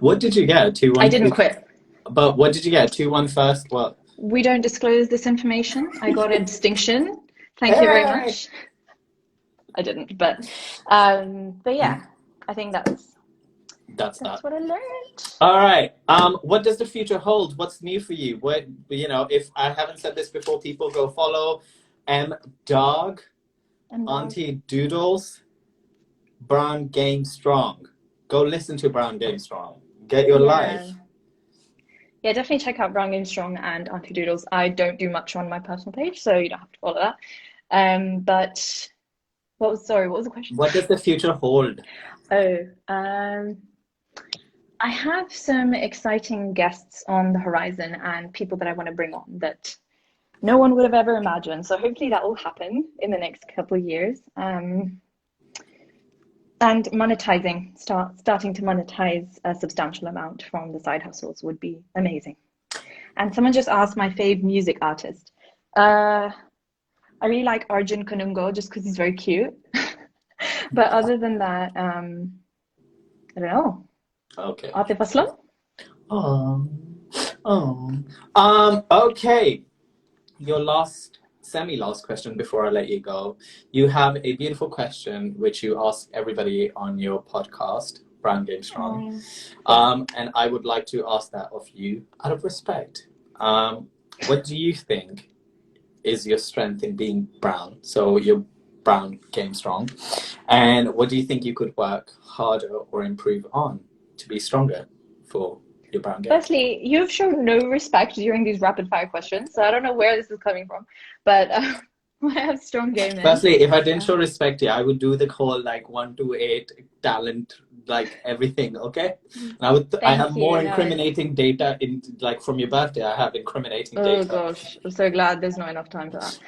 What did you get? 2-1? I didn't quit. But what did you get? 2-1 first? What? We don't disclose this information. I got a distinction. Thank you very much. I didn't, but yeah, I think that's what I learned. All right. What does the future hold? What's new for you? What, you know, if I haven't said this before, people go follow Dog, Aunty Doodles, Brown Game Strong. Go listen to Brown Game Strong. Get your life. yeah, definitely check out Brown Game Strong and Aunty Doodles. I don't do much on my personal page, so you don't have to follow that. But what was the question? What does the future hold? Oh, I have some exciting guests on the horizon and people that I want to bring on that no one would have ever imagined. So hopefully that will happen in the next couple of years. And monetizing, starting to monetize a substantial amount from the side hustles would be amazing. And someone just asked my fave music artist. I really like Arjun Kanungo just because he's very cute. But other than that, I don't know. Okay. Atif Aslam? Okay. Your semi-last question before I let you go. You have a beautiful question which you ask everybody on your podcast, Brown Game Strong. And I would like to ask that of you out of respect. What do you think is your strength in being brown? So you're Brown Game Strong. And what do you think you could work harder or improve on to be stronger for your brown game? Firstly, you've shown no respect during these rapid fire questions, so I don't know where this is coming from, but I have strong game in. Firstly, if I didn't show respect to you, I would do the whole like 1 to 8 talent, like everything, okay? And I have more incriminating data in like from your birthday. I have incriminating data. Oh gosh, I'm so glad there's not enough time for that.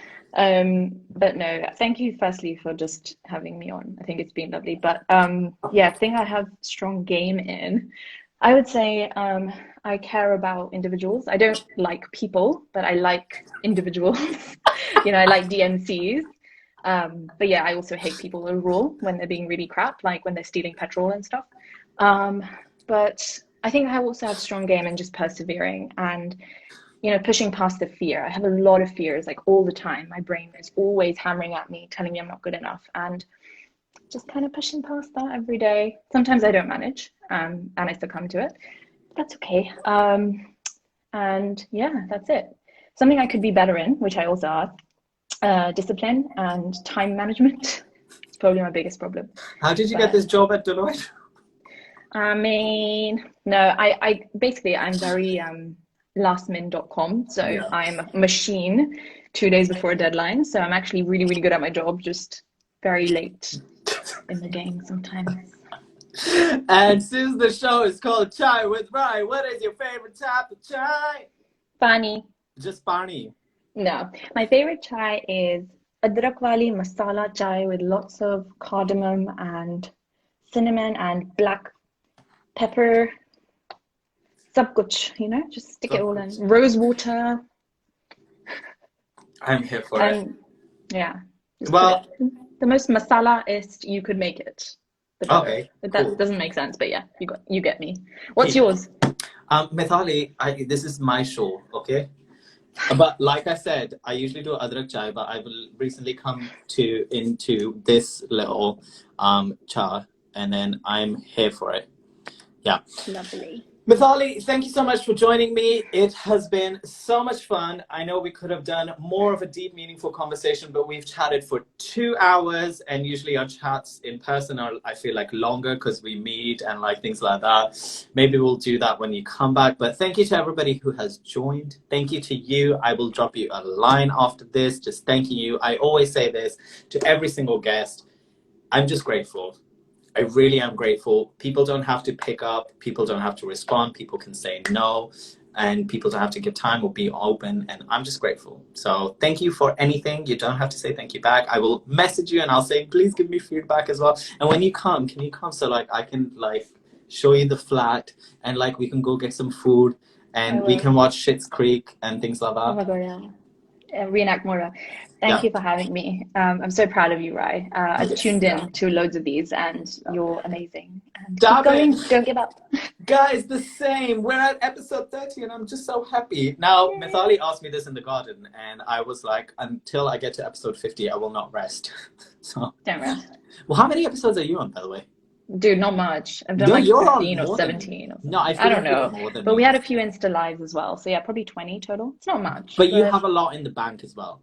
But no, thank you firstly for just having me on. I think it's been lovely. But yeah, I think I have strong game in. I would say I care about individuals. I don't like people, but I like individuals. You know, I like DNCs. But yeah, I also hate people overall when they're being really crap, like when they're stealing petrol and stuff. But I think I also have strong game in just persevering and, you know, pushing past the fear. I have a lot of fears, like all the time. My brain is always hammering at me, telling me I'm not good enough, and just kind of pushing past that every day. Sometimes I don't manage, and I succumb to it. That's okay. And yeah, that's it. Something I could be better in, which I also are, discipline and time management. It's probably my biggest problem. How did you get this job at Deloitte? I mean, no, I basically, I'm very lastmin.com. So yeah. I'm a machine 2 days before a deadline. So I'm actually really, really good at my job, just very late in the game sometimes. And since the show is called Chai with Rai, what is your favorite type of chai? Pani. Just pani? No, my favorite chai is adrak wali masala chai with lots of cardamom and cinnamon and black pepper. Sab kuch, you know, just stick it all in. Rose water. I'm here for it. Yeah. Well, the most masala-ist you could make it. Okay. That doesn't make sense, but yeah, you get me. What's yours? Mitali, this is my show, okay? But like I said, I usually do adrak chai, but I will recently come into this little cha, and then I'm here for it. Yeah. Lovely. Mitali, thank you so much for joining me. It has been so much fun. I know we could have done more of a deep, meaningful conversation, but we've chatted for 2 hours, and usually our chats in person are, I feel like, longer because we meet and like things like that. Maybe we'll do that when you come back. But thank you to everybody who has joined. Thank you to you. I will drop you a line after this, just thanking you. I always say this to every single guest. I'm just grateful. I really am grateful. People don't have to pick up. People don't have to respond. People can say no. And people don't have to give time or be open. And I'm just grateful. So thank you for anything. You don't have to say thank you back. I will message you and I'll say, please give me feedback as well. And when you come, can you come so like I can like show you the flat and like we can go get some food and we can watch Schitt's Creek and things like that. Oh my God, yeah. Reenact Mora. Thank you for having me. I'm so proud of you, Rai. I've tuned in to loads of these and you're amazing. And keep going, don't give up. Guys, the same. We're at episode 30 and I'm just so happy. Now, Mitali asked me this in the garden and I was like, until I get to episode 50, I will not rest. So don't rest. Well, how many episodes are you on, by the way? Dude, not much. I've done like 15 or 17 or something. No, I don't know. But we had a few Insta lives as well. So yeah, probably 20 total. It's not much. But you have a lot in the bank as well.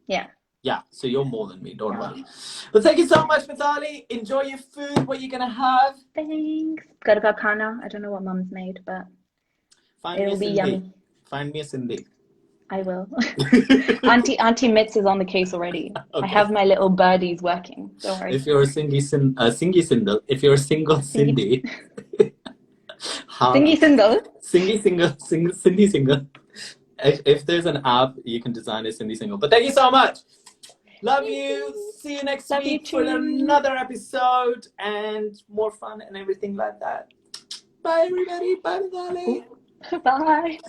Yeah. Yeah, so you're more than me, don't worry. But thank you so much, Mitali. Enjoy your food. What are you going to have? Thanks. Got khana. I don't know what mum's made, but... It'll be yummy. Find me a Sindhi. I will. Auntie Mitz is on the case already. Okay. I have my little birdies working. Don't worry. If you're a single Sindhi, if you're a single Sindhi, Sindhi single. Sindhi single. If there's an app, you can design a Sindhi single. But thank you so much. Love you. See you next week for another episode and more fun and everything like that. Bye, everybody. Bye, Mitali. Bye.